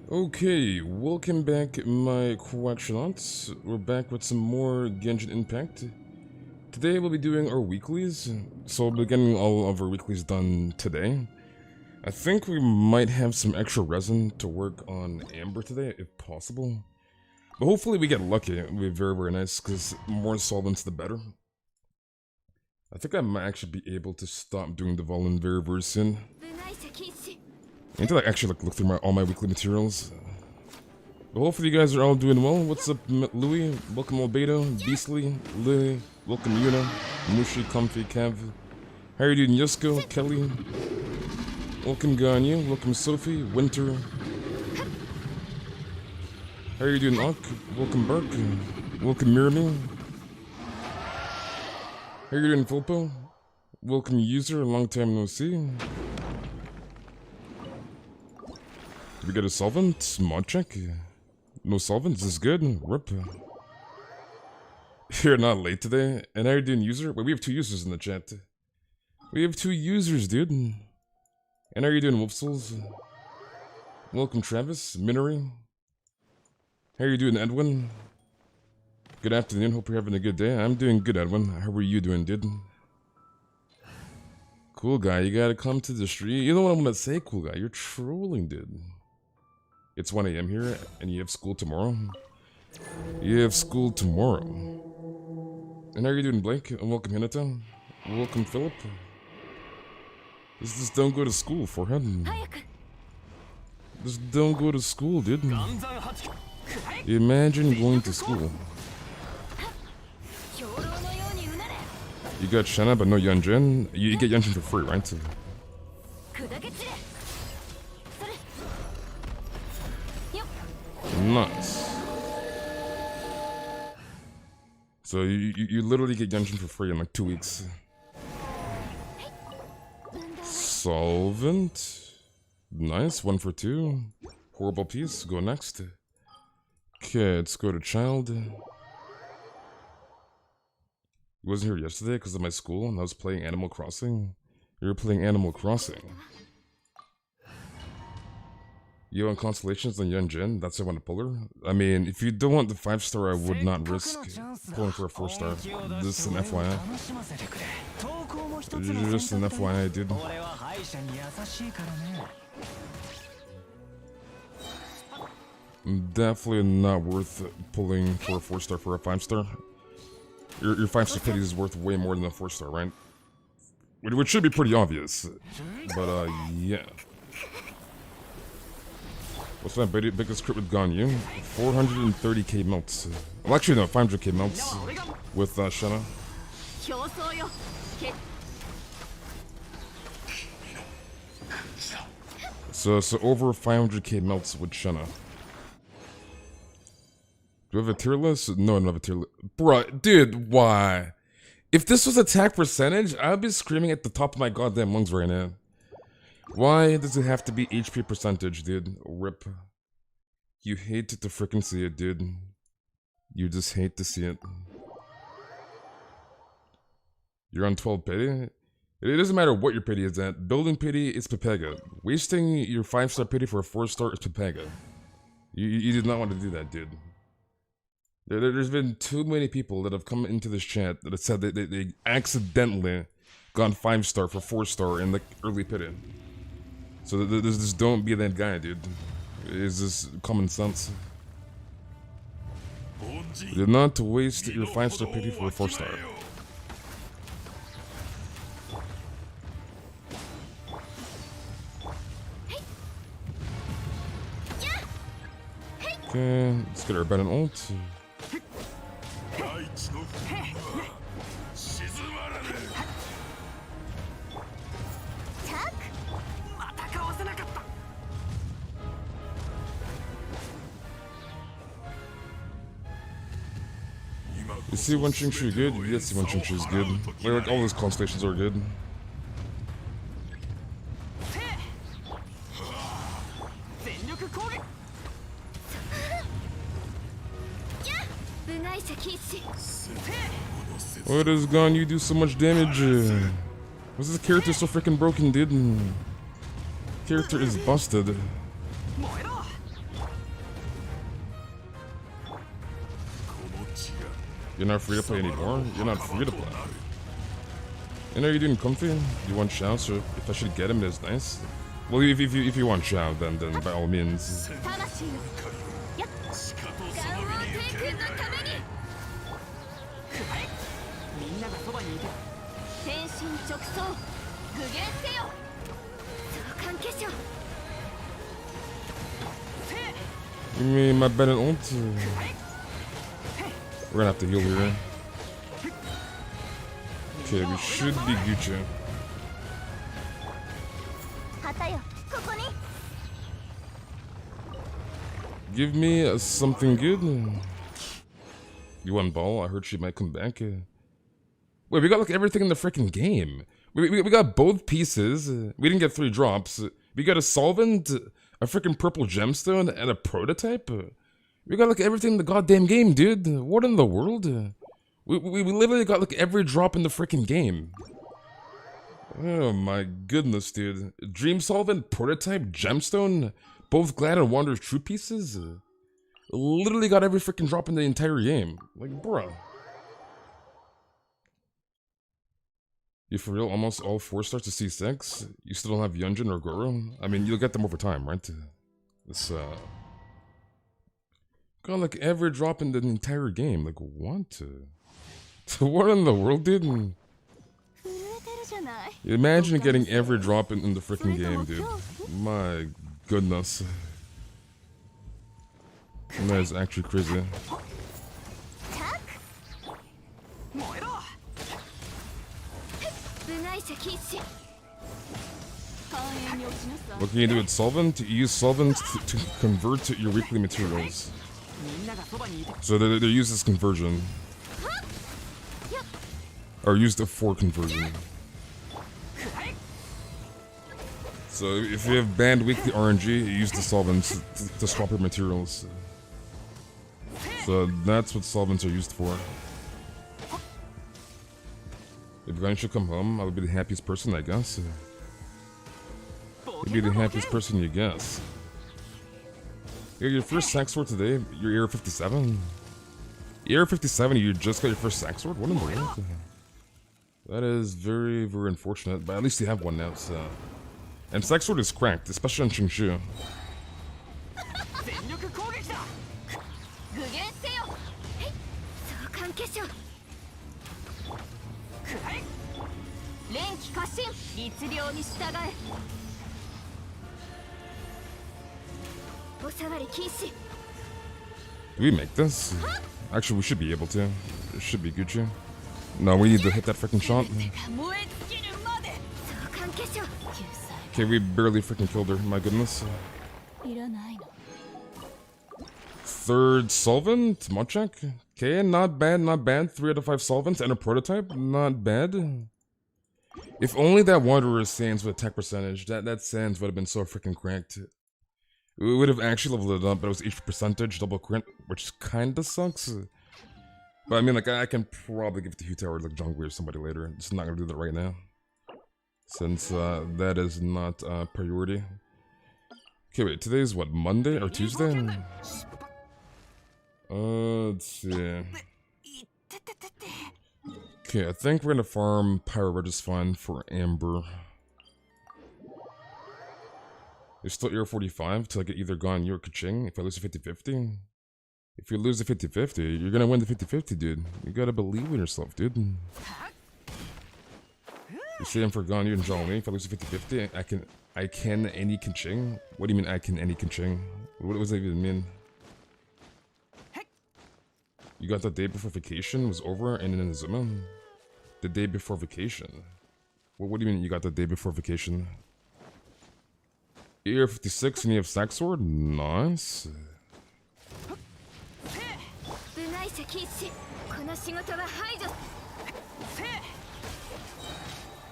Okay, welcome back, my quackshonauts. We're back with some more Genshin Impact. Today we'll be doing our weeklies, so we'll be getting all of our weeklies done today. I think we might have some extra resin to work on Amber today, if possible. But hopefully we get lucky. It'll be very, very nice, because more solvents the better. I think I might actually be able to stop doing the Volin very, very soon. I need to actually look through all my weekly materials. But hopefully you guys are all doing well. What's up, Louis? Welcome Albedo, Beastly, Lily, welcome Yuna, Mushi, Comfy, Kev. How are you doing, Yusko, Kelly? Welcome Ganyu, welcome Sophie, Winter. How are you doing, Ak? Welcome Burke, welcome Mirami. How are you doing, Fulpo? Welcome User, long time no see. We get a solvent? Mod check? No solvents is good. Rip. You're not late today. And how are you doing, user? Wait, we have 2 users in the chat. We have 2 users, dude. And how are you doing, Wolf Souls? Welcome, Travis. Minori. How are you doing, Edwin? Good afternoon. Hope you're having a good day. I'm doing good, Edwin. How are you doing, dude? Cool guy, you gotta come to the street. You know what I'm gonna say, cool guy? You're trolling, dude. It's 1 AM here, and you have school tomorrow? You have school tomorrow. And how are you doing, Blake? And welcome, Hinata. Welcome, Philip. Just don't go to school, forehead. Just don't go to school, dude. Imagine going to school. You got Shanna, but no Yunjin. You get Yunjin for free, right? Nice. So you literally get Genshin for free in like 2 weeks. Solvent. Nice, 1 for 2. Horrible piece, go next. Okay, let's go to child. He wasn't here yesterday because of my school and I was playing Animal Crossing. You were playing Animal Crossing. You want constellations on Yunjin? That's why I want to pull her. I mean, if you don't want the 5-star, I would not risk pulling for a 4-star. Just an FYI. Just an FYI, dude. Definitely not worth pulling for a 4-star for a 5-star. Your 5-star pity is worth way more than a 4-star, right? Which should be pretty obvious. But, yeah. What's my biggest crit with Ganyu? 430k melts. Well, actually, no, 500k melts with Shanna. So over 500k melts with Shanna. Do I have a tier list? No, I don't have a tier list. Bruh, dude, why? If this was attack percentage, I'd be screaming at the top of my goddamn lungs right now. Why does it have to be HP percentage, dude? Rip. You hate to freaking see it, dude. You just hate to see it. You're on 12 pity? It doesn't matter what your pity is at. Building pity is Pepega. Wasting your 5-star pity for a 4-star is Pepega. You did not want to do that, dude. There's been too many people that have come into this chat that have said that they accidentally got 5-star for 4-star in the early pity. So just don't be that guy, dude. It's just common sense. Do not waste your 5-star pity for a 4-star. Okay, let's get our abandoned ult. You see one Qingshu good? Yes, one Qingshu is good. Like all those constellations are good. Why does Ganyu do so much damage? Was this character so freaking broken, dude? Character is busted. You're not free to play anymore? You're not free to play. You know, you're doing comfy. You want Shao, so if I should get him, it's nice. Well, if you want Shao, then by all means. Give me my Bennett ult. We're gonna have to heal here. Okay, we should be Gucci. Give me something good. You want ball? I heard she might come back. Wait, we got like everything in the freaking game. We got both pieces. We didn't get 3 drops. We got a solvent, a freaking purple gemstone, and a prototype. We got like everything in the goddamn game, dude. What in the world? We literally got like every drop in the freaking game. Oh my goodness, dude. Dream solvent, prototype, gemstone, both Glad and Wander's true pieces. Literally got every freaking drop in the entire game. Like, bruh. You for real? Almost all 4 stars to C6? You still don't have Yunjin or Goro? I mean, you'll get them over time, right? This, got like every drop in the entire game. Like, what? What in the world, dude? Imagine getting every drop in the freaking game, dude. My goodness. That is actually crazy. What can you do with Solvent? You use Solvent to convert to your weekly materials. So they use this conversion. Or used for conversion. So if you have banned weekly RNG, you use the Solvents to swap your materials. So that's what Solvents are used for. If Ganyu should come home, I would be the happiest person, I guess. You'd be the happiest person, you guess. Your first sack sword today, your AR57? AR57, you just got your first sack sword? What in the world? That is very, very unfortunate, but at least you have one now, so... And sack sword is cracked, especially on Qingshu. Do we make this? Actually, we should be able to. It should be Gucci. No, we need to hit that freaking shot. Okay, we barely freaking killed her, my goodness. Third solvent, mod check. Okay, not bad, not bad. 3 out of 5 solvents and a prototype, not bad. If only that Wanderer's Sands with attack percentage, that Sands would have been so freaking cracked. We would have actually leveled it up, but it was each percentage, double crit, which kinda sucks. But I mean, like, I can probably give it to Hugh Tower, like Jungwei or somebody later. Just not gonna do that right now. Since that is not a priority. Okay, wait, today's what, Monday or Tuesday? Let's see. Okay, I think we're gonna farm Pyro Regis Fine for Amber. You're still Air 45 till I get either Ganyu or Kaching if I lose a 50-50. If you lose the 50-50, you're gonna win the 50-50, dude. You gotta believe in yourself, dude. You're saying for Ganyu and Zhongli, if I lose a 50-50, I can any Kaching? What do you mean I can any Kaching? What does that even mean? You got the day before vacation was over and in Inazuma? The day before vacation? What do you mean you got the day before vacation? Year 56 and you have Sack Sword? Nice.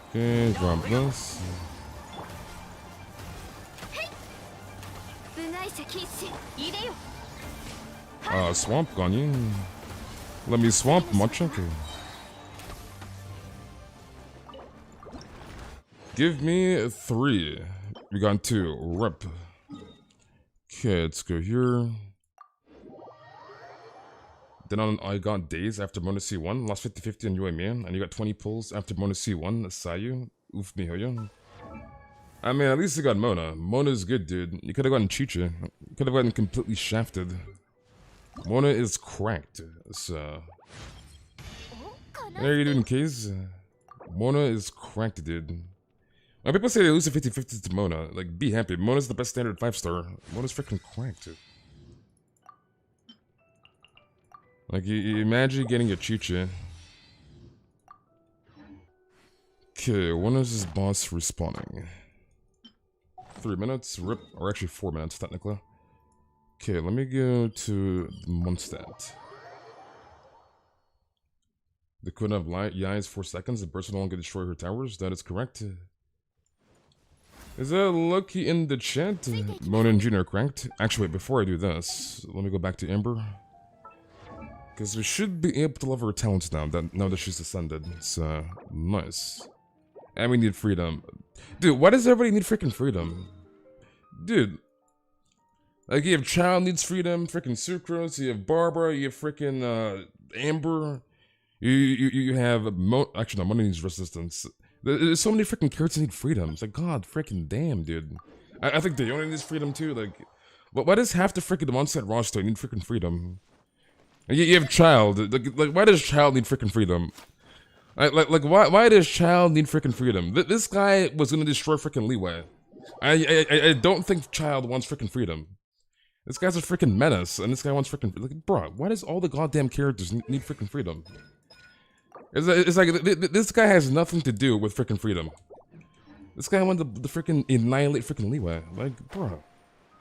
Okay, drop this. Swamp Ganyu. Let me swamp Mochake. Give me 3. We got 2. Rip. Okay, let's go here. Then I got days after Mona C1, lost 50-50 on UID, and you got 20 pulls after Mona C1, Sayu, Oof Mihoyo. I mean, at least you got Mona. Mona's good, dude. You could have gotten Chicha. You could have gotten completely shafted. Mona is cracked, so... What are you doing, K's? Mona is cracked, dude. When people say they lose a 50-50 to Mona, like, be happy. Mona's the best standard 5-star. Mona's freaking cracked, dude. Like, you imagine getting a Chicha. Okay, when is this boss respawning? 3 minutes, rip, or actually 4 minutes, technically. Okay, let me go to Mondstadt. The Queen of Yai is 4 seconds, the person no longer destroy her towers, that is correct. Is that Lucky in the chat? Mona and Gina are cranked. Actually, wait, before I do this, let me go back to Amber. Because we should be able to level her talents now that she's ascended. So, nice. And we need freedom. Dude, why does everybody need freaking freedom? Dude. Like, you have Child needs freedom, freaking Sucrose, you have Barbara, you have freaking, Amber. You have, actually no, Mona needs resistance. There's so many freaking characters that need freedom. It's like, god freaking damn, dude. I think Diona needs freedom too, like... Why does half the freaking Mondstadt roster need freaking freedom? You have Child, like why does Child need freaking freedom? Like why does Child need freaking freedom? This guy was gonna destroy freaking Leeway. I don't think Child wants freaking freedom. This guy's a freaking menace, and this guy wants freaking... Like, bro, why does all the goddamn characters need freaking freedom? It's like, this guy has nothing to do with freaking freedom. This guy wanted to freaking annihilate freaking Leeway. Like, bro,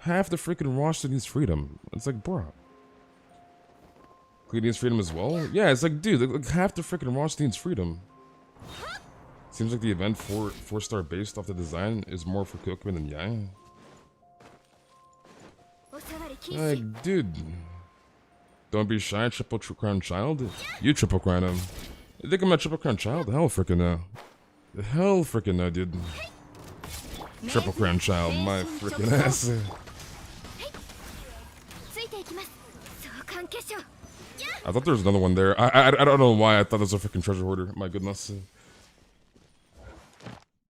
half the freaking roster needs freedom. It's like, bro. Clee needs freedom as well? Yeah, it's like, dude, like half the freaking roster needs freedom. Seems like the event 4-star based off the design is more for Kokumi than Yai. Like, dude. Don't be shy, triple crown child. You triple crown him. You think I'm a triple crown child? Hell freaking no. Hell freaking no, dude. Triple crown child, my freaking ass. I thought there was another one there. I don't know why I thought there was a freaking treasure hoarder. My goodness.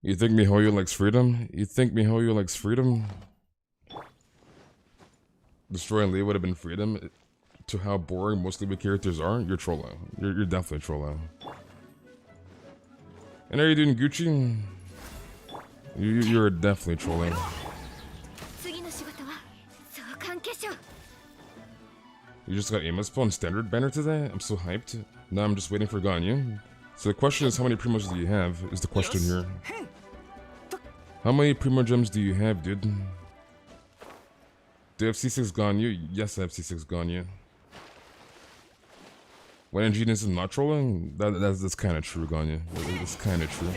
You think Mihoyo likes freedom? You think Mihoyo likes freedom? Destroying Lee would have been freedom to how boring most Lee characters are? You're trolling. You're definitely trolling. And are you doing Gucci? You're definitely trolling. You just got Amos on standard banner today? I'm so hyped. Now I'm just waiting for Ganyu. So the question is, how many primos do you have? Is the question here. How many primo gems do you have, dude? Do you have C6 Ganyu? Yes, I have C6 Ganyu. When Genius is not trolling? That's kind of true, Ganyu. That's kind of true.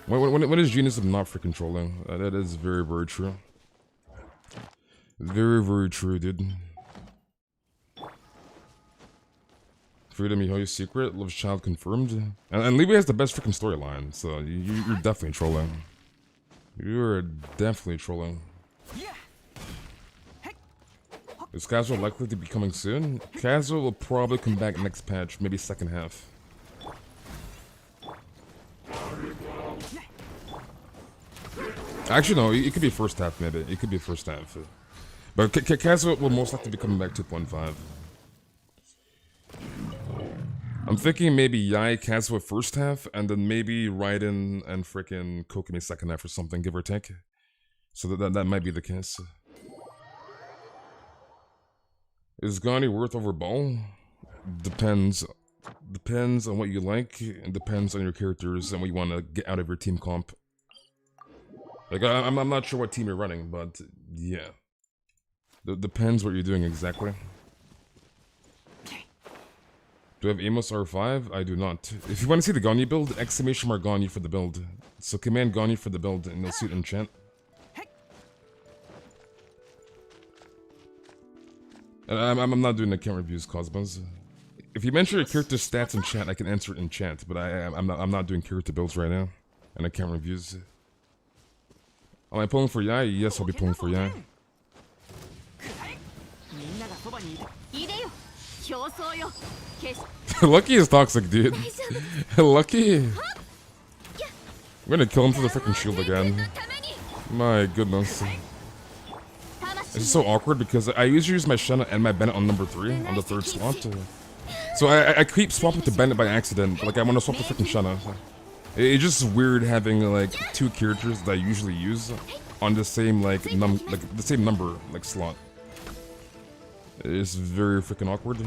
When is Genius not freaking trolling? That is very, very true. Very, very true, dude. Freedom Mihoyo's secret, loves child confirmed. And Leeway has the best freaking storyline, so you're definitely trolling. You're definitely trolling. Is Casual likely to be coming soon? Casual will probably come back next patch, maybe second half. Actually, no, it could be first half, maybe. It could be first half. But Casual will most likely be coming back 2.5. I'm thinking maybe Yai Kazuha first half, and then maybe Raiden and frickin' Kokumi second half or something, give or take. So that might be the case. Is Ganyu worth over Ball? Depends. Depends on what you like, and depends on your characters and what you want to get out of your team comp. Like, I'm not sure what team you're running, but yeah. Depends what you're doing exactly. Do I have Amos R5? I do not. If you want to see the Ganyu build, exclamation mark Ganyu for the build. So command Ganyu for the build, and you'll see it in chat. And I'm not doing account reviews, Cosmos. If you mention your character stats in chat, I can answer it in chat. But I'm not doing character builds right now, and account reviews. Am I pulling for Yai? Yes, I'll be pulling for Yai. Lucky is toxic, dude. Lucky. I'm gonna kill him through the freaking shield again. My goodness. This is so awkward because I usually use my Shenna and my Bennett on number 3, on the 3rd slot. So I keep swapping to Bennett by accident, but like I want to swap the freaking Shenna. It's just weird having like 2 characters that I usually use on the same like the same number like slot. It's very freaking awkward.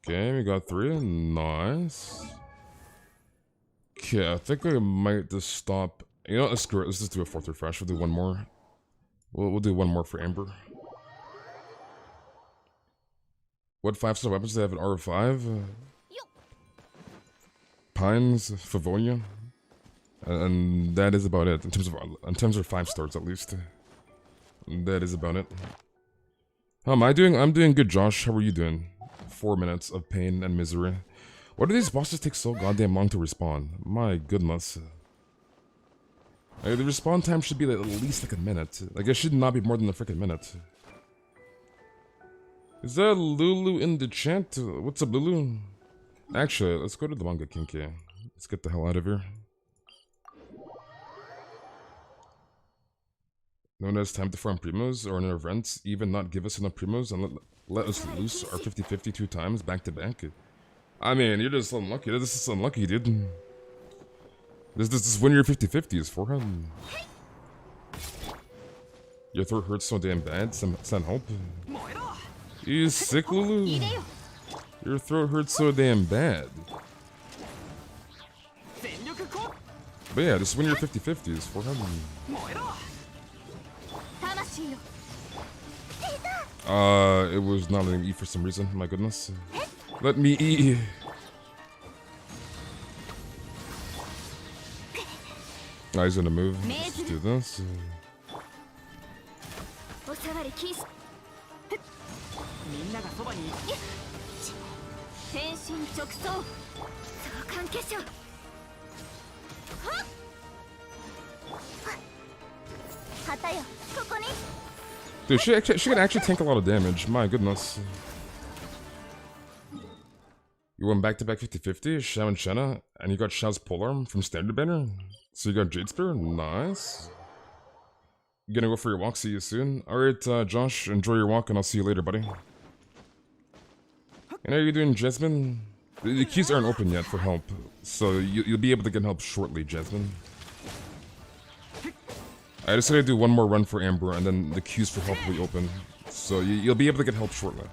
Okay, we got 3. Nice. Okay, I think I might just stop. You know, let's screw it. Let's just do a 4th refresh. We'll do one more. We'll do one more for Amber. What 5-star weapons do they have in R5? Pines, Favonia, and that is about it in terms of 5 stars at least. That is about it. How am I doing? I'm doing good, Josh. How are you doing? 4 minutes of pain and misery. Why do these bosses take so goddamn long to respawn? My goodness. The respawn time should be like at least like a minute. Like it should not be more than a freaking minute. Is that Lulu in the chat? What's up, Lulu? Actually, let's go to the manga Kinky. Let's get the hell out of here. No one has time to farm primos or in events, even not give us enough primos and let us loose our 50-50 2 times back to back. I mean, you're just unlucky. This is unlucky, dude. This win your 50-50s for him. Your throat hurts so damn bad. Send help. You sick, Lulu? Your throat hurts so damn bad. But yeah, just win your 50-50s for him. It was not letting me eat for some reason. My goodness. Let me eat. Oh, he's gonna move. Let's do this. Dude, she can actually tank a lot of damage. My goodness. You went back-to-back 50-50, Xiao and Shenna, and you got Xiao's polearm from Standard Banner. So you got Jade Spear, nice. You gonna go for your walk, see you soon. Alright, Josh, enjoy your walk and I'll see you later, buddy. And how are you doing, Jasmine? The keys aren't open yet for help, so you'll be able to get help shortly, Jasmine. I just gotta do one more run for Amber and then the queues for help will be open. So you'll be able to get help shortly.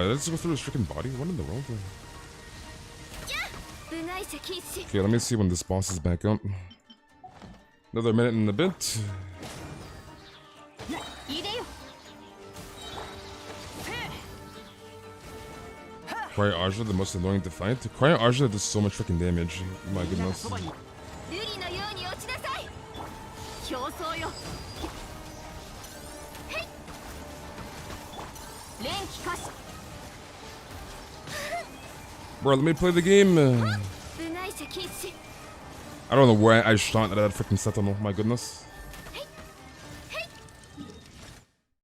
Let's go through his freaking body. What in the world? Okay, let me see when this boss is back up. Another minute and a bit. Quiet Aja, the most annoying to fight. Quiet Aja does so much freaking damage. My goodness. Bro, let me play the game. I don't know why I shot at that freaking Sentinel. My goodness.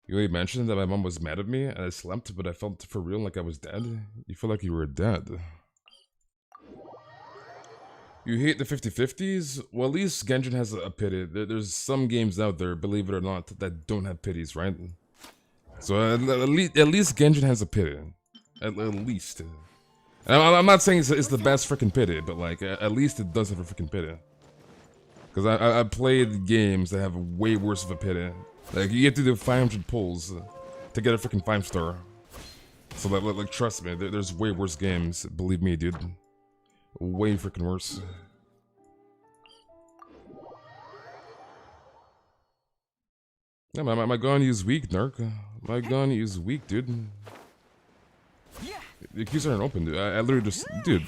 You already mentioned that my mom was mad at me and I slept, but I felt for real like I was dead. You feel like you were dead. You hate the 50-50s? Well, at least Genshin has a pity. There's some games out there, believe it or not, that don't have pities, right? So at least Genshin has a pity. At least. I'm not saying it's the best freaking pity, but like, at least it does have a freaking pity. Because I played games that have way worse of a pity. Like, you have to do 500 pulls to get a freaking 5-star. So, like, trust me, there's way worse games. Believe me, dude. Way freaking worse. Yeah, my Ganyu is weak, Narc. My Ganyu is weak, dude. The queues aren't open, dude. I literally just... Dude.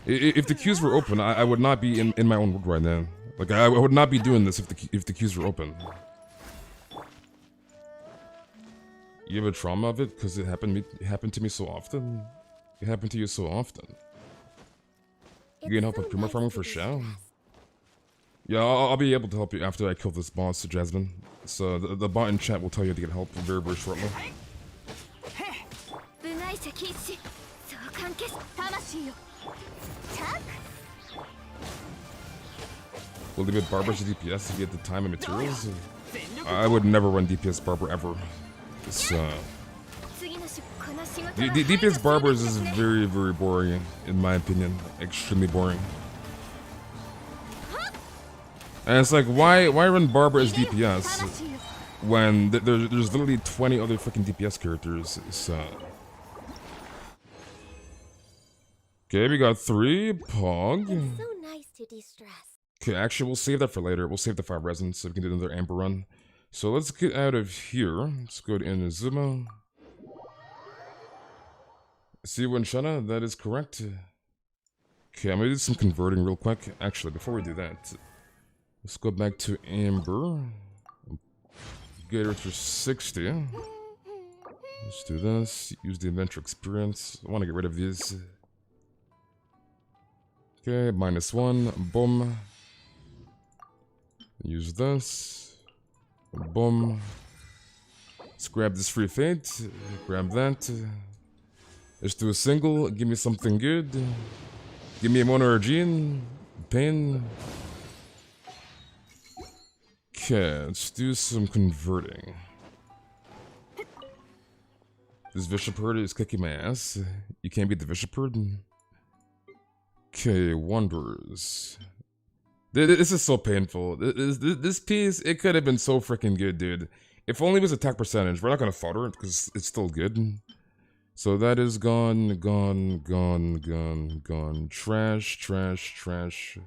If the queues were open, I would not be in my own world right now. Like, I would not be doing this if the queues were open. You have a trauma of it because it happened to me so often. It happened to you so often. You can help with primo farming for Shao? Yeah, I'll be able to help you after I kill this boss, Jasmine. So the bot in chat will tell you to get help very, very shortly. Will they be Barber's DPS if you had the time and materials? I would never run DPS Barber ever. It's, DPS Barbers is very, very boring, in my opinion. Extremely boring. And it's like, why run Barber as DPS when there's literally 20 other freaking DPS characters? So. Okay, we got 3 Pog. Okay, actually, we'll save that for later. We'll save the 5 resins so we can do another Amber run. So let's get out of here. Let's go to Inazuma. See you in Shana, that is correct. Okay, I'm gonna do some converting real quick. Actually, before we do that, let's go back to Amber. Get her to 60. Let's do this. Use the adventure experience. I want to get rid of these. Okay, -1. Boom. Use this. Boom. Let's grab this free fate. Grab that. Let's do a single. Give me something good. Give me a mono gene. Pain. Okay, let's do some converting. This Vishapurd is kicking my ass. You can't beat the Vishapurd. Okay, Wonders. This is so painful. This piece, it could have been so freaking good, dude. If only it was attack percentage. We're not gonna fodder it because it's still good. So that is gone. Trash.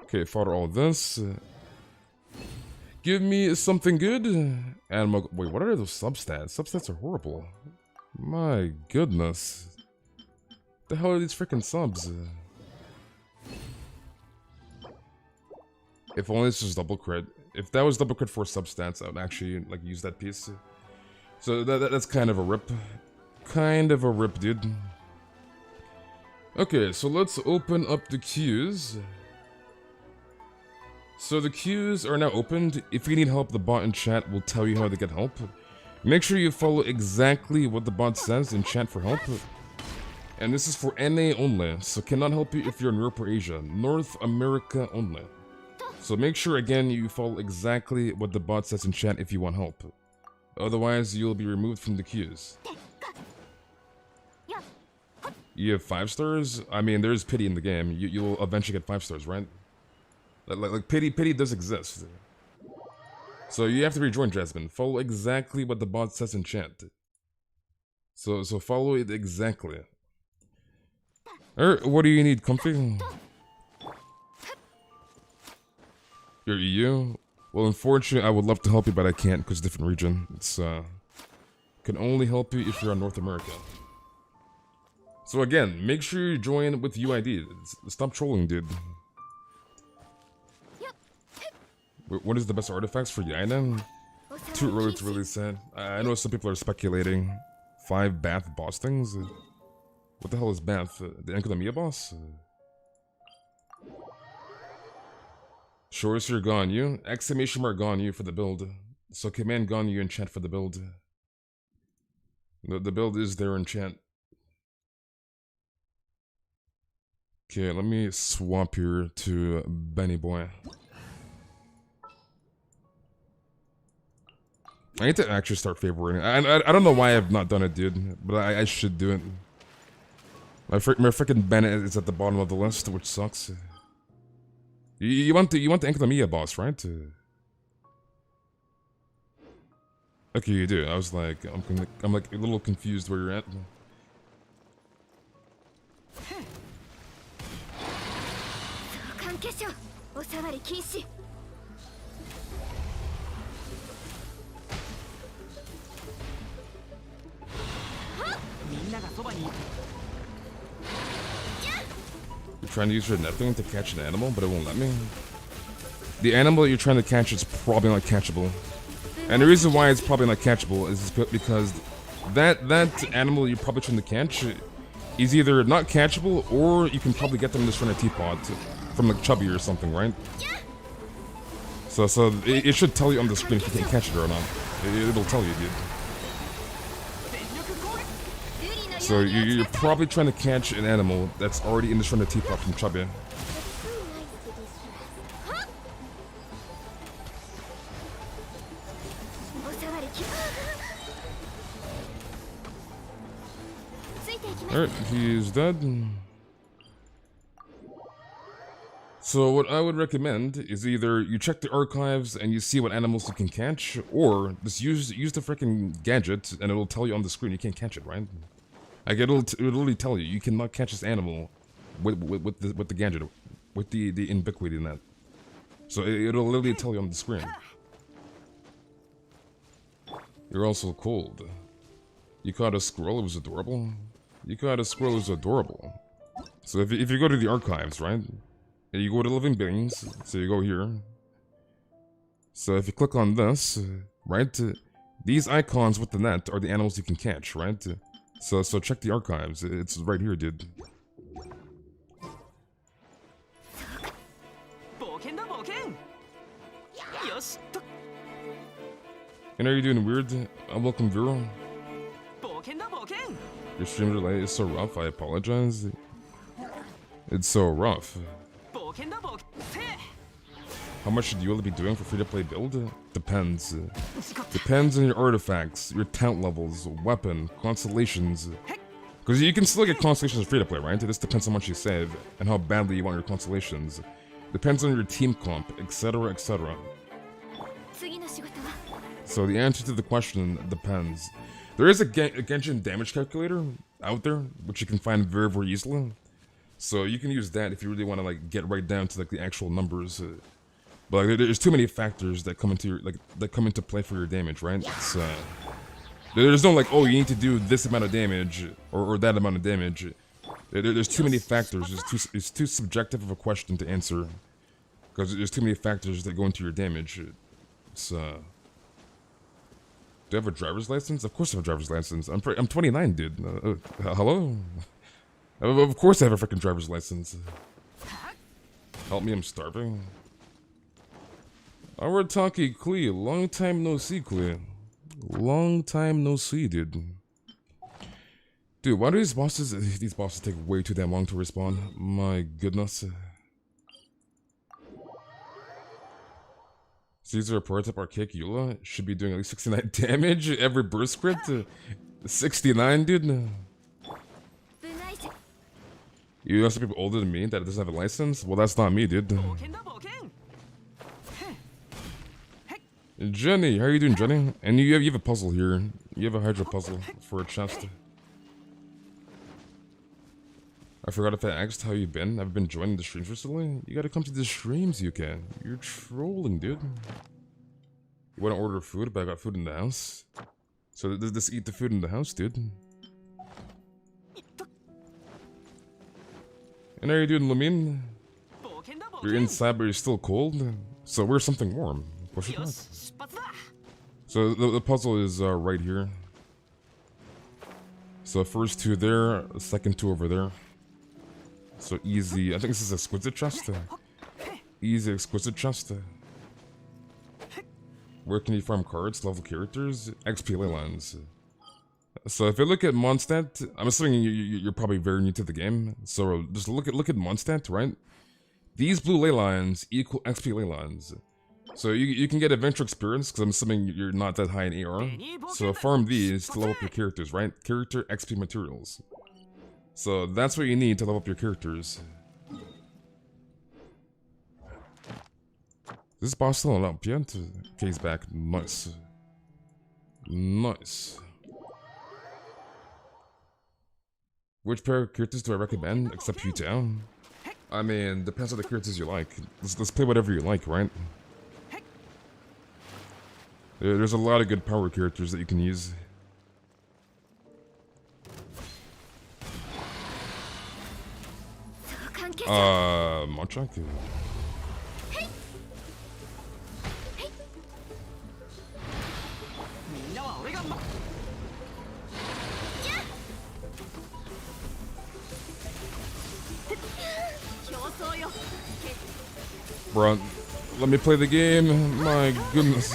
Okay, fodder all this. Give me something good. Animal. Wait, what are those substats? Substats are horrible. My goodness. The hell are these freaking subs? If only this was double crit. If that was double crit for substats, I would actually like use that piece. So that's kind of a rip. Kind of a rip, dude. Okay, so let's open up the queues. So the queues are now opened. If you need help, the bot in chat will tell you how to get help. Make sure you follow exactly what the bot says in chat for help. And this is for NA only, so cannot help you if you're in Europe or Asia. North America only. So make sure again you follow exactly what the bot says in chat if you want help. Otherwise, you'll be removed from the queues. You have 5 stars? I mean, there's pity in the game. You'll eventually get 5 stars, right? Like pity does exist. So you have to rejoin, Jasmine. Follow exactly what the bot says in chat. So follow it exactly. What do you need, Comfy? Your EU? Well, unfortunately, I would love to help you, but I can't because different region. It's can only help you if you're on North America. So again, make sure you join with UID. Stop trolling, dude. What is the best artifacts for Yaina? Too early to really say. I know some people are speculating. 5 Bath boss things? What the hell is Bath? The Enkonomiya boss? Show us your Ganyu. Exclamation mark Ganyu for the build. So command Ganyu in chat for the build. The build is there in chat. Okay, let me swap here to Benny Boy. I need to actually start favoriting. I don't know why I've not done it, dude, but I should do it. My freaking Bennett is at the bottom of the list, which sucks. You want the Enkonomiya boss, right? Okay, you do. I was like, I'm like a little confused where you're at. You're trying to use your netting to catch an animal, but it won't let me. The animal you're trying to catch is probably not catchable. And the reason why it's probably not catchable is because that animal you're probably trying to catch is either not catchable, or you can probably get them just from a teapot from like Chubby or something, right? So it should tell you on the screen if you can catch it or not. It'll tell you, dude. So you're probably trying to catch an animal that's already in the front of the teapot from Chubby. Alright, he's dead. So what I would recommend is either you check the archives and you see what animals you can catch, or just use the freaking gadget and it'll tell you on the screen you can't catch it, right? Like it'll literally tell you you cannot catch this animal with the gadget, with the ubiquity in that. So it'll literally tell you on the screen. You're also cold. You caught a squirrel, it was adorable. You caught a squirrel, it was adorable. So if you go to the archives, right? And you go to living beings, so you go here. So if you click on this, right? These icons with the net are the animals you can catch, right? So check the archives, it's right here, dude. And are you doing weird? Welcome, Vero. Your stream delay is so rough, I apologize. It's so rough. How much should you really be doing for free-to-play build? Depends. Depends on your artifacts, your talent levels, weapon, constellations. Because you can still get constellations free-to-play, right? It just depends on how much you save and how badly you want your constellations. Depends on your team comp, etc, etc. So the answer to the question depends. There is a Genshin damage calculator out there, which you can find very, very easily. So you can use that if you really want to like get right down to like the actual numbers. But like, there's too many factors that come into your, play for your damage, right? It's, there's no like, oh, you need to do this amount of damage or that amount of damage. There's too many factors. It's too subjective of a question to answer because there's too many factors that go into your damage. It's do I have a driver's license? Of course I have a driver's license. I'm 29, dude. Hello? Of course I have a freaking driver's license. Help me, I'm starving. Our Taki Klee, long time no see, Klee. Long time no see, dude. Dude, why do these bosses take way too damn long to respawn? My goodness. Caesar, a prototype archaic Eula should be doing at least 69 damage every burst script. 69, dude. You know some people older than me that doesn't have a license? Well, that's not me, dude. Jenny, how are you doing, Jenny? And you have a puzzle here. You have a Hydra puzzle for a chest. I forgot if I asked how you've been. I've been joining the streams recently. You gotta come to the streams, you can. You're trolling, dude. You wanna order food, but I got food in the house. So just eat the food in the house, dude. And how are you doing, Lamine? You're inside, but you're still cold. So wear something warm. Push it back. So the puzzle is right here. So first two there, second two over there. So easy. I think this is exquisite chest. Easy exquisite chest. Where can you farm cards, level characters, XP ley lines? So if you look at Mondstadt, I'm assuming you're probably very new to the game. So just look at Mondstadt, right? These blue ley lines equal XP ley lines. So you can get adventure experience because I'm assuming you're not that high in AR. So farm these to level up your characters, right? Character XP materials. So that's what you need to level up your characters. Is this boss still up yet? Okay, he's back. Nice. Nice. Which pair of characters do I recommend, except you down? I mean, depends on the characters you like. Let's play whatever you like, right? There's a lot of good power characters that you can use. Monchak? Bro, let me play the game. My goodness.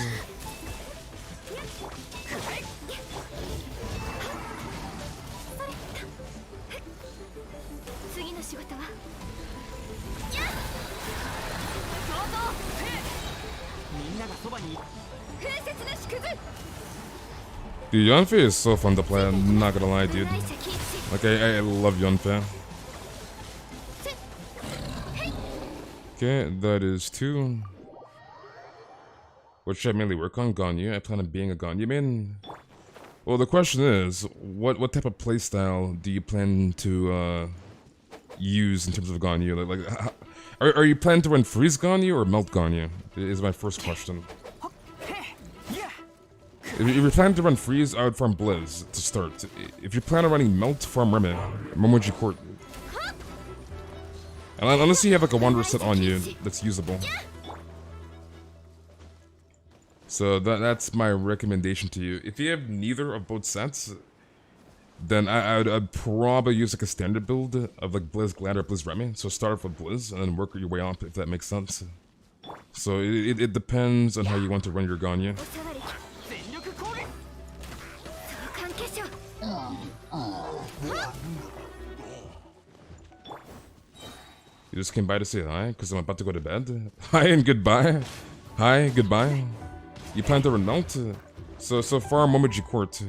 Dude, Yunfei is so fun to play, I'm not gonna lie, dude. Like, I love Yunfei. Okay, that is 2. What should I mainly work on? Ganyu? I plan on being a Ganyu main. Well, the question is, what type of playstyle do you plan to use in terms of Ganyu? Like are you planning to run freeze Ganyu or melt Ganyu? Is my first question. If you're planning to run freeze, I would farm Blizz to start. If you plan on running melt, farm Remy, Momoji Court. And unless you have like a Wanderer set on you that's usable. So that's my recommendation to you. If you have neither of both sets, then I'd probably use like a standard build of like Blizz Glad or Blizz Remy. So start off with Blizz and then work your way up if that makes sense. So it depends on how you want to run your Ganyu. You just came by to say hi because I'm about to go to bed. Hi and goodbye. Hi, goodbye. You plan to run melt? So far Momoji Court.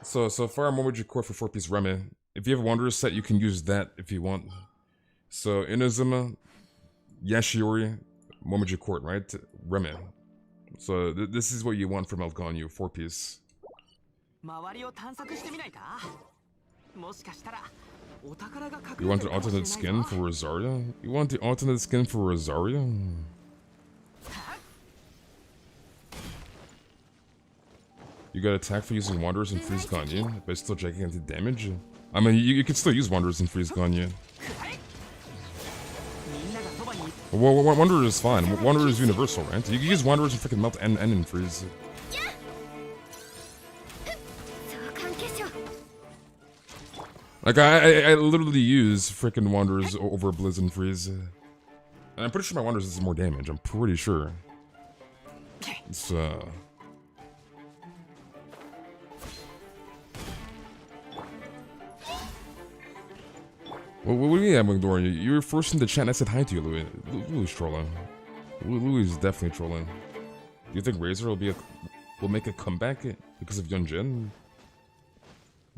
So far Momoji Court for 4-piece Remy. If you have a Wanderer set, you can use that if you want. So Inazuma, Yashiori, Momoji Court, right? Remy. So this is what you want from Melt Ganyu, 4-piece. You want the alternate skin for Rosario? You want the alternate skin for Rosario? You got attack for using Wanderers and Freeze Ganyu, but still gigantic damage? I mean, you can still use Wanderers and Freeze Ganyu. Well, Wanderer is fine. Wanderer is universal, right? You can use Wanderers and freaking Melt and in Freeze. Like, I literally use freaking Wanderers over Blizz and Freeze. And I'm pretty sure my Wanderers does more damage, I'm pretty sure. So... Well, what do you mean I'm ignoring you? You were first in the chat and I said hi to you, Louis. Louis is trolling. Louis is definitely trolling. Do you think Razor will make a comeback because of Yunjin?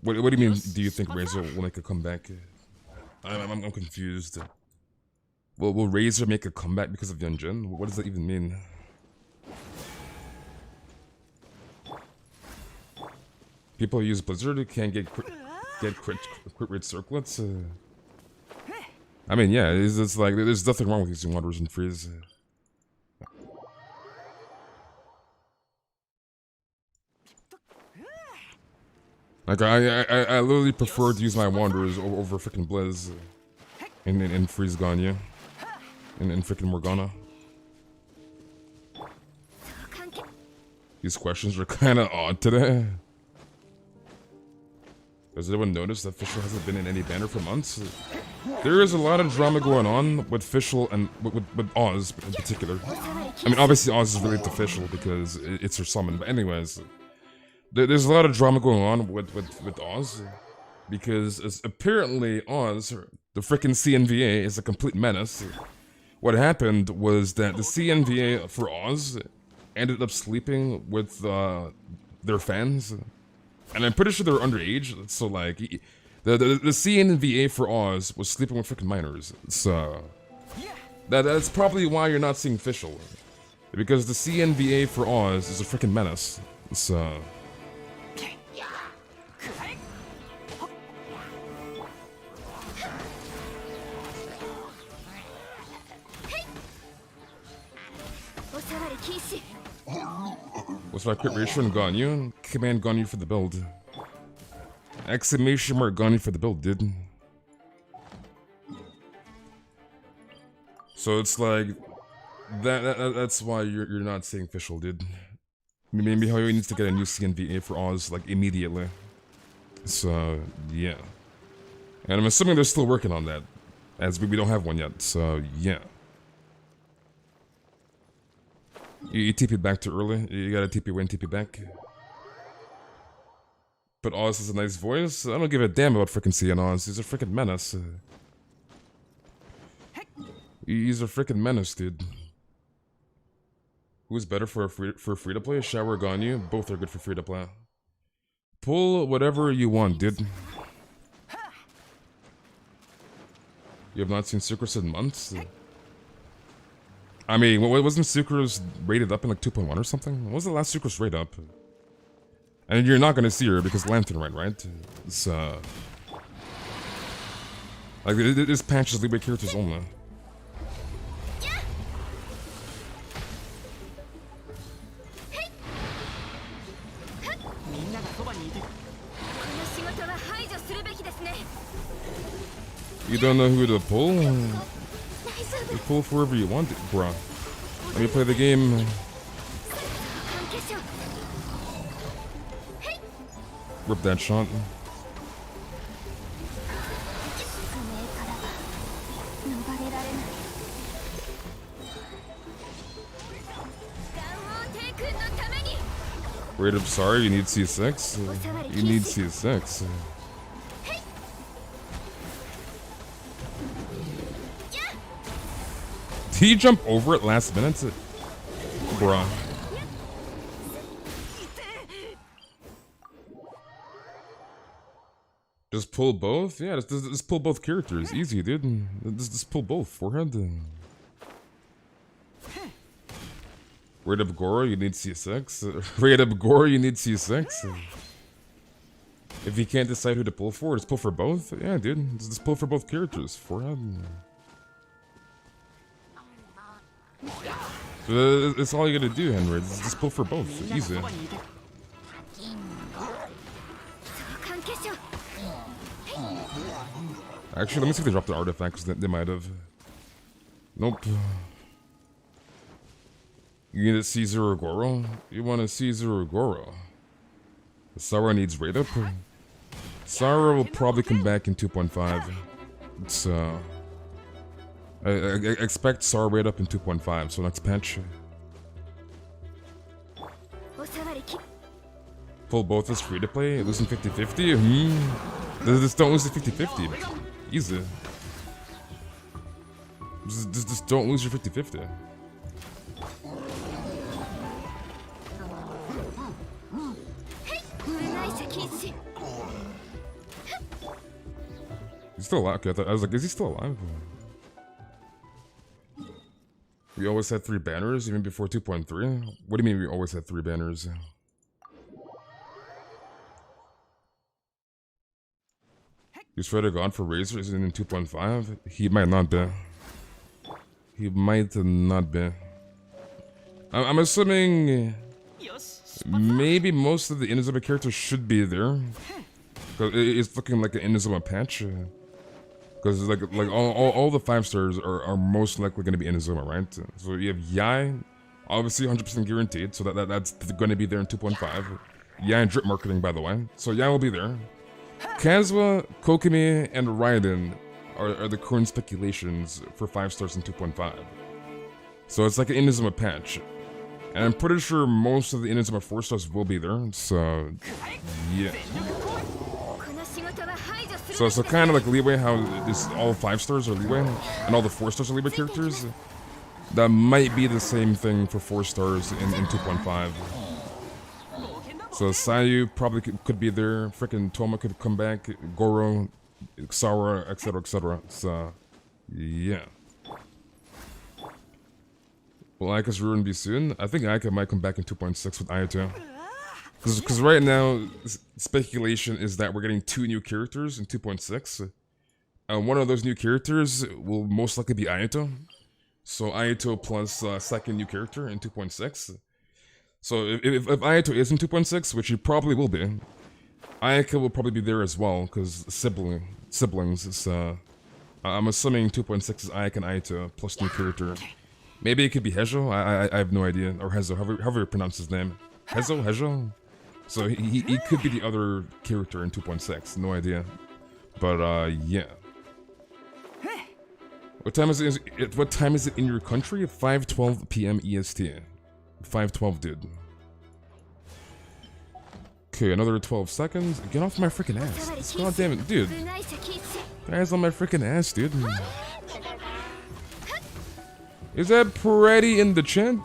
What do you mean, do you think Razor will make a comeback? I'm confused. Will Razor make a comeback because of Yunjin? What does that even mean? People who use Blizzard can't get crit rate circlets? I mean, yeah, it's like, there's nothing wrong with using Wanderers and Freeze. Like, I literally prefer to use my Wanderers over freaking Blizz in Freeze Ganyu. In freaking Morgana. These questions are kinda odd today. Has anyone noticed that Fischl hasn't been in any banner for months? There is a lot of drama going on with Fischl and with Oz in particular. I mean, obviously Oz is related to Fischl because it's her summon, but anyways. There's a lot of drama going on with Oz. Because apparently Oz, the frickin' CNVA, is a complete menace. What happened was that the CNVA for Oz ended up sleeping with their fans. And I'm pretty sure they were underage, so like, the CNVA for Oz was sleeping with freaking minors, so... That's probably why you're not seeing Fischl. Because the CNVA for Oz is a freaking menace, so... What's my crit ratio in Ganyu? Command Ganyu for the build. Exclamation mark Ganyu for the build, dude. So it's like that's why you're not seeing Fischl, dude. Maybe Hoyo needs to get a new CNVA for Oz like immediately. So yeah. And I'm assuming they're still working on that. As we don't have one yet, so yeah. You TP back too early. You gotta TP away and TP back. But Oz has a nice voice. I don't give a damn about freaking Cian Oz. He's a freaking menace. He's a freaking menace, dude. Who's better for free to play? Shower or Ganyu? Both are good for free to play. Pull whatever you want, dude. You have not seen Sucrose in months? I mean, wasn't Sucrose rated up in like 2.1 or something? When was the last Sucrose rate up? And you're not gonna see her because Lantern right? It's like this patch is Libre characters only. You don't know who to pull? You pull for whoever you want, bruh. Let me play the game. Rip that shot. Rate up, sorry, you need C6. You need C6. Did he jump over it last minute? Bruh. Just pull both? Yeah, just pull both characters. Easy, dude. Just pull both. Forehead. Rate up Goro, you need C6. Rate up Goro, you need C6. If you can't decide who to pull for, just pull for both. Yeah, dude. Just pull for both characters. Forehead. That's all you gotta do, Henry. Just pull for both. Easy. Actually, let me see if they dropped the artifacts. They might have. Nope. You need a Caesar or Goro? You want a Caesar or Goro? Sara needs rate up. Sara will probably come back in 2.5. It's I expect Sara rate up in 2.5, so next patch. Pull both as free to play, losing 50-50? Just don't lose the 50-50. Easy. Just don't lose your 50-50. He's still alive. Okay, I was like, is he still alive? We always had 3 banners, even before 2.3? What do you mean we always had 3 banners? Is Shredder gone for Razor? Is it in 2.5? He might not be. He might not be. I'm assuming maybe most of the Inazuma characters should be there. Cause it's looking like an Inazuma patch. Because like all the 5 stars are most likely going to be Inazuma, right? So you have Yai, obviously 100% guaranteed. So that's going to be there in 2.5. Yai and drip marketing, by the way. So Yai will be there. Kazuha, Kokumi, and Raiden are the current speculations for 5 stars in 2.5. So it's like an Inazuma patch. And I'm pretty sure most of the Inazuma 4 stars will be there, so yeah. So kind of like Leeway, how this all 5 stars are Leeway, and all the 4 stars are Leeway characters. That might be the same thing for 4 stars in 2.5. So Sayu probably could be there, frickin' Toma could come back, Goro, Sara, etc, etc. So, yeah. Will Ayaka's ruin be soon? I think Ayaka might come back in 2.6 with Ayato. Because right now, speculation is that we're getting 2 new characters in 2.6. One of those new characters will most likely be Ayato. So Ayato plus second new character in 2.6. So if Ayato is in 2.6, which he probably will be, Ayaka will probably be there as well, because siblings. Is, I'm assuming 2.6 is Ayaka and Ayato plus new character. Maybe it could be Hejo, I have no idea, or Hezo, however you pronounce his name. Hejo? So he could be the other character in 2.6, no idea. But yeah. What time is it? What time is it in your country? 5:12 p.m. EST. 5:12, dude. Okay, another 12 seconds. Get off my freaking ass. God damn it, dude. Guys on my freaking ass, dude. Is that pretty in the chat?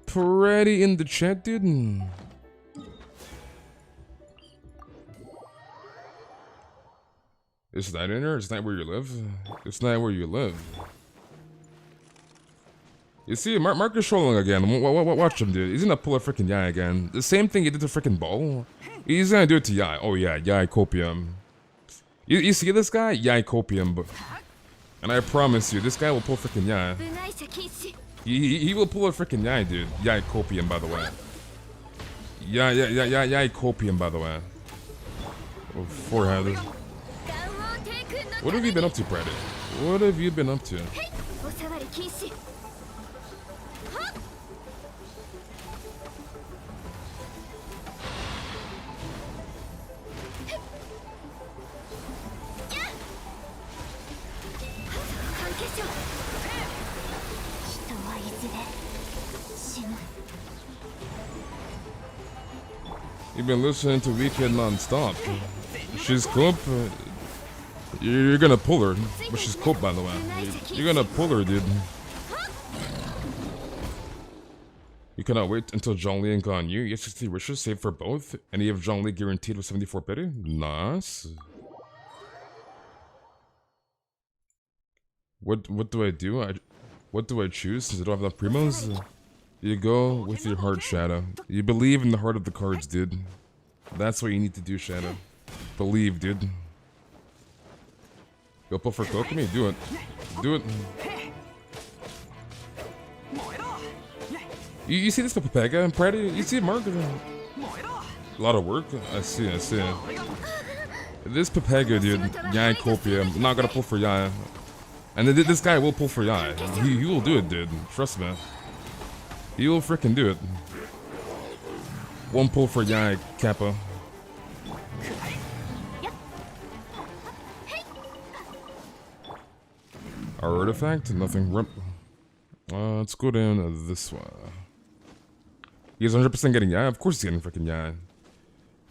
Pretty in the chat, dude. Is that in there? Is that where you live? It's not where you live. You see, Mark is trolling again. Watch him, dude. He's gonna pull a freaking Yai again. The same thing he did to freaking Ball. He's gonna do it to Yai. Oh yeah, Yai Copium. You see this guy? Yai Copium. But, and I promise you, this guy will pull freaking Yai. He will pull a freaking Yai, dude. Yai Copium, by the way. Yai Copium, by the way. Oh, forehead. What have you been up to, Brad? What have you been up to? You've been listening to Weekend non-stop. She's cool. You're gonna pull her, but she's cool, by the way. You're gonna pull her, dude. You cannot wait until Zhongli and Ganyu. You have 60 wishes saved for both, and you have Zhongli guaranteed with 74 pity. Nice. What do I do? What do I choose since I don't have enough primos? You go with your heart, Shadow. You believe in the heart of the cards, dude. That's what you need to do, Shadow. Believe, dude. Go pull for Kokomi? Do it. Do it. You see this Pepega? I'm proud of you. You see it, Mark? A lot of work? I see, I see. This Pepega, dude. Yai Copia. I'm not gonna pull for Yai. And this guy will pull for Yai. He will do it, dude. Trust me. He will freaking do it. One pull for Yai, Kappa. Our artifact? Nothing. Rip. Let's go down this way. He's 100% getting Yai? Of course he's getting freaking Yai.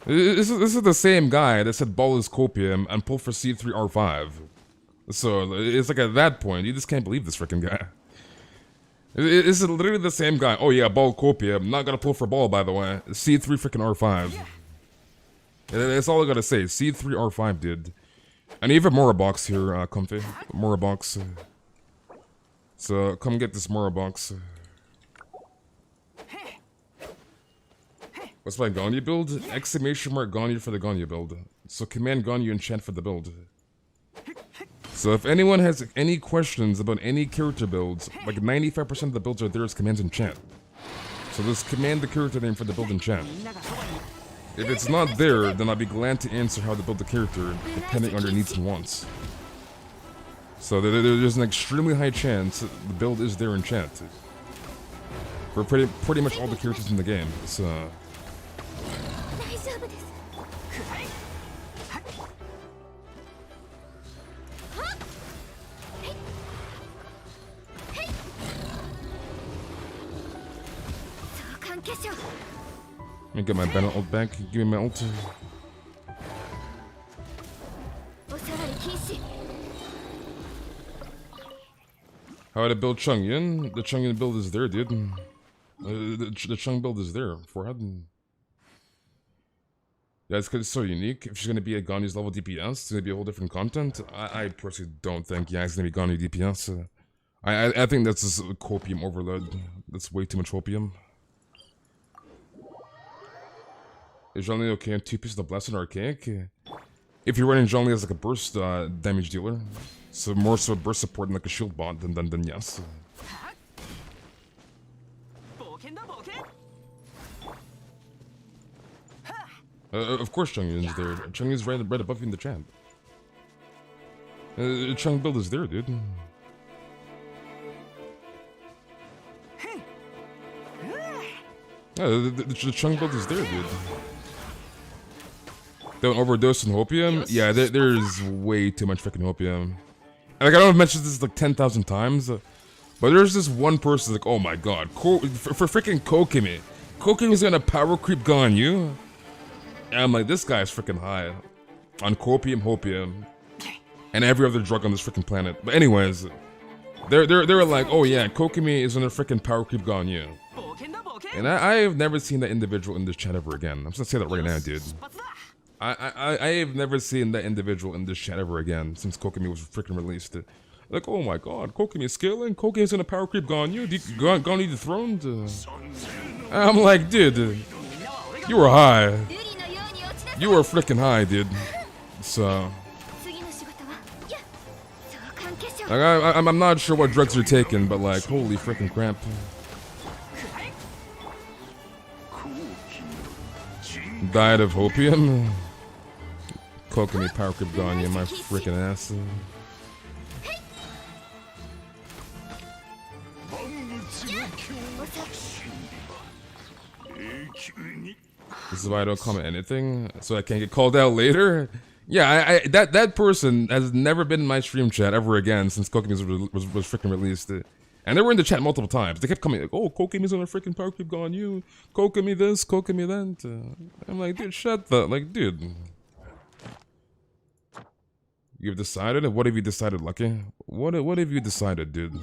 This is the same guy that said ball is copium and pull for C3R5. So it's like at that point, you just can't believe this freaking guy. This is literally the same guy. Oh yeah, ball copium. Not gonna pull for ball, by the way. C3 freaking R5. That's all I gotta say. C3 R5, dude. And even Mora box here, Comfy. Mora box. So come get this Mora box. What's my Ganyu build? Exclamation mark Ganyu for the Ganyu build. So command Ganyu enchant for the build. So if anyone has any questions about any character builds, like 95% of the builds are there as commands in chat. So just command the character name for the build in chat. If it's not there, then I'll be glad to answer how to build the character, depending on your needs and wants. So there's an extremely high chance the build is there in chat. For pretty much all the characters in the game. So... Let me get my Bennett ult back. Give me my ult. How to build Chongyun? The Chongyun build is there, dude. The Chung build is there. Forehead. Yeah, it's because it's so unique. If she's gonna be a Ganyu's level DPS, it's gonna be a whole different content. I personally don't think it's gonna be Ganyu DPS. I think that's just copium overload. That's way too much copium. Is Zhongli okay on 2 pieces of Blessed and Archaic? If you're running Zhongli as like a burst damage dealer, so more so burst support than like a shield bot, then yes. Of course Chongyun's there. Chongyun's right above you in the chat. Chung build is there, dude. The Chung build is there, dude. Don't overdose on opium? Yeah, there's way too much freaking opium. Like, I don't know if I've mentioned this like 10,000 times, but there's this one person like, oh my god, for freaking Kokimi. Kokimi's gonna power creep Ganyu. And I'm like, this guy's freaking high. On copium, hopium. And every other drug on this freaking planet. But anyways, they're like, oh yeah, Kokimi is gonna freaking power creep Ganyu. And I have never seen that individual in this chat ever again. I'm just gonna say that right now, dude. I have never seen that individual in this chat ever again since Kokimi was freaking released. Like, oh my god, Kokimi is scaling? Kokimi's gonna power creep Ganyu? Ganyu dethroned? I'm like, dude, you were high. You were freaking high, dude. So... like, I'm not sure what drugs you're taking, but like, holy freaking crap. Diet of opium? Kokimi power creep Ganyu, my freaking ass. This is why I don't comment anything, so I can't get called out later. Yeah, that person has never been in my stream chat ever again since Kokimi was freaking released. And they were in the chat multiple times. They kept coming like, oh, Kokimi's gonna freaking power creep Ganyu. Kokimi this, Kokimi that. I'm like, dude, shut the, like, dude. You've decided? What have you decided, Lucky? What have you decided, dude?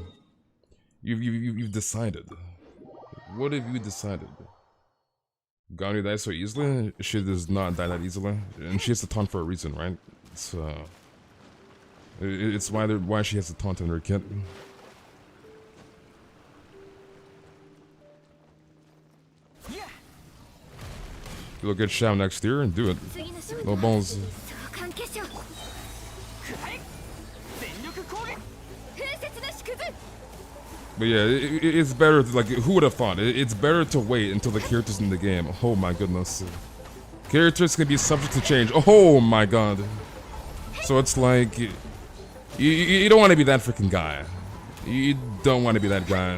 You've decided. What have you decided? Ganyu dies so easily? She does not die that easily. And she has to taunt for a reason, right? It's why she has to taunt in her kit. You'll get Shao next year and do it. No balls. But yeah, it's better to, like, who would have thought? It's better to wait until the character's in the game. Oh my goodness. Characters can be subject to change. Oh my god. So it's like, you don't want to be that freaking guy. You don't want to be that guy.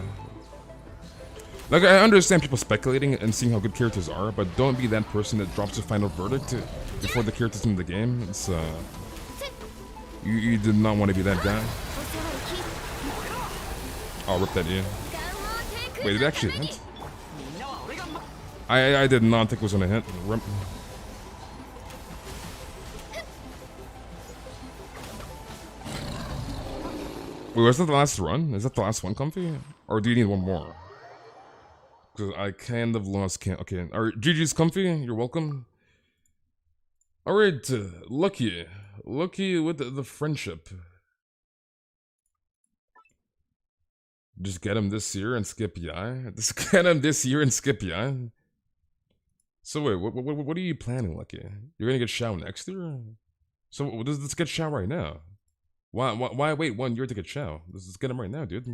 Like, I understand people speculating and seeing how good characters are, but don't be that person that drops your final verdict before the character's in the game. It's, you did not want to be that guy. I'll rip that in. Wait, did it actually hit? I did not think it was gonna hit. Rip. Wait, was that the last run? Is that the last one, Comfy? Or do you need one more? Because I kind of lost count. Okay, alright, GG's, Comfy, you're welcome. Alright, Lucky. Lucky with the friendship. Just get him this year and skip Yai? Just get him this year and skip Yai? So wait, what are you planning, Lucky? You're gonna get Shao next year? So let's get Shao right now. Why wait 1 year to get Shao? Let's get him right now, dude.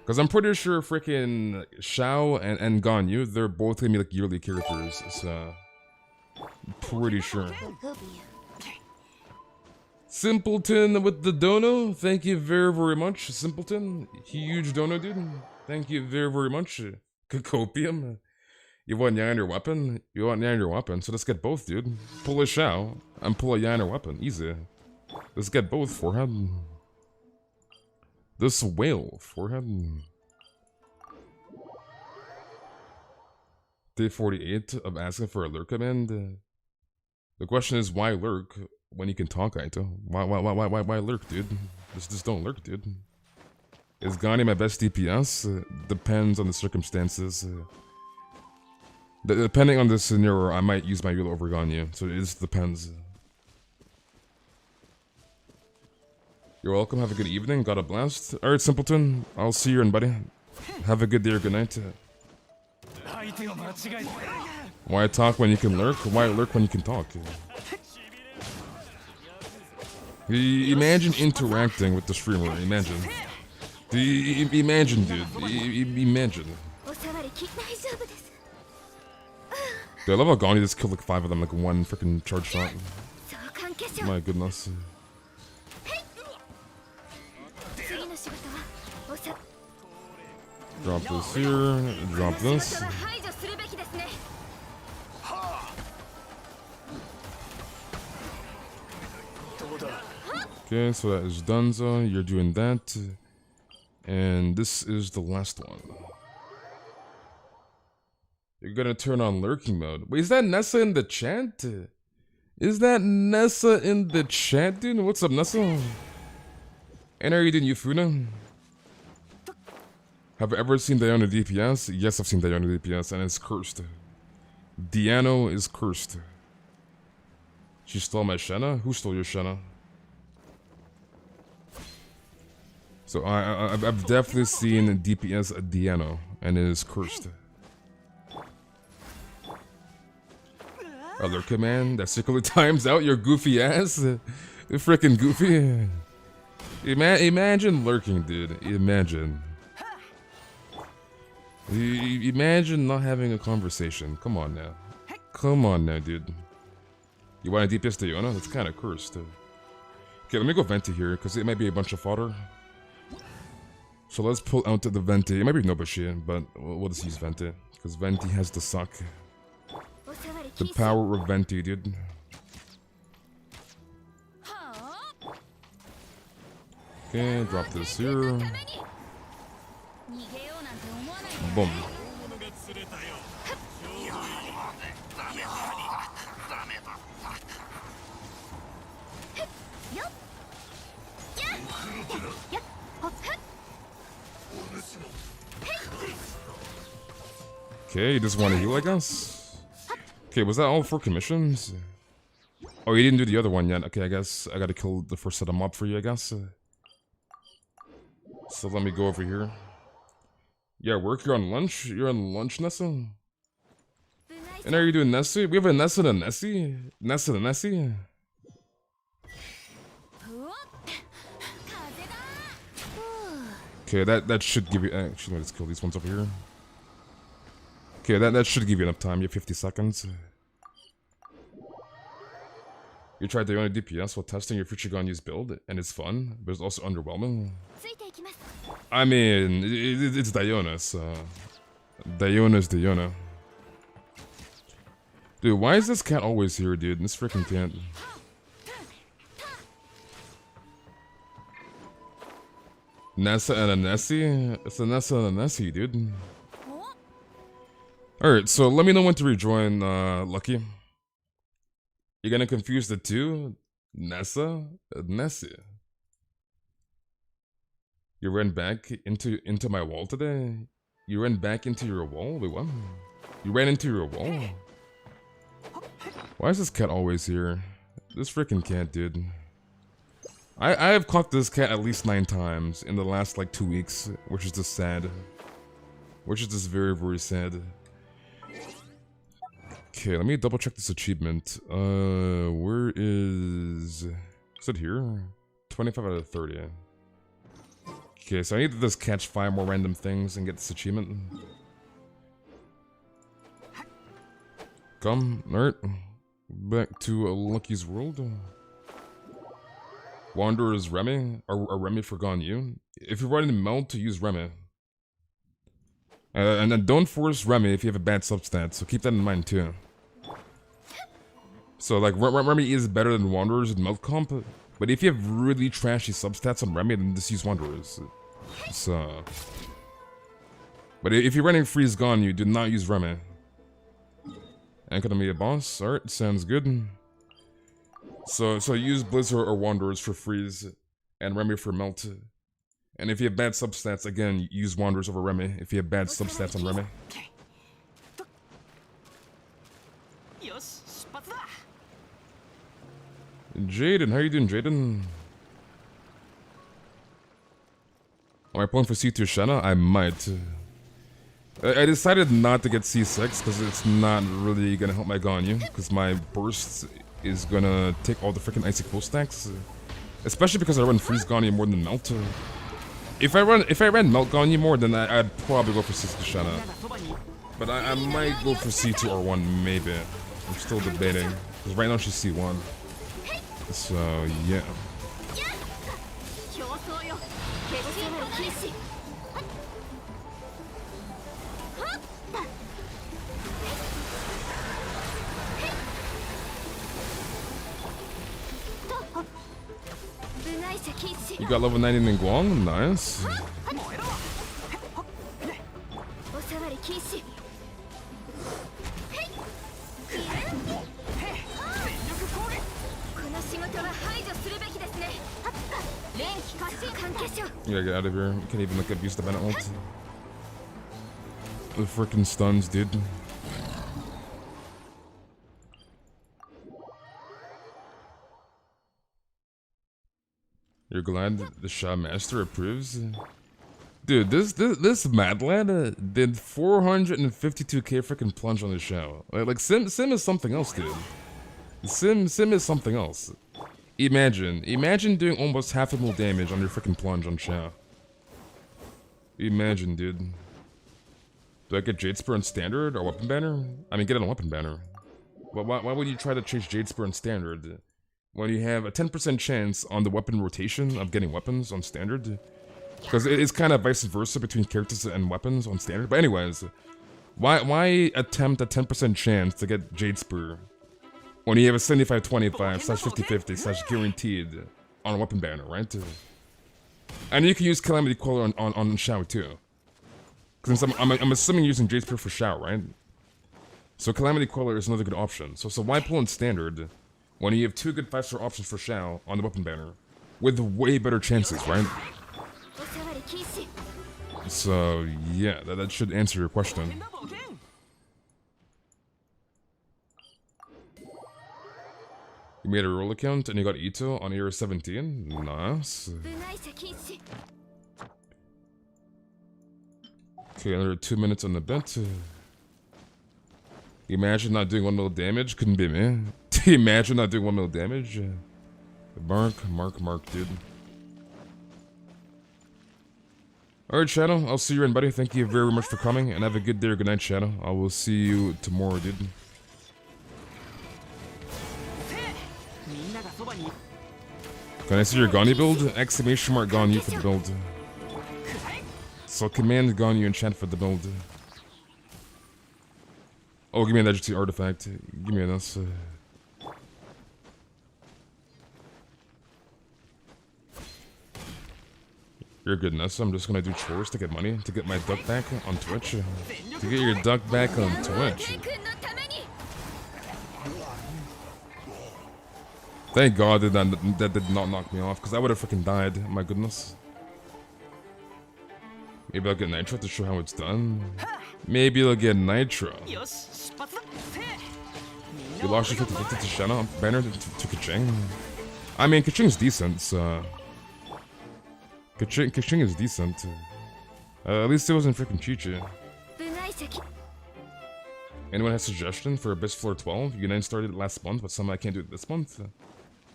Because I'm pretty sure freaking Shao and Ganyu, they're both gonna be like yearly characters, so... pretty sure. Simpleton with the dono, thank you very much, Simpleton. Huge dono, dude. Thank you very much. Copium. You want Yan your weapon? You want Yan your weapon, so let's get both, dude. Pull a Shao and pull a Yan your weapon, easy. Let's get both, forehead. This whale, forehead. Day 48 of asking for a lurk command. The question is, why lurk when you can talk, Aito? Why lurk, dude? Just don't lurk, dude. Is Ganyu my best DPS? Depends on the circumstances. Depending on the scenario, I might use my Yula over Ganyu, so it just depends. You're welcome, have a good evening, got a blast. Alright, Simpleton, I'll see you in, buddy. Have a good day or good night. Why talk when you can lurk? Why lurk when you can talk? Imagine interacting with the streamer, imagine. Imagine, dude. Imagine. Dude, I love how Ganyu just killed like 5 of them, like one freaking charge shot. My goodness. Drop this here, drop this. Okay, so that is Dunzo. You're doing that. And this is the last one. You're gonna turn on lurking mode. Wait, is that Nessa in the chat? Is that Nessa in the chat, dude? What's up, Nessa? And are you doing Yufuna? Have I ever seen Diona DPS? Yes, I've seen Diona DPS, and it's cursed. Diano is cursed. She stole my Shenna? Who stole your Shenna? So I've definitely seen DPS Diano, and it is cursed. Lurker man, that circular times out your goofy ass. You're freaking goofy. Imagine lurking, dude. Imagine. Imagine not having a conversation. Come on now. Come on now, dude. You want a DPS Diona? That's kind of cursed. Okay, let me go Venti here, because it might be a bunch of fodder. So let's pull out the Venti. It might be Nobushi, but we'll just use Venti, because Venti has the suck. The power of Venti, dude. Okay, drop this here. Boom. Okay, you just want to heal, I guess? Okay, was that all 4 commissions? Oh, you didn't do the other one yet. Okay, I guess I gotta kill the first set of mob for you, I guess. So let me go over here. Yeah, work, you're on lunch? You're on lunch, Nessa? And are you doing Nessie? We have a Nessa and a Nessie? Nessa and Nessie? Okay, that should give you... Actually, let's kill these ones over here. Okay, that should give you enough time. You have 50 seconds. You tried the only DPS while testing your future Ganyu's build, and it's fun, but it's also underwhelming. I mean, it's Diona, so... Diona's Diona. Dude, why is this cat always here, dude? This freaking cat. Nessa and a Nessie? It's a Nessa and a Nessie, dude. Alright, so let me know when to rejoin, Lucky. You're gonna confuse the two? Nessa? Nessie. You ran back into my wall today? You ran back into your wall? Wait, what? You ran into your wall? Why is this cat always here? This freaking cat, dude. I have caught this cat at least 9 times in the last, like, 2 weeks, which is just sad. Which is just very, very sad. Okay, let me double check this achievement. Where is it here? 25 out of 30. Okay, so I need to just catch 5 more random things and get this achievement. Come, alright. Back to Lucky's world. Wanderer's Remy, or Remy for Ganyu. If you're running Meld, to use Remy. And then don't force Remy if you have a bad substat, so keep that in mind too. So like, Remy is better than Wanderers in Meld comp, but if you have really trashy substats on Remy, then just use Wanderers. So... But if you're running Freeze Ganyu, do not use Remy. Ain't gonna be a boss, alright, sounds good. So use Blizzard or Wanderers for Freeze, and Remy for Melt. And if you have bad substats, again, use Wanderers over Remy, if you have bad substats on Remy. Jaden, how you doing, Jaden? Am I pulling for C2 Shenna? I might. I decided not to get C6, because it's not really gonna help my Ganyu, because my burst is gonna take all the freaking icy cool stacks. Especially because I run Freeze Ganyu more than Melt. If I ran Melt Ganyu more, then I'd probably go for C2 Shenna. But I might go for C2 or 1, maybe. I'm still debating. Because right now she's C1. So, yeah. You got level 90 in Guang? Nice. You gotta get out of here. You can't even like abuse the Bennett ult. The freaking stuns, dude. You're glad the Shah Master approves? Dude, this mad lad did 452k freaking plunge on the Shao. Like Sim is something else, dude. Sim is something else. Imagine doing almost half a mil damage on your freaking plunge on Shao. Imagine, dude. Do I get Jade Spur on standard or weapon banner? I mean, get it on weapon banner. But why would you try to chase Jade Spur on standard when you have a 10% chance on the weapon rotation of getting weapons on standard? Because it's kind of vice versa between characters and weapons on standard. But anyways, why attempt a 10% chance to get Jade Spur when you have a 75-25 / 50-50 / guaranteed on a weapon banner, right? And you can use Calamity Queller on Shao too. Because I'm assuming you're using Jade Spur for Shao, right? So Calamity Queller is another good option. So why pull in standard when you have two good 5-star options for Shao on the weapon banner with way better chances, right? So yeah, that should answer your question. You made a roll account and you got Ito on AR17. Nice. Okay, another 2 minutes on the bet. Imagine not doing 1 mil damage. Couldn't be me. Imagine not doing 1 mil damage. Mark, dude. Alright, Shadow. I'll see you in, buddy. Thank you very much for coming, and have a good day or good night, Shadow. I will see you tomorrow, dude. Can I see your Ganyu build? Exclamation mark Ganyu for the build. So command Ganyu and chat for the build. Oh, give me an legendary artifact. Give me this. You're good, Nessa. I'm just gonna do chores to get money, to get my duck back on Twitch. To get your duck back on Twitch. Thank God that did not knock me off, because I would have freaking died. My goodness. Maybe I'll get Nitro to show how it's done. Maybe I'll get Nitro. You lost your 50-50 to Shanna, banner to Keqing. I mean, Keqing's decent, so... Keqing is decent. At least it wasn't freaking Chi-Chi. Anyone has suggestion for Abyss Floor 12? United started last month, but somehow I can't do it this month.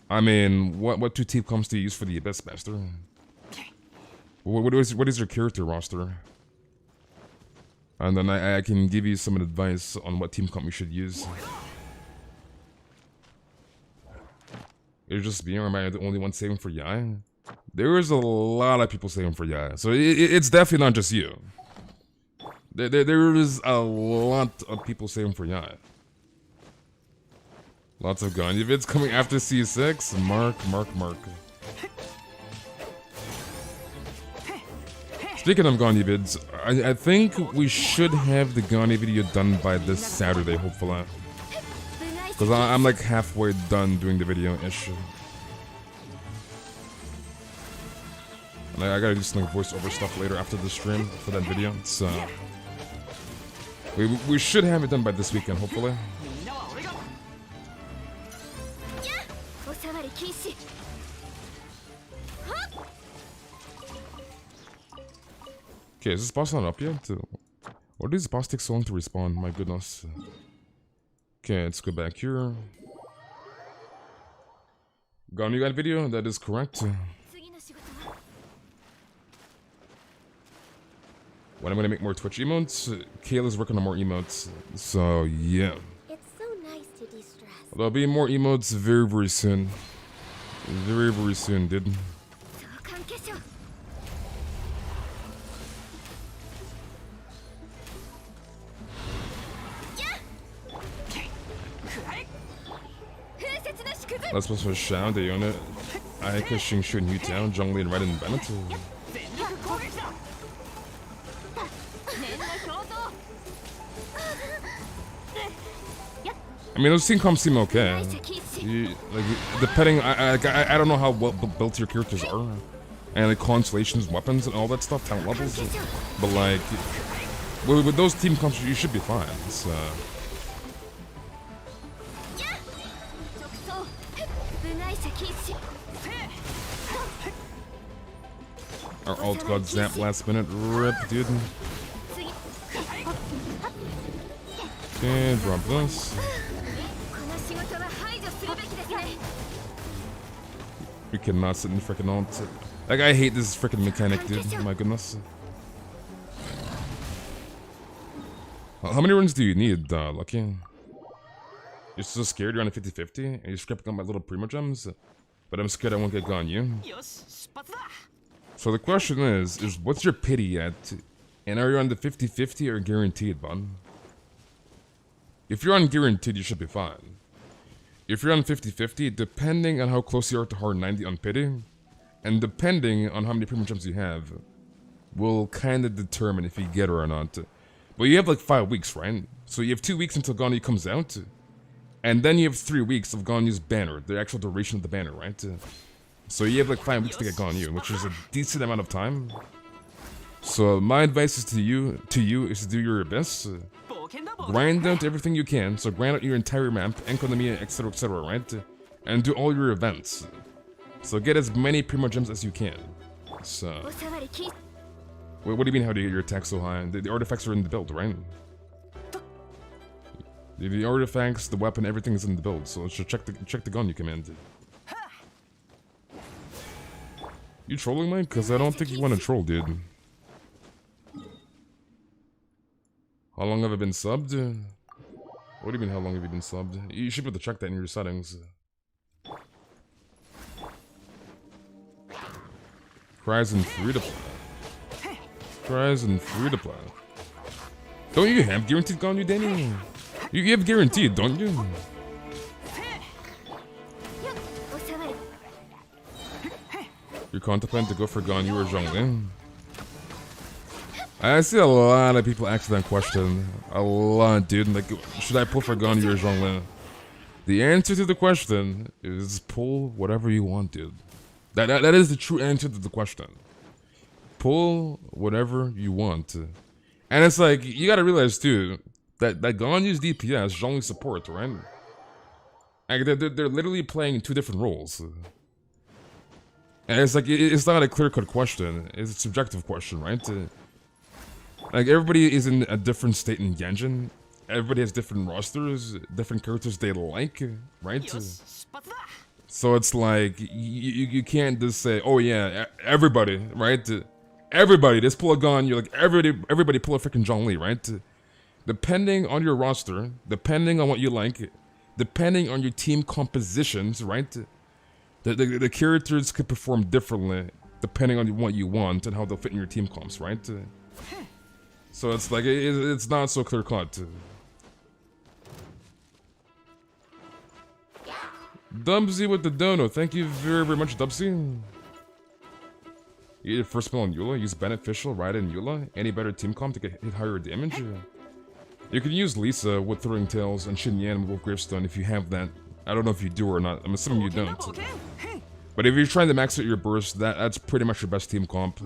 I mean, what 2 team comes to use for the Abyss, Master? What is your character roster? And then I can give you some advice on what team comp you should use. It's just me, or am I the only one saving for Yai? There is a lot of people saving for Yai, so it's definitely not just you. There is a lot of people saving for Yai. Lots of Ganyu vids coming after C6. Mark. Speaking of Ganyu vids, I think we should have the Ganyu video done by this Saturday, hopefully. Because I'm like halfway done doing the video-ish. And I gotta do some like voiceover stuff later after the stream for that video. So we should have it done by this weekend, hopefully. Okay, is this boss not up yet? Or does this boss take so long to respawn? My goodness. Okay, let's go back here. Ganyu got video? That is correct. When I'm gonna make more Twitch emotes, Kayla's working on more emotes. So yeah. It's so nice to de-stress. There'll be more emotes very, very soon. Very, very soon, dude. That's supposed to shout, they own it. Aika, Xingshu, and Yutao, Zhongli, and Raiden, and Bennett. I mean, those team comps seem okay. Like, depending, I don't know how well built your characters are, and like constellations, weapons, and all that stuff, talent levels. But like, with those team comps, you should be fine. It's, our alt got zapped last minute. Rip, dude. Okay, drop this. We cannot sit in freaking alt. Like, I hate this freaking mechanic, dude. My goodness. How many runs do you need, Lucky? You're so scared you're on a 50-50, and you're scrapping up my little primo gems, but I'm scared I won't get Ganyu. So the question is what's your pity at? And are you on the 50-50 or guaranteed, bud? If you're on guaranteed, you should be fine. If you're on 50-50, depending on how close you are to hard 90 on pity, and depending on how many primo gems you have, will kind of determine if you get her or not. But you have like 5 weeks, right? So you have 2 weeks until Ganyu comes out, and then you have 3 weeks of Ganyu's banner, the actual duration of the banner, right? So you have like 5 weeks to get Ganyu, which is a decent amount of time. So my advice is to you is to do your best. Grind out everything you can, so grind out your entire map, economy, etc, right? And do all your events. So get as many primo gems as you can. So... Wait, what do you mean how do you get your attack so high? The artifacts are in the build, right? The artifacts, the weapon, everything is in the build, so let's just check the Ganyu command. You trolling, Mike? Because I don't think you want to troll, dude. How long have I been subbed? What do you mean, how long have you been subbed? You should be able to check that in your settings. Cries and free to play. Cries and free to play. Don't you have guaranteed Ganyu, Danny? You have guaranteed, don't you? You're contemplating to go for Ganyu or Zhongli? I see a lot of people asking that question. A lot, dude. Like, should I pull for Ganyu or Zhongli? The answer to the question is pull whatever you want, dude. That is the true answer to the question. Pull whatever you want. And it's like, you gotta realize, too, that Ganyu's DPS, Zhongli support, right? Like, they're literally playing 2 different roles. And it's like, it's not a clear-cut question. It's a subjective question, right? Like, everybody is in a different state in Genshin. Everybody has different rosters, different characters they like, right? So it's like, you can't just say, oh yeah, everybody, right? Everybody, just pull a gun, you're like, everybody pull a freaking Zhongli, right? Depending on your roster, depending on what you like, depending on your team compositions, right? The characters could perform differently depending on what you want and how they'll fit in your team comps, right? So it's like, it's not so clear-cut. Dubsy with the dono, thank you very, very much, Dubsy. You did first spell on Eula, use Beneficial, Raiden, Eula. Any better team comp to get hit higher damage? You can use Lisa with Throwing Tails and Xinyan with Gravestone if you have that. I don't know if you do or not, I'm assuming you don't. But if you're trying to max out your burst, that's pretty much your best team comp.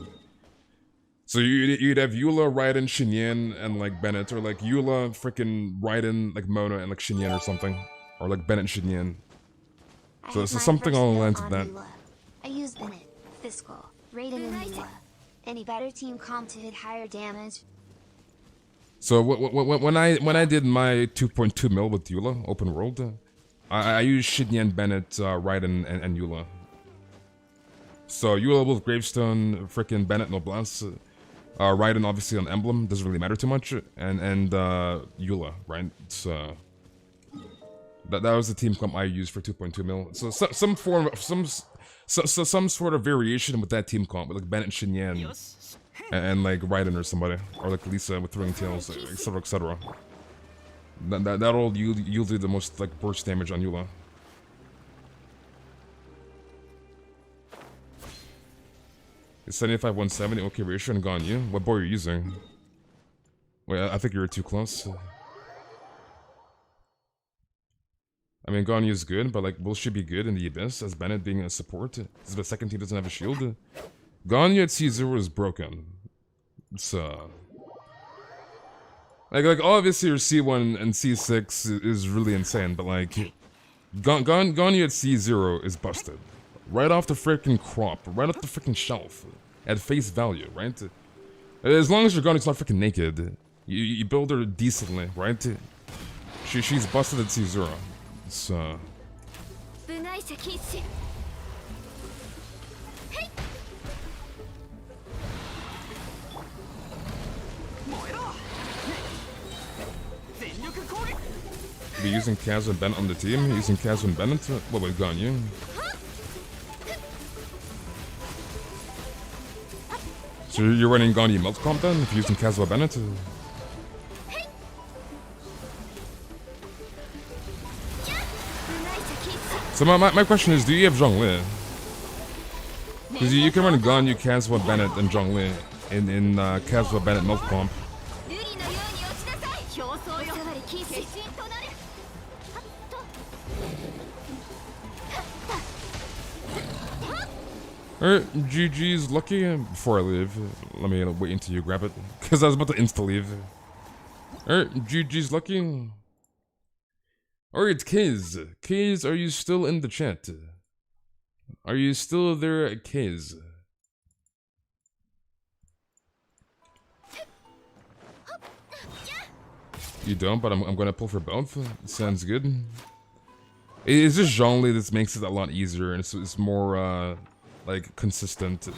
So you'd have Eula, Raiden, Xinyan, and like Bennett, or like Eula, freaking Raiden, like Mona, and like Xinyan or something. Or like Bennett, Xinyan. So something along the lines of that. I use Bennett, Fiscal, Raiden, and Eula. Any better team comp to hit higher damage? So when I did my 2.2 mil with Eula, open world, I used Xinyan, Bennett, Raiden, and Eula. So Eula with Gravestone, freaking Bennett, Noblesse. Raiden obviously on Emblem, doesn't really matter too much, and Eula, right? So that was the team comp I used for 2.2 mil. So some form of some sort of variation with that team comp, with like Bennett and Xinyan, and like Raiden or somebody, or like Lisa with Throwing Tails, etc, etc. That'll yield the most like burst damage on Eula. It's 75, 170. Okay, ratio and Ganyu. What bow are you using? Wait, I think you're too close. I mean, Ganyu is good, but like, will she be good in the Abyss as Bennett being a support? Since the second team doesn't have a shield? Ganyu at C0 is broken. It's, Like obviously your C1 and C6 is really insane, but like, Ganyu at C0 is busted. Right off the freaking crop, right off the freaking shelf. At face value, right? As long as your Ganyu's not freaking naked, you build her decently, right? She's busted at C0. It's, Be using Kaz and Bennett on the team? Using Kaz and Bennett? What about Ganyu? So you're running Ganyu melt comp then? If you're using Kaz and Bennett? So my question is, do you have Zhongli? Because you can run Ganyu, Kazwa, Bennett, and Zhongli in Kazwa, Bennett melt comp. Alright, GG's lucky. Before I leave, let me wait until you grab it, because I was about to insta-leave. Alright, GG's lucky. Alright, Kiz. Kiz, are you still in the chat? Are you still there, Kiz? You don't, but I'm gonna pull for both. Sounds good. It's just Zhongli that makes it a lot easier, and it's more, like, consistent.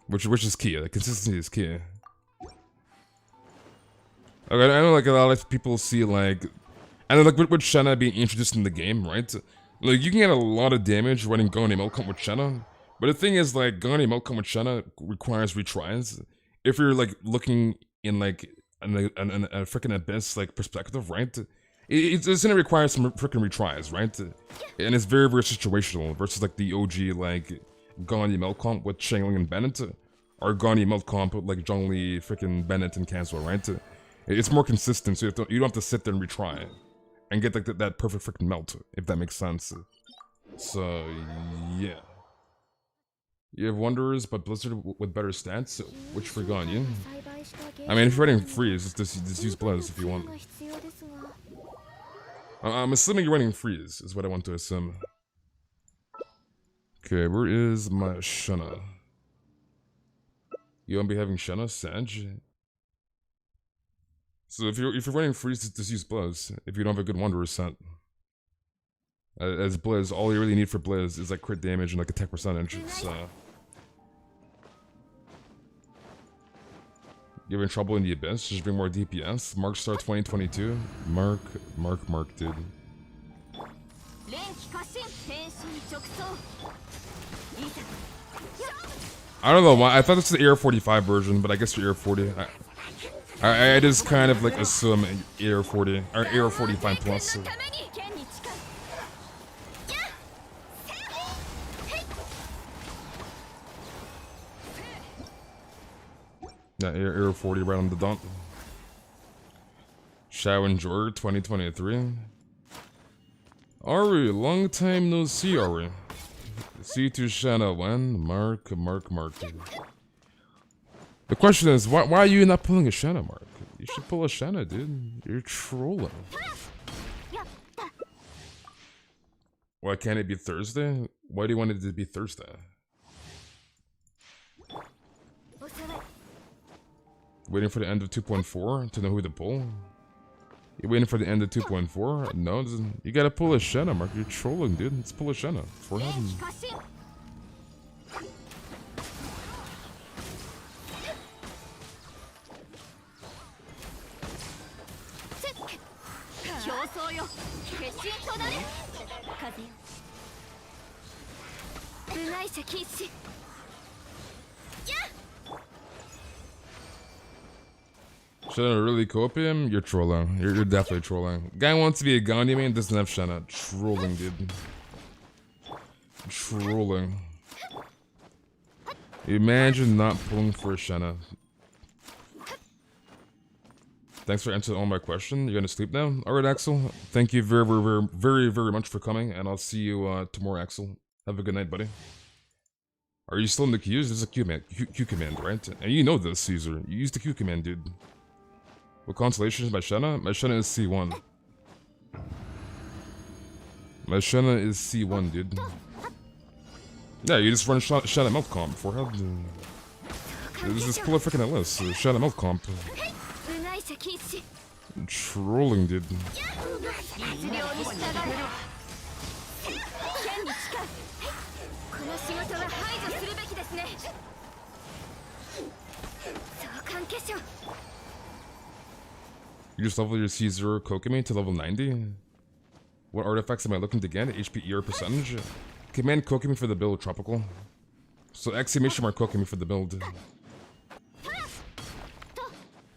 Which is key. Like, consistency is key. Okay, I know, like, a lot of people see, like... I know, like, with Shenna being introduced in the game, right? Like, you can get a lot of damage running Ganyu Melcom with Shenna. But the thing is, like, Ganyu Melcom with Shenna requires retries. If you're, like, looking in, like, a freaking Abyss, like, perspective, right? It's gonna require some freaking retries, right? And it's very, very situational versus, like, the OG, like, Ganyu Melcom with Shangling and Bennett. Or Ganyu Melcom with, like, Zhongli, freaking Bennett and Kazuha, right? It's more consistent, so you don't have to sit there and retry. And get like that perfect freaking melt, if that makes sense. So, yeah. You have Wanderers, but Blizzard with better stats? Which for Ganyu? I mean, if you're running Freeze, just use Blizz if you want. I'm assuming you're running Freeze, is what I want to assume. Okay, where is my Shenna? You won't be having Shenna? Sag? So if you're running Freeze, just use Blizz, if you don't have a good Wanderer set. As Blizz, all you really need for Blizz is like crit damage and like attack percentage, so... You're in trouble in the Abyss, just bring more DPS. Mark Star 2022. Mark, dude. I don't know why, I thought this was the AR45 version, but I guess you're AR40. I just kind of like assume AR40 or AR45 plus. Yeah, AR40 right on the dot. Shao and Jor 2023. Ari, long time no see, Ari. See to Shanna when? Mark. The question is, why are you not pulling a Shenna, Mark? You should pull a Shenna, dude. You're trolling. Why can't it be Thursday? Why do you want it to be Thursday? Waiting for the end of 2.4 to know who to pull? You waiting for the end of 2.4? No, you gotta pull a Shenna, Mark. You're trolling, dude. Let's pull a Shenna. For heaven. Shenna really copium? You're trolling. You're definitely trolling. Guy wants to be a Ganyu main, doesn't have Shenna. Trolling, dude. Trolling. Imagine not pulling for a Shanna. Thanks for answering all my questions. You're gonna sleep now? Alright, Axel. Thank you very much for coming, and I'll see you tomorrow, Axel. Have a good night, buddy. Are you still in the queues? There's a Q command, right? And you know this, Caesar. You used the Q command, dude. What constellation is my Shanna? My Shanna is C1. My Shanna is C1, dude. Yeah, you just run Shanna mouth comp forehead. Just pull a freaking LS. Shanna mouth comp. Trolling, dude. You just level your C0 Kokumi to level 90? What artifacts am I looking to get? HP ER percentage? Command Kokumi for the build, Tropical. So exclamation mark Kokumi for the build.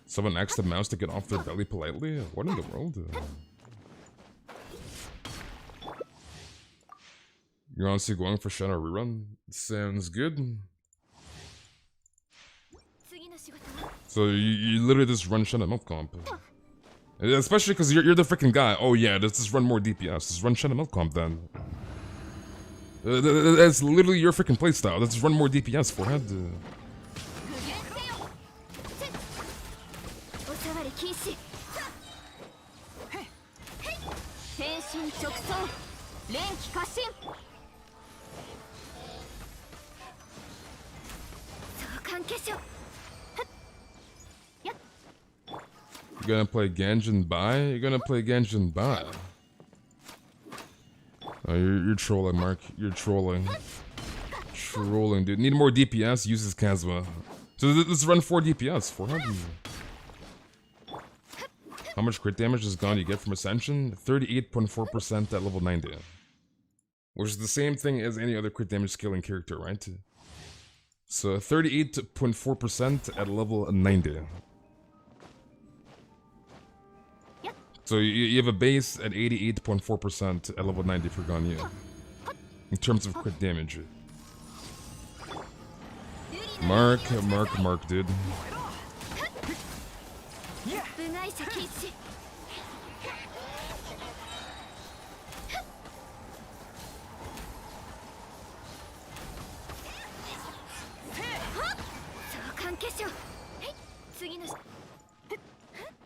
Someone asked the mouse to get off their belly politely? What in the world? You're honestly going for Shanna rerun? Sounds good. So you literally just run Shanna mouth comp. Especially because you're the freaking guy. Oh yeah, let's just run more DPS. Just run Shanna mouth comp then. That's literally your freaking playstyle. Let's run more DPS forehead. You're gonna play Genshin Bai? You're gonna play Genshin Bai. Oh, you're trolling, Mark. You're trolling. Trolling, dude. Need more DPS? Uses Kazuma. So let's run 4 DPS. 400. How much crit damage does Ganyu get from Ascension? 38.4% at level 90. Which is the same thing as any other crit damage scaling character, right? So 38.4% at level 90. So you have a base at 88.4% at level 90 for Ganyu. In terms of crit damage. Mark, dude.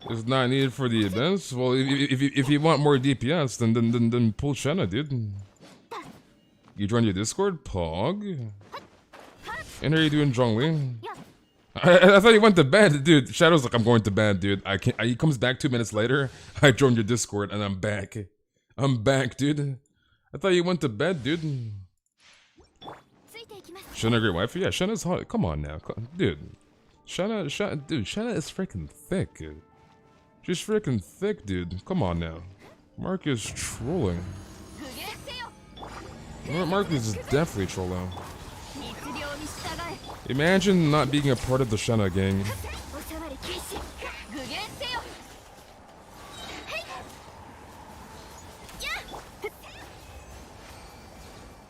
It's not needed for the events. Well, if you want more DPS, then pull Shanna, dude. You join your Discord, Pog. And how are you doing, Zhongli? I thought he went to bed, dude. Shadow's like, I'm going to bed, dude. I can't. He comes back 2 minutes later. I joined your Discord and I'm back. I'm back, dude. I thought you went to bed, dude. Shanna, great wife? Yeah, Shanna's hot. Come on now, dude. Shanna, dude. Shanna is freaking thick. She's freaking thick, dude. Come on now. Mark is trolling. Mark is definitely trolling. Imagine not being a part of the Shanna gang.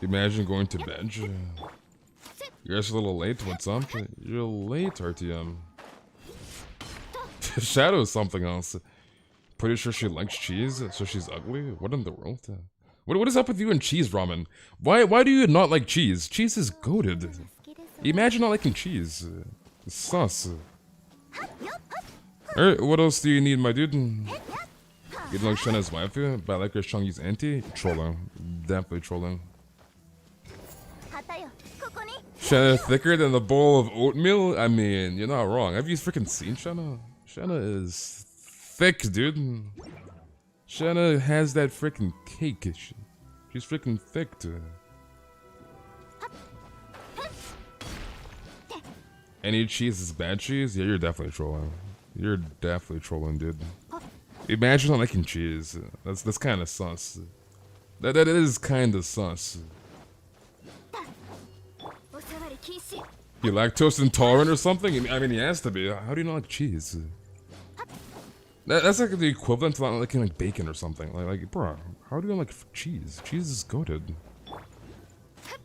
Imagine going to bed. You guys a little late? What's up? You're late, RTM. Shadow is something else. Pretty sure she likes cheese, so she's ugly? What in the world? What is up with you and cheese ramen? Why do you not like cheese? Cheese is goated. Imagine not liking cheese. Sus. Alright, what else do you need, my dude? You don't like Shanna's wife, but I like her Shang-Yi's auntie? Trolling. Definitely trolling. Shanna thicker than a bowl of oatmeal? I mean, you're not wrong. Have you freaking seen Shanna? Shanna is thick, dude. Shanna has that freaking cake. She's freaking thick, dude. Any cheese is bad cheese? Yeah, you're definitely trolling. You're definitely trolling, dude. Imagine not liking cheese. That's kind of sus. That is kind of sus. You lactose intolerant or something? I mean, he has to be. How do you not like cheese? That's like the equivalent to not liking like bacon or something. Like, bro, how do you like cheese? Cheese is goated.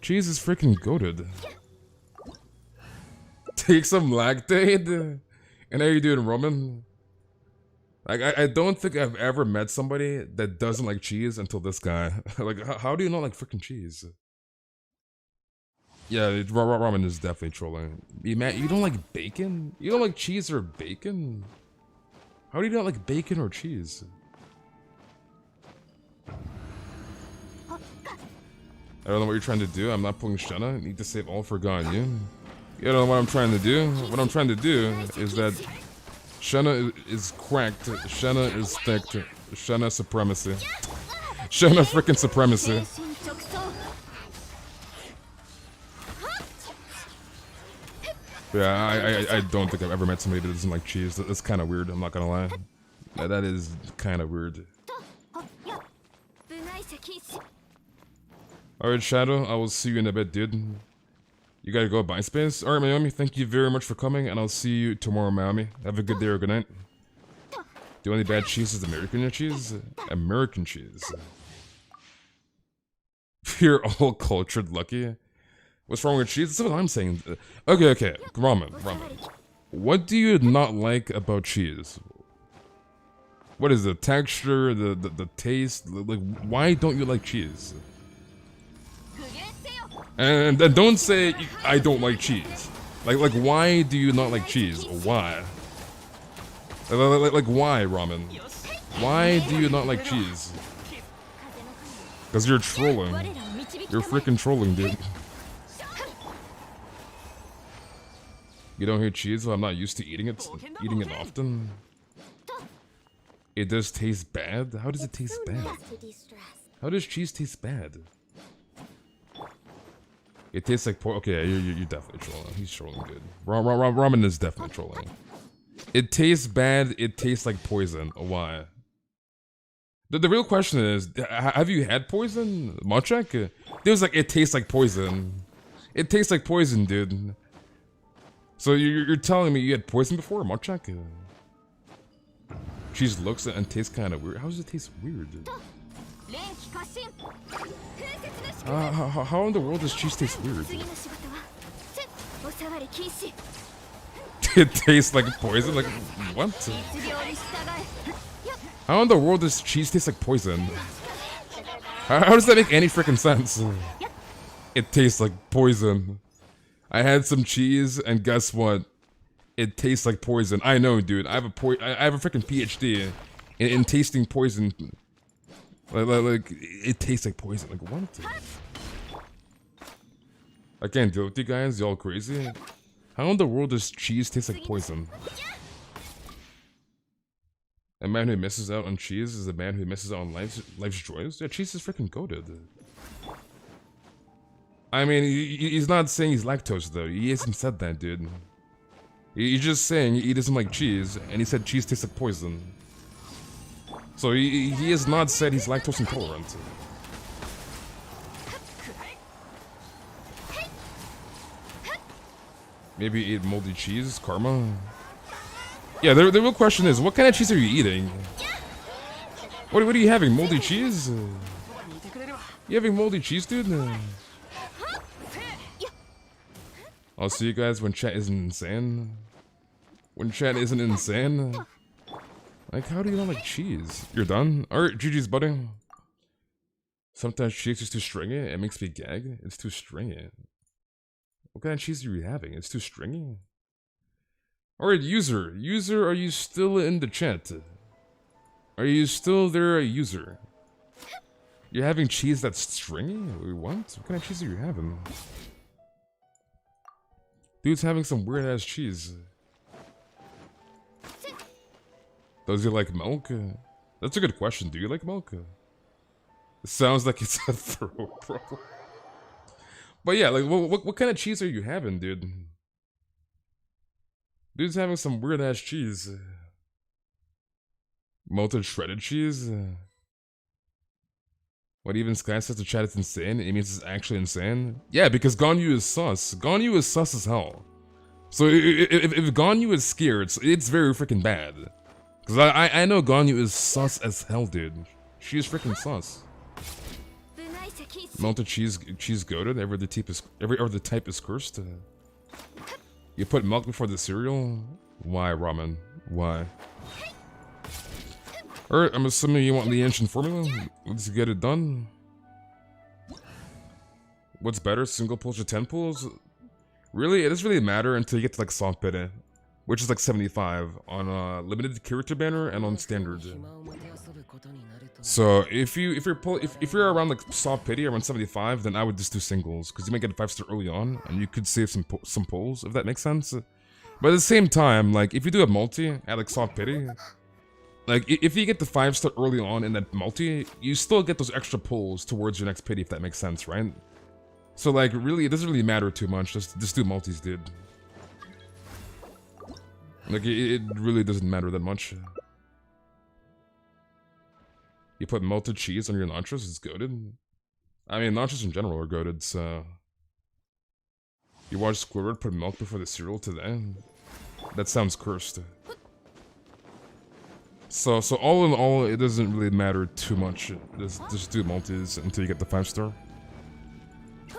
Cheese is freaking goated. Take some lactate? And how you doing, Roman? Like, I don't think I've ever met somebody that doesn't like cheese until this guy. Like, how do you not like freaking cheese? Yeah, Ramen is definitely trolling. Matt, you don't like bacon? You don't like cheese or bacon? How do you not like bacon or cheese? I don't know what you're trying to do. I'm not pulling Shenna. Need to save all for Ganyu. You don't know what I'm trying to do? What I'm trying to do is that Shenna is cracked. Shenna is thick. Shenna supremacy. Shenna freaking supremacy. Yeah, I don't think I've ever met somebody that doesn't like cheese. That's kind of weird, I'm not gonna lie. Yeah, that is kind of weird. Alright, Shadow, I will see you in a bit, dude. You gotta go buy space? Alright, Miami, thank you very much for coming, and I'll see you tomorrow, Miami. Have a good day or good night. The only bad cheese is American cheese? American cheese. You're all cultured lucky. What's wrong with cheese? That's what I'm saying. Okay, ramen. What do you not like about cheese? What is the texture, the taste? Like, why don't you like cheese? And then don't say I don't like cheese. Like why do you not like cheese? Why? Like why, ramen? Why do you not like cheese? Because you're trolling. You're freaking trolling, dude. You don't hate cheese? Well, I'm not used to eating it often. It does taste bad? How does it taste bad? How does cheese taste bad? It tastes like okay, you're definitely trolling. He's trolling, dude. Ramen is definitely trolling. It tastes bad, it tastes like poison. Why? The real question is, have you had poison? Machek? There's like, it tastes like poison. It tastes like poison, dude. So you're telling me you had poison before, Machek? Cheese looks and tastes kind of weird. How does it taste weird? How in the world does cheese taste weird? It tastes like poison? Like, what? How in the world does cheese taste like poison? How does that make any freaking sense? It tastes like poison. I had some cheese, and guess what? It tastes like poison. I know, dude. I have a freaking PhD in tasting poison. Like, it tastes like poison. Like, what? I can't deal with you guys. Y'all crazy. How in the world does cheese taste like poison? A man who misses out on cheese is a man who misses out on life's joys. Yeah, cheese is freaking goated. I mean, he's not saying he's lactose though. He hasn't said that, dude. He's just saying he doesn't like cheese, and he said cheese tastes like poison. So he has not said he's lactose intolerant. Maybe eat moldy cheese, karma. Yeah, the real question is, what kind of cheese are you eating? What are you having? Moldy cheese? You having moldy cheese, dude? I'll see you guys when chat isn't insane. When chat isn't insane. Like, how do you not like cheese? You're done? Alright, GG's, buddy. Sometimes cheese is too stringy. It makes me gag. It's too stringy. What kind of cheese are you having? It's too stringy? Alright, user. User, are you still in the chat? Are you still there, user? You're having cheese that's stringy? Wait, what? What kind of cheese are you having? Dude's having some weird ass cheese. Does he like milk? That's a good question. Do you like milk? It sounds like it's a throat problem. But yeah, like, what kind of cheese are you having, dude? Dude's having some weird ass cheese. Melted shredded cheese? What, even Sky says the chat is insane? It means it's actually insane? Yeah, because Ganyu is sus. Ganyu is sus as hell. So if Ganyu is scared, it's very freaking bad. Because I know Ganyu is sus as hell, dude. She is freaking sus. Melted cheese goated. Every other type is cursed. You put milk before the cereal? Why, ramen? Why? Alright, I'm assuming you want the ancient formula. Let's get it done. What's better, single pulls or 10 pulls? Really? It doesn't really matter until you get to like soft pity, which is like 75 on limited character banner and on standard. So if you're around like soft pity around 75, then I would just do singles because you might get a 5-star early on and you could save some pulls if that makes sense. But at the same time, like if you do a multi at like soft pity, like if you get the 5-star early on in that multi, you still get those extra pulls towards your next pity if that makes sense, right? So like really, it doesn't really matter too much. Just do multis, dude. Like it really doesn't matter that much. You put melted cheese on your nachos, it's goated. I mean, nachos in general are goated, so... You watch Squidward put milk before the cereal today? That sounds cursed. So all in all, it doesn't really matter too much. Just do multis until you get the 5-star.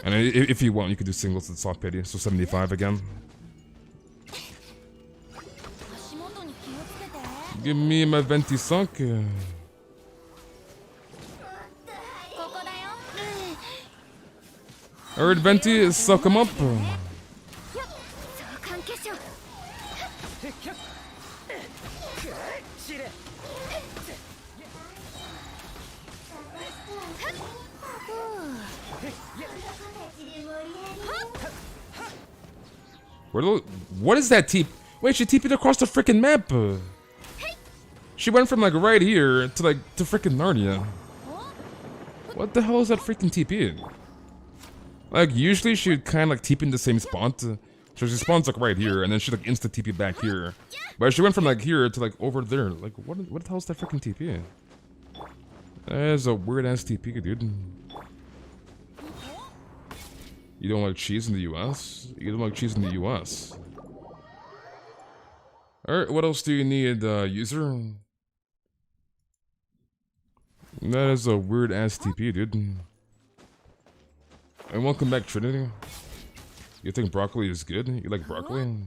And if you want, you could do singles at soft pity, so 75 again. Give me my 25. Alright, Venti, suck him up. What is that TP? Wait, she TP'd across the freaking map. She went from like right here to like to freaking Narnia. What the hell is that freaking TP? Like usually she would kind of like TP in the same spot. So she spawns like right here, and then she like insta TP back here. But she went from like here to like over there. Like what the hell is that freaking TP? That is a weird ass TP, dude. You don't like cheese in the US? You don't like cheese in the US? Alright, what else do you need, user? That is a weird ass TP, dude. And welcome back, Trinity. You think broccoli is good? You like broccoli?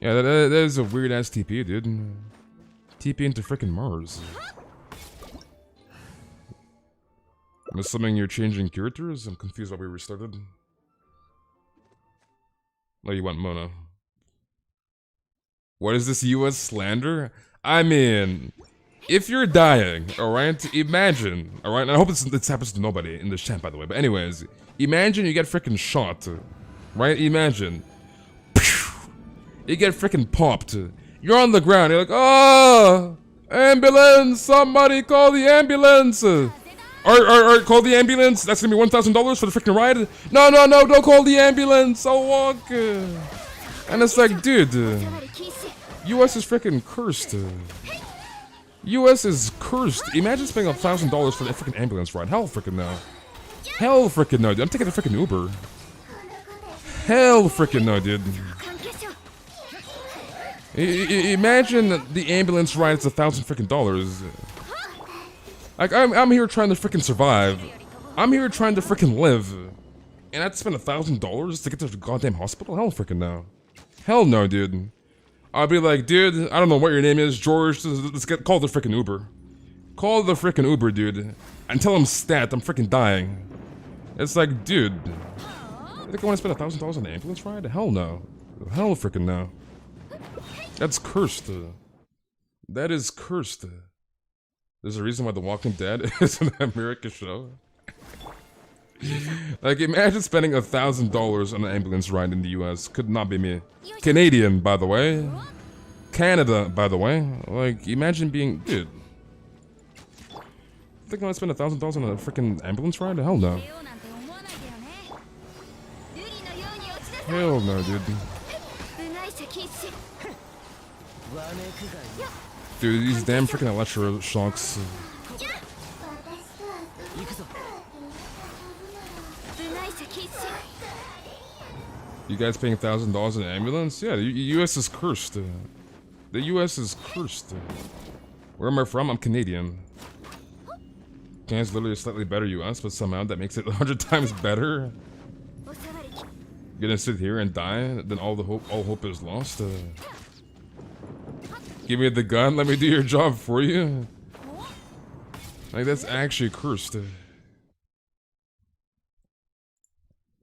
Yeah, that is a weird ass TP, dude. TP into freaking Mars. I'm assuming you're changing characters? I'm confused why we restarted. Oh, you want Mona. What is this US slander? I mean, if you're dying, alright, imagine, alright, and I hope this happens to nobody in this chat, by the way, but anyways, imagine you get freaking shot, right? Imagine. You get freaking popped. You're on the ground, you're like, oh, ambulance, somebody call the ambulance. Or call the ambulance. That's gonna be $1,000 for the freaking ride. No, don't call the ambulance. I'll walk. And it's like, dude, US is freaking cursed. US is cursed. Imagine spending $1,000 for the freaking ambulance ride. Hell freaking no. Hell freaking no, dude. I'm taking a freaking Uber. Hell freaking no, dude. Imagine the ambulance ride is $1,000 freaking dollars. Like, I'm here trying to freaking survive. I'm here trying to freaking live. And I'd spend $1,000 to get to the goddamn hospital? Hell freaking no. Hell no, dude. I'll be like, dude, I don't know what your name is, George. Call the freaking Uber. Call the freaking Uber, dude. And tell him stat, I'm freaking dying. It's like, dude. You think I want to spend $1,000 on an ambulance ride? Hell no. Hell freaking no. That's cursed. That is cursed. There's a reason why The Walking Dead is an American show. Like, imagine spending $1,000 on an ambulance ride in the US. Could not be me. Canadian, by the way. Canada, by the way. Like, imagine being... Dude. Think I'm gonna spend $1,000 on a freaking ambulance ride? Hell no. Hell no, dude. Dude, these damn freaking electroshocks. You guys paying $1,000 in an ambulance? Yeah, the US is cursed. The US is cursed. Where am I from? I'm Canadian. Canada's literally a slightly better US, but somehow that makes it 100 times better. Gonna sit here and die, then all hope is lost. Give me the gun, let me do your job for you. Like, that's actually cursed.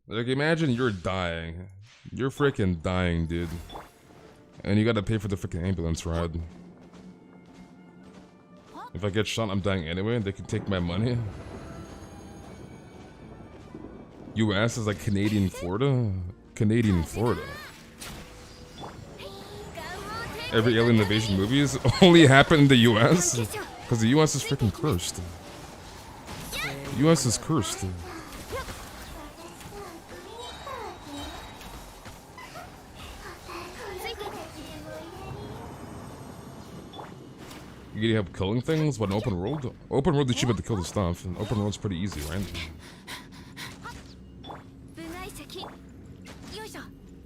Like, imagine you're dying. You're freaking dying, dude. And you gotta pay for the freaking ambulance ride. If I get shot, I'm dying anyway. They can take my money. US is like Canadian Florida? Canadian Florida. Every alien invasion movies only happen in the US? Because the US is freaking cursed. US is cursed. You need help killing things? What, an open world? Open world, you should be able to kill the stuff. And open world's pretty easy, right?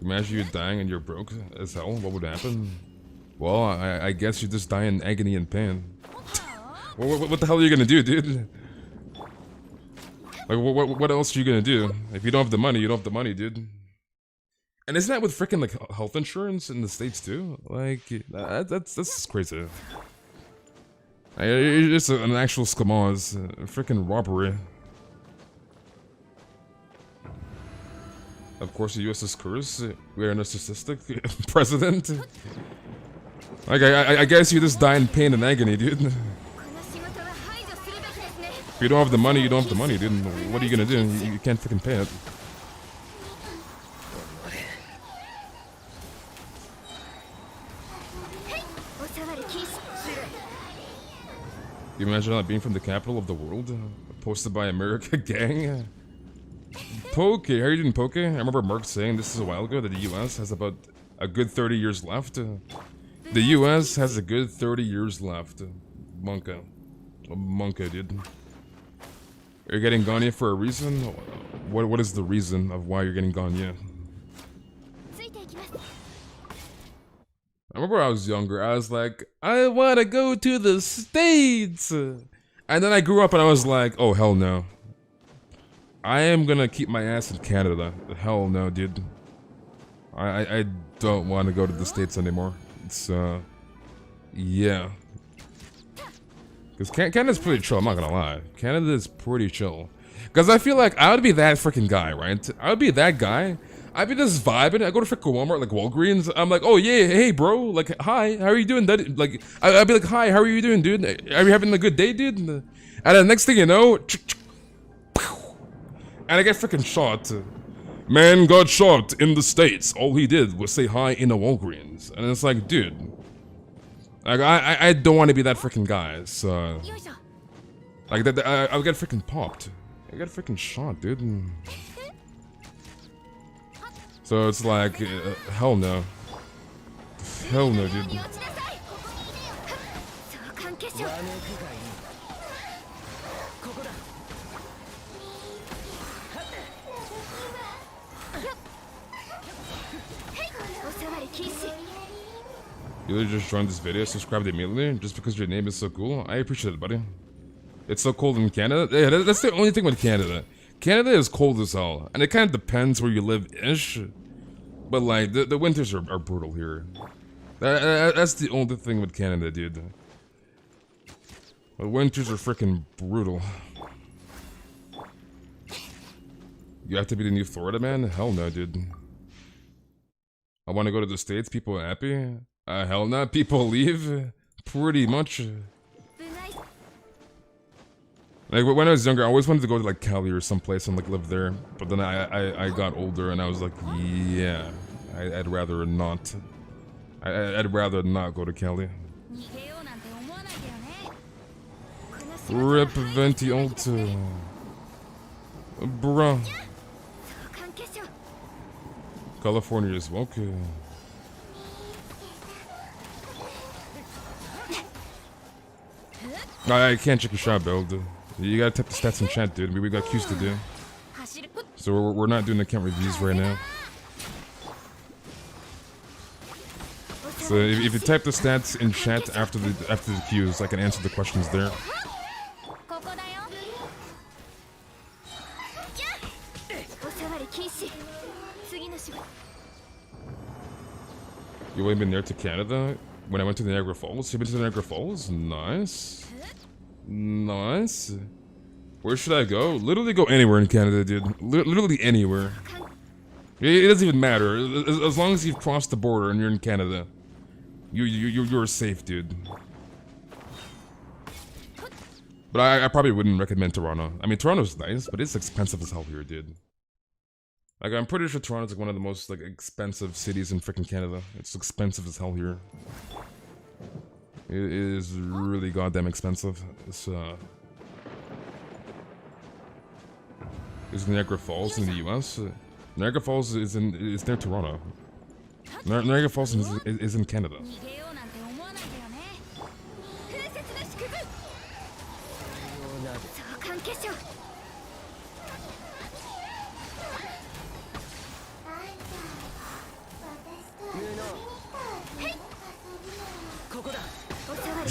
Imagine you dying and you're broke as hell. What would happen? Well, I guess you just die in agony and pain. What the hell are you gonna do, dude? Like, what else are you gonna do? If you don't have the money, you don't have the money, dude. And isn't that with freaking like health insurance in the States too? Like, that's crazy. It's an actual scammers, freaking robbery. Of course, the US is cursed. We are a narcissistic president. Like, I guess you just die in pain and agony, dude. If you don't have the money, you don't have the money, dude. What are you gonna do? You can't freaking pay it. You imagine that being from the capital of the world? Posted by America Gang? Poke, how are you doing, Poke? I remember Mark saying this is a while ago that the US has about a good 30 years left. The US has a good 30 years left. Monka. Monka, dude. You're getting Ganyu for a reason? What is the reason of why you're getting Ganyu? I remember when I was younger, I was like, I wanna go to the States! And then I grew up and I was like, oh hell no. I am gonna keep my ass in Canada. Hell no, dude. I don't want to go to the States anymore. It's, yeah. Because Canada's pretty chill, I'm not gonna lie. Canada is pretty chill. Because I feel like I would be that freaking guy, right? I would be that guy. I'd be just vibing. I go to freaking Walmart, like Walgreens. I'm like, oh yeah, hey bro, like hi, how are you doing? That like, I'd be like, hi, how are you doing, dude? Are you having a good day, dude? And then next thing you know, and I get freaking shot. Man got shot in the States. All he did was say hi in a Walgreens, and it's like, dude, like I don't want to be that freaking guy. So, like that, I'll get freaking popped. I got freaking shot, dude. So it's like, hell no. Hell no, dude. You just joined this video, subscribed immediately, just because your name is so cool. I appreciate it, buddy. It's so cold in Canada. Yeah, that's the only thing with Canada. Canada is cold as hell, and it kind of depends where you live-ish. But like, the winters are brutal here. That's the only thing with Canada, dude. The winters are freaking brutal. You have to be the new Florida man? Hell no, dude. I want to go to the States, people are happy. Hell no, people leave. Pretty much. Like, when I was younger, I always wanted to go to, like, Cali or someplace and, like, live there. But then I got older and I was like, yeah, I'd rather not. I'd rather not go to Cali. Rip Venti Alta. Bruh. California is welcome. I can't check your shot build. You gotta type the stats in chat, dude. We got Q's to do. So we're not doing account reviews right now. So if you type the stats in chat after the Q's, I can answer the questions there. You ain't been there to Canada? When I went to the Niagara Falls? You been to the Niagara Falls? Nice. Nice. Where should I go? Literally go anywhere in Canada, dude. Literally anywhere. It doesn't even matter. As long as you've crossed the border and you're in Canada. You're safe, dude. But I probably wouldn't recommend Toronto. I mean, Toronto's nice, but it's expensive as hell here, dude. Like, I'm pretty sure Toronto's like one of the most like expensive cities in freaking Canada. It's expensive as hell here. It is really goddamn expensive. It's Niagara Falls in the U.S. Niagara Falls is near Toronto. Niagara Falls is in Canada.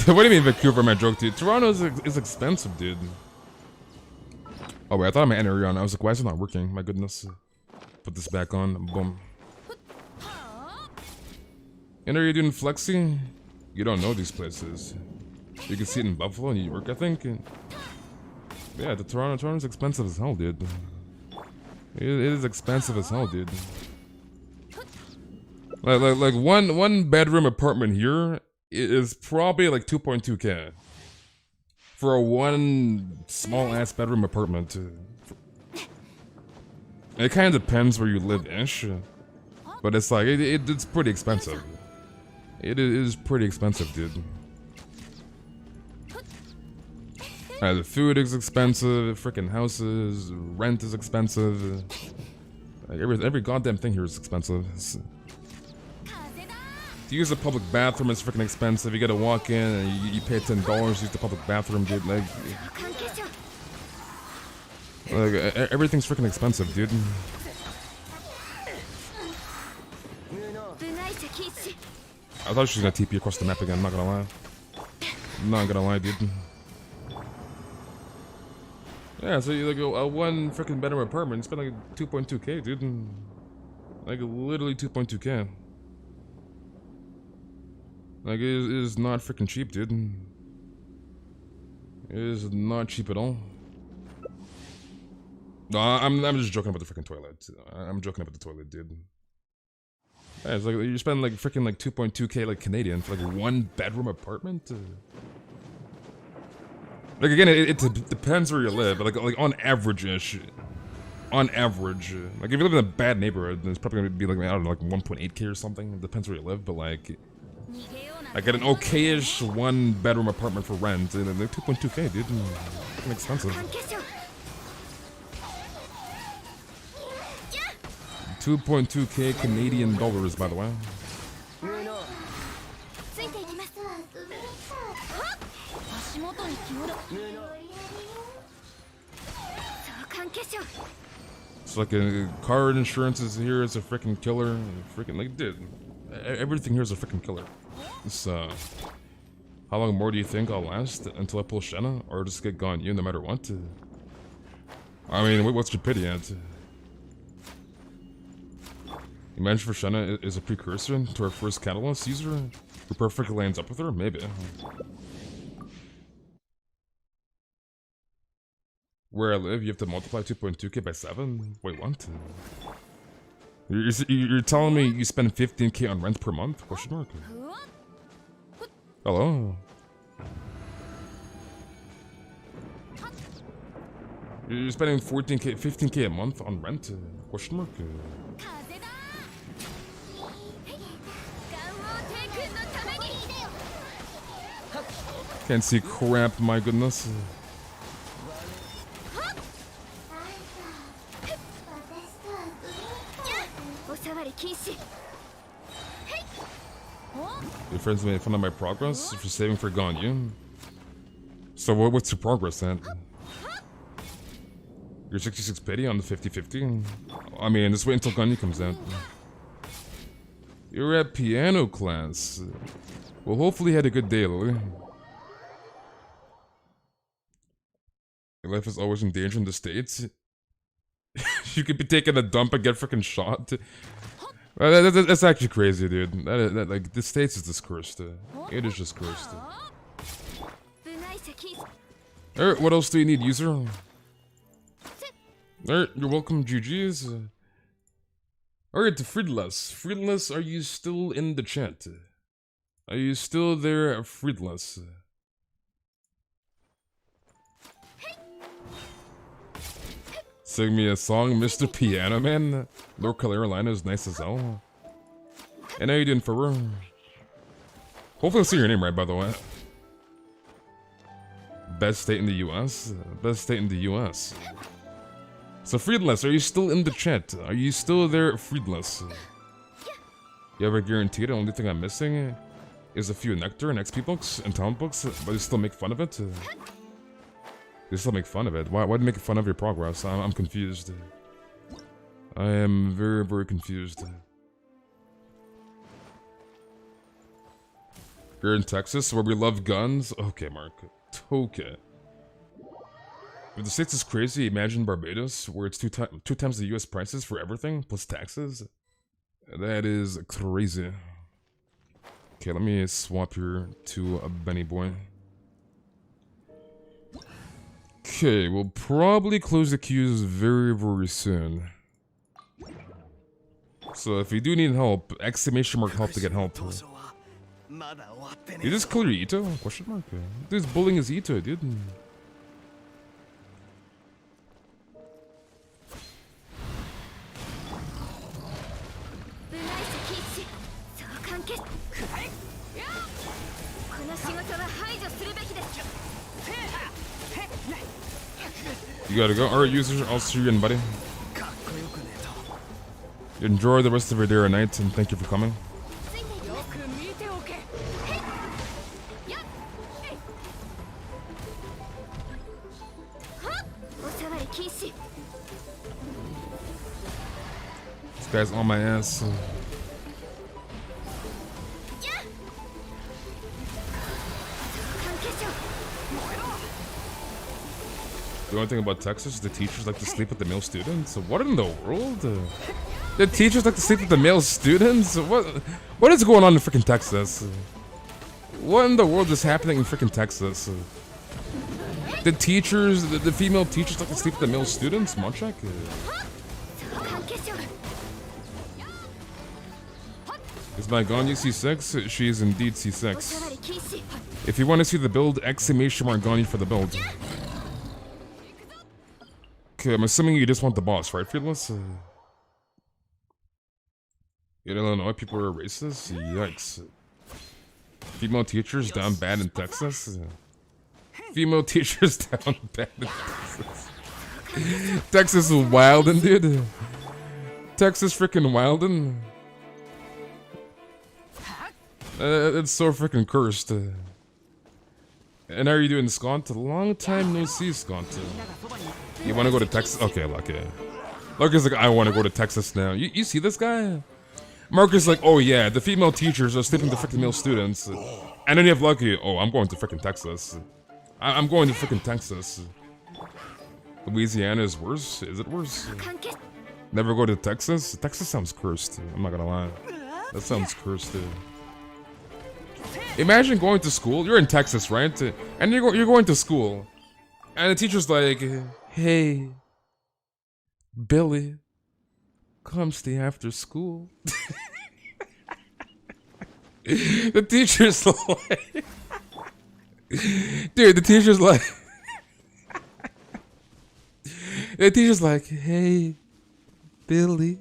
What do you mean Vancouver, my joke, dude? Toronto is expensive, dude. Oh wait, I thought I had my NRE on. I was like, why is it not working? My goodness. Put this back on. Boom. NRE doing flexi? You don't know these places. You can see it in Buffalo and New York, I think. Yeah, Toronto's expensive as hell, dude. It is expensive as hell, dude. Like one bedroom apartment here is probably like 2.2k for a one small ass bedroom apartment. It kind of depends where you live ish, but it's like it's pretty expensive. It is pretty expensive, dude. The food is expensive, freaking houses, rent is expensive. Like every goddamn thing here is expensive. To use a public bathroom is freaking expensive. You gotta walk in and you pay $10 to use the public bathroom, dude. Like everything's freaking expensive, dude. I thought she was gonna TP across the map again, not gonna lie. Not gonna lie, dude. Yeah, so you like a one freaking bedroom apartment, you spend like 2.2k, dude. Like literally 2.2k. Like it is not freaking cheap, dude. It is not cheap at all. No, I'm just joking about the freaking toilet. I'm joking about the toilet, dude. Yeah, it's like you spend like freaking like 2.2k like Canadian for like one bedroom apartment. Like again, it depends where you live, but like on average-ish. On average, like if you live in a bad neighborhood, then it's probably gonna be like, I don't know, like 1.8k or something. It depends where you live, but like get an okay-ish one-bedroom apartment for rent, and like 2.2k, dude. It's expensive. 2.2k Canadian dollars, by the way. It's like car insurance is here is a freaking killer. Freaking like, dude, everything here is a freaking killer. It's how long more do you think I'll last until I pull Shenna, or just get Ganyu no matter what? I mean, what's your pity at? Imagine for Shenna is a precursor to our first Catalyst user who perfectly lines up with her? Maybe. Where I live, you have to multiply 2.2k by 7? Wait, what? You're telling me you spend 15k on rent per month? Question mark. Hello? You're spending 15k a month on rent? Question mark. Can't see crap, my goodness. Your friends made fun of my progress for saving for Ganyu. So what's your progress then? You're 66 pity on the 50-50? I mean, just wait until Ganyu comes out. You're at piano class. Well, hopefully you had a good day, Lily. Your life is always in danger in the States. You could be taking a dump and get freaking shot. That's actually crazy, dude. Like, the States is just cursed. It is just cursed. Alright, what else do you need, user? Alright, you're welcome, GG's. Alright, Friedless. Friedless, are you still in the chat? Are you still there, Friedless? Sing me a song, Mr. Piano Man. North Carolina is nice as hell. And how you doing, Ferrer? Hopefully I'll see your name right, by the way. Best state in the US? Best state in the US. So Friedless, are you still in the chat? Are you still there, Friedless? You ever guaranteed the only thing I'm missing is a few Nectar and XP books and talent books, but you still make fun of it? You still make fun of it? Why do you make fun of your progress? I'm confused. I am very, very confused. You're in Texas, where we love guns? Okay, Mark. Okay. If the States is crazy, imagine Barbados, where it's two times the US prices for everything, plus taxes. That is crazy. Okay, let me swap here to a Benny Boy. Okay, we'll probably close the queues very, very soon. So if you do need help, exclamation mark help to get help. You just clear Ito? Question mark? Dude's bullying his Ito, dude. You gotta go. Alright, users, I'll see you in, buddy. Enjoy the rest of your day or night, and thank you for coming. This guy's on my ass. The only thing about Texas is the teachers like to sleep with the male students. What in the world? The teachers like to sleep with the male students? What is going on in freaking Texas? What in the world is happening in freaking Texas? The teachers, the female teachers like to sleep with the male students? Monchak? Is my Ganyu C6? She is indeed C6. If you want to see the build, exclamation mark Ganyu for the build. Okay, I'm assuming you just want the boss, right, Fearless? In Illinois, people are racist? Yikes. Female teachers down bad in Texas? Female teachers down bad in Texas. Texas is wildin', dude. Texas freaking wildin'. It's so freaking cursed. And how are you doing, Scont? Long time no see, Scont. You want to go to Texas? Okay, Lucky. Lucky's like, I want to go to Texas now. You see this guy? Marcus like, oh yeah, the female teachers are sleeping with the freaking male students. And then you have Lucky, oh, I'm going to freaking Texas. I'm going to freaking Texas. Louisiana is worse? Is it worse? Never go to Texas? Texas sounds cursed. I'm not gonna lie. That sounds cursed, dude. Imagine going to school. You're in Texas, right? And you're going to school. And the teacher's like, hey, Billy, come stay after school. The teacher's like, dude, the teacher's like, hey, Billy,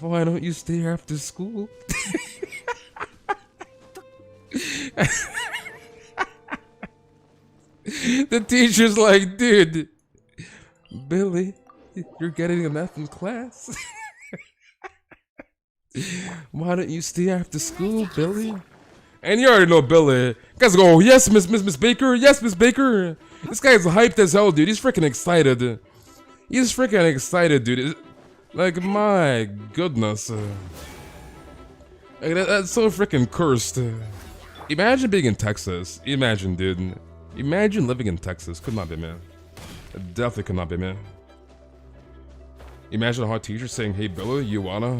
why don't you stay after school? The teacher's like, dude, Billy, you're getting an F in class. Why don't you stay after school, Billy? And you already know Billy. Guys go, yes, Miss Baker, yes, Miss Baker. This guy's hyped as hell, dude. He's freaking excited. He's freaking excited, dude. Like, my goodness. Like, that's so freaking cursed. Imagine being in Texas. Imagine, dude. Imagine living in Texas. Could not be me. It definitely could not be me. Imagine a hot teacher saying, "Hey Billy, you wanna?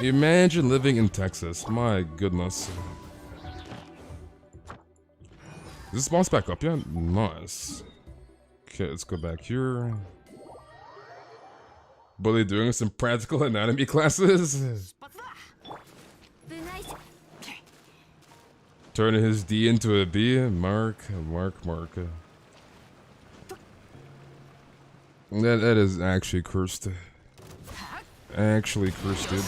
Imagine living in Texas. My goodness. Is this boss back up yet? Nice. Okay, let's go back here. Billy doing some practical anatomy classes. Turning his D into a B. Mark. That is actually cursed. Actually cursed, dude.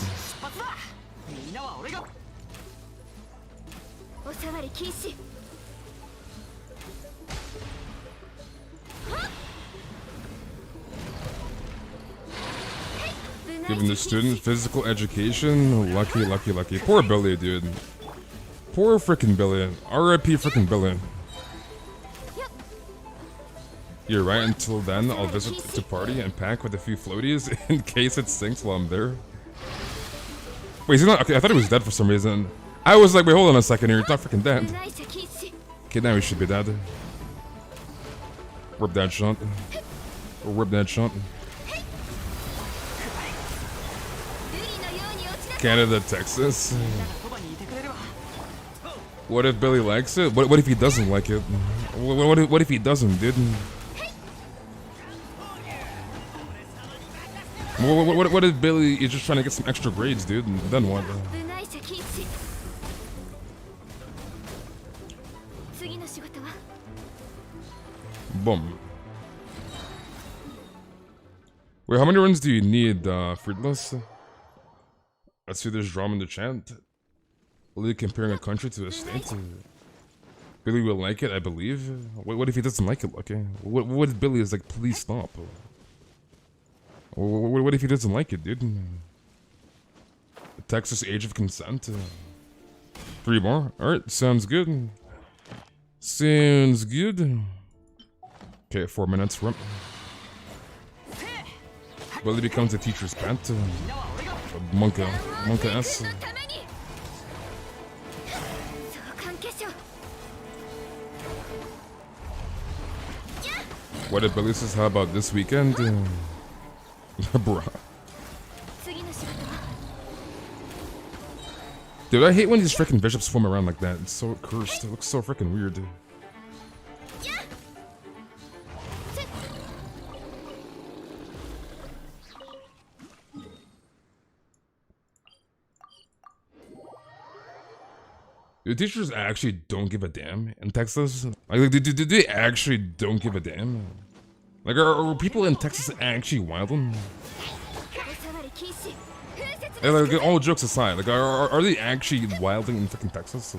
Giving the student physical education. Lucky. Poor Billy, dude. Poor frickin' Billy. R.I.P. frickin' Billy. You're right, until then, I'll visit to party and pack with a few floaties in case it sinks while I'm there. Wait, is he not? Okay, I thought he was dead for some reason. I was like, wait, hold on a second here, he's not freaking dead. Okay, now he should be dead. Rip that shot. Rip that shot. Canada, Texas. What if Billy likes it? What if he doesn't like it? What if he doesn't, dude? What if Billy is just trying to get some extra grades, dude? And then what? Boom. Wait, how many runs do you need, Friedless? Let's see, there's drama in the chat. Billy comparing a country to a state. Billy will like it, I believe. What if he doesn't like it, okay? What if Billy is like, please stop? What if he doesn't like it, dude? The Texas age of consent. 3 more? Alright, sounds good. Sounds good. Okay, 4 minutes. Billy becomes a teacher's pet. Monka S. What if Billy says, how about this weekend? Bruh. Dude, I hate when these freaking bishops swim around like that. It's so cursed. It looks so freaking weird, dude. The teachers actually don't give a damn in Texas. Like, do they actually don't give a damn? Like, are people in Texas actually wilding? Like, all jokes aside, like, are they actually wilding in fucking Texas?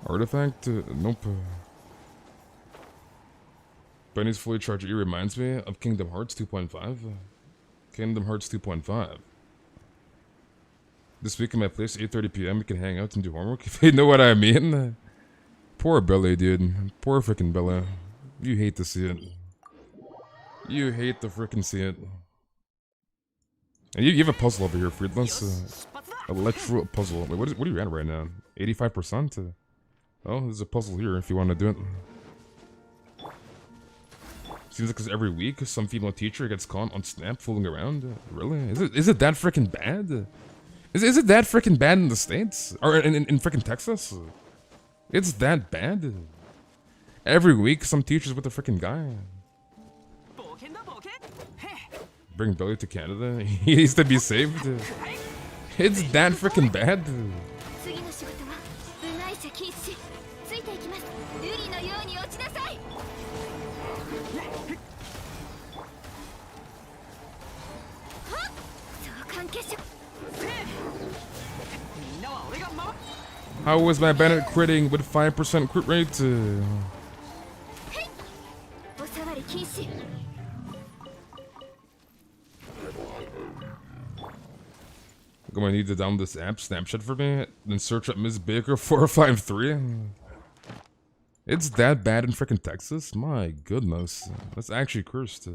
Artifact? Nope. Benny's fully charged ear reminds me of Kingdom Hearts 2.5. Kingdom Hearts 2.5. This week in my place, 8:30 p.m. we can hang out and do homework, if you know what I mean. Poor Billy, dude. Poor freaking Billy. You hate to see it. You hate to freaking see it. And you have a puzzle over here, Friedless. Electro puzzle. Wait, what are you at right now? 85%? Oh, there's a puzzle here if you want to do it. Seems like because every week some female teacher gets caught on Snap fooling around. Really? Is it that freaking bad? Is it that freaking bad in the States? Or in freaking Texas? It's that bad? Every week some teacher's with a freaking guy. Bring Billy to Canada. He needs to be saved. It's that freaking bad. How was my bandit critting with 5% crit rate? I'm gonna need to download this app, Snapchat for me, then search up Ms. Baker 453. It's that bad in freaking Texas? My goodness. That's actually cursed.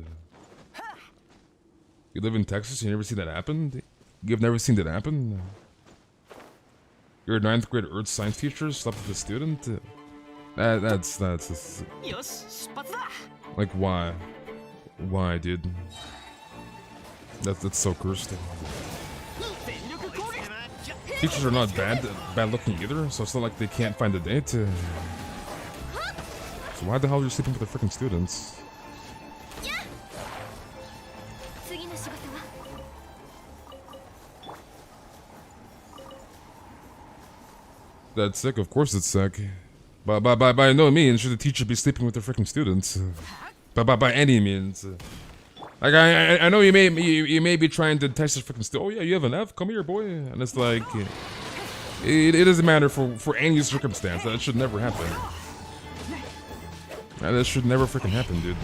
You live in Texas, you never see that happen? You've never seen that happen? Your 9th grade earth science teacher slept with a student? That's like, why? Why, dude? That's so cursed. Teachers are not bad looking either, so it's not like they can't find a date. So why the hell are you sleeping with the freaking students? That's sick, of course it's sick. But by no means should the teacher be sleeping with the freaking students. By any means. Like I know you may be trying to test the freaking student. Oh yeah, you have an F? Come here, boy. And it's like it doesn't matter for any circumstance. That should never happen. That should never freaking happen, dude.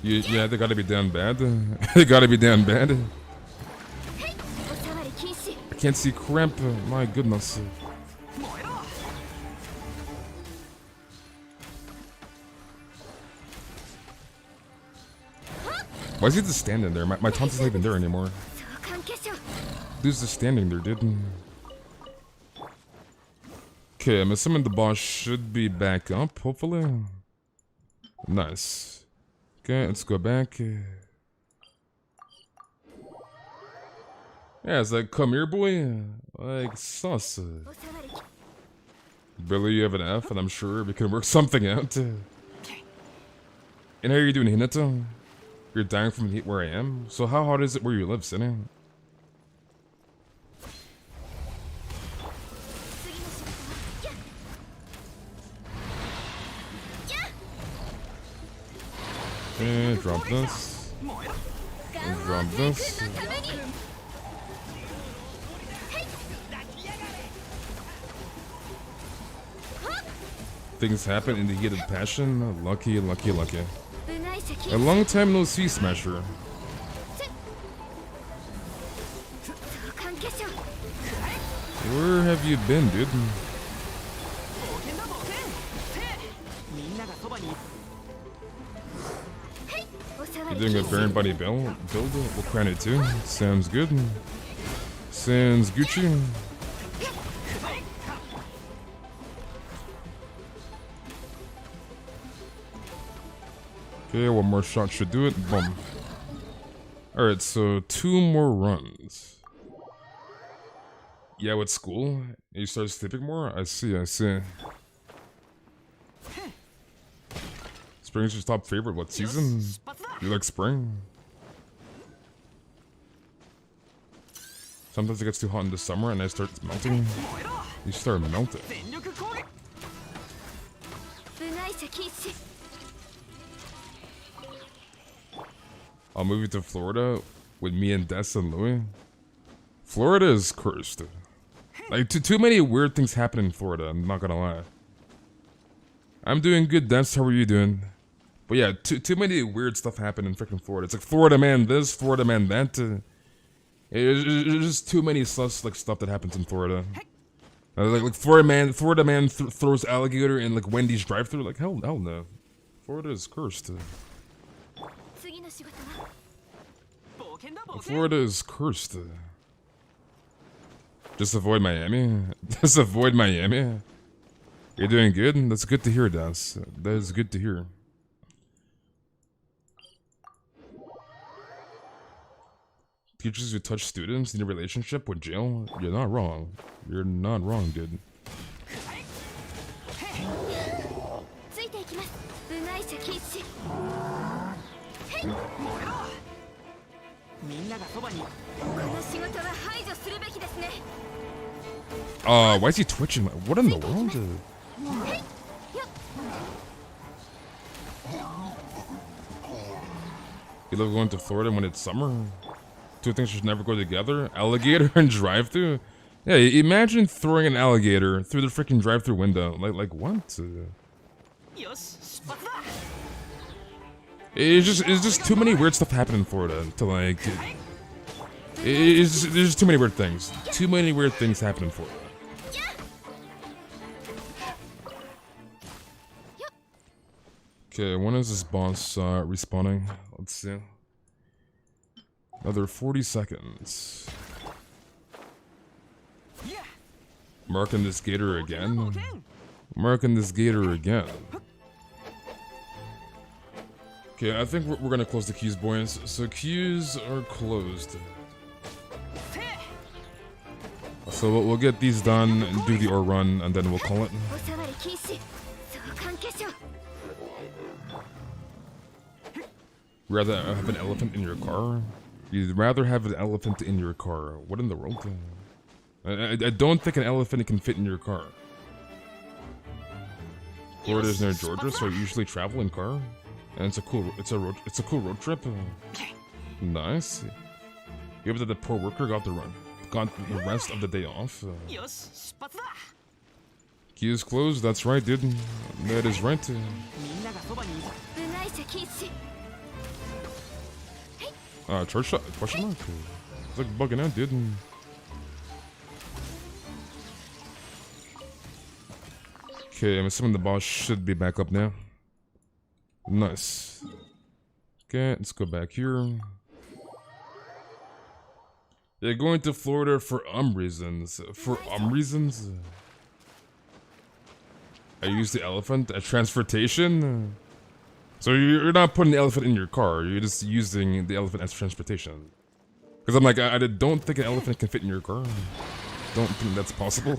Yeah, they gotta be damn bad. They gotta be damn bad. I can't see cramp. My goodness. Why is he just standing there? My taunt isn't even there anymore. Dude's just standing there, dude. Okay, I'm assuming the boss should be back up, hopefully. Nice. Okay, let's go back. Yeah, it's like, come here, boy. Like, sus. Billy, you have an F, and I'm sure we can work something out. And how are you doing, Hinata? You're dying from the heat where I am? So how hot is it where you live, Sinny? Okay, drop this. Drop this. Things happen in the heat of passion. Lucky. A long time no see, Smasher. Where have you been, dude? You're doing a Baron Bunny build? We'll crown it too. Sounds good. Sounds Gucci. Okay, one more shot should do it. Boom. Alright, so 2 more runs. Yeah, with school? You start sleeping more? I see. Spring's your top favorite. What season? You like spring? Sometimes it gets too hot in the summer and I start melting. You start melting. I'll move you to Florida with me and Des and Louis. Florida is cursed. Like, too many weird things happen in Florida, I'm not gonna lie. I'm doing good, Des. How are you doing? But yeah, too many weird stuff happen in freaking Florida. It's like Florida man this, Florida man that. There's just too many stuff that happens in Florida. Like Florida man throws alligator in like Wendy's drive-thru. Like hell no, Florida is cursed. Florida is cursed. Just avoid Miami. Just avoid Miami. You're doing good. That's good to hear, Das. That is good to hear. Teachers who touch students in a relationship with jail? You're not wrong. You're not wrong, dude. Why is he twitching? What in the world? You love going to Florida when it's summer? Two things should never go together? Alligator and drive-thru? Yeah, imagine throwing an alligator through the freaking drive-thru window. Like what? It's just too many weird stuff happening in Florida to like. There's just too many weird things. Too many weird things happening for it. Okay, when is this boss respawning? Let's see. Another 40 seconds. Marking this gator again. Marking this gator again. Okay, I think we're gonna close the queues, boys. So queues are closed. So we'll get these done and do the ore run, and then we'll call it. Rather have an elephant in your car? You'd rather have an elephant in your car. What in the world? I don't think an elephant can fit in your car. Florida's near Georgia, so I usually travel in car. And it's a cool road trip. Nice. You that the poor worker got the rest of the day off. Key is closed. That's right, dude. That is right. Church shot? Question mark? It's like bugging out, dude. Okay, I'm assuming the boss should be back up now. Nice. Okay, let's go back here. You're going to Florida for reasons. For reasons? I use the elephant as transportation? So you're not putting the elephant in your car, you're just using the elephant as transportation. Because I'm like, I don't think an elephant can fit in your car. Don't think that's possible.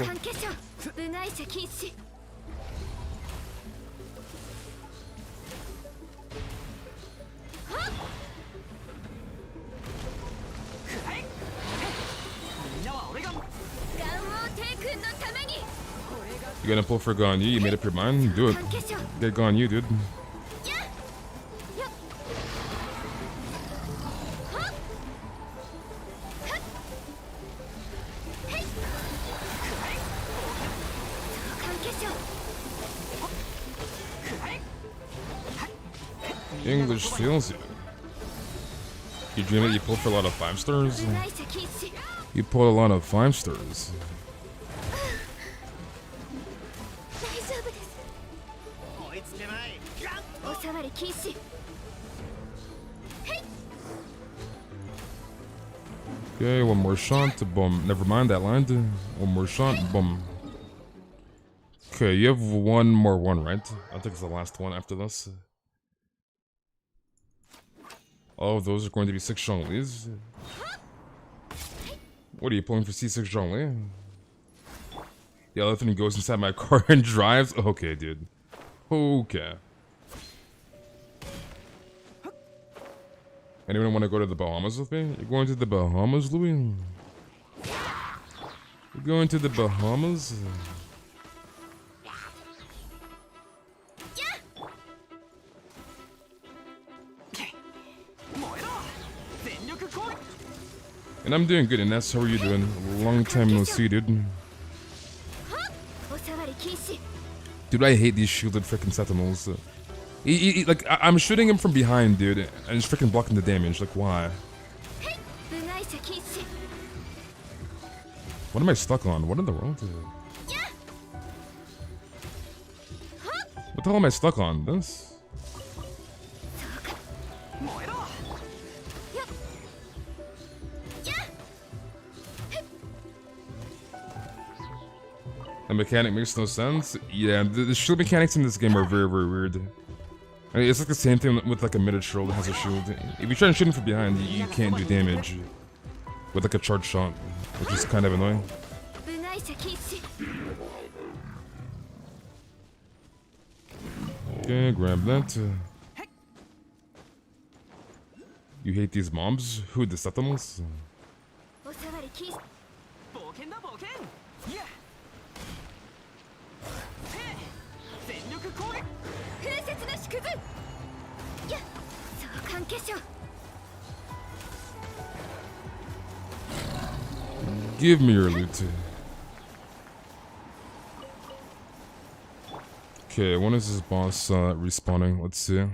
You gonna pull for Ganyu? You made up your mind? Do it. Get Ganyu, dude. English fails you. You dream that you pull for a lot of 5 stars? You pull a lot of 5 stars. Okay, one more shot, boom. Never mind that line. One more shot, boom. Okay, you have one more one, right? I think it's the last one after this. All of those are going to be 6 Zhonglis. What are you pulling for C6 Zhongli? The elephant goes inside my car and drives? Okay, dude. Okay. Anyone want to go to the Bahamas with me? You're going to the Bahamas, Louis? You're going to the Bahamas? And I'm doing good, and that's how are you doing? Long time no see, dude. Dude, I hate these shielded freaking sentinels. Like, I'm shooting him from behind, dude, and he's freaking blocking the damage. Like, why? What am I stuck on? What in the world? What the hell am I stuck on? This? The mechanic makes no sense. Yeah, the shield mechanics in this game are very, very weird. I mean, it's like the same thing with like a mid-shield that has a shield. If you try to shoot him from behind, you can't do damage with like a charge shot, which is kind of annoying. Okay, grab that. You hate these mobs? Who, the sentinels? Give me your loot. Okay, when is this boss respawning? Let's see.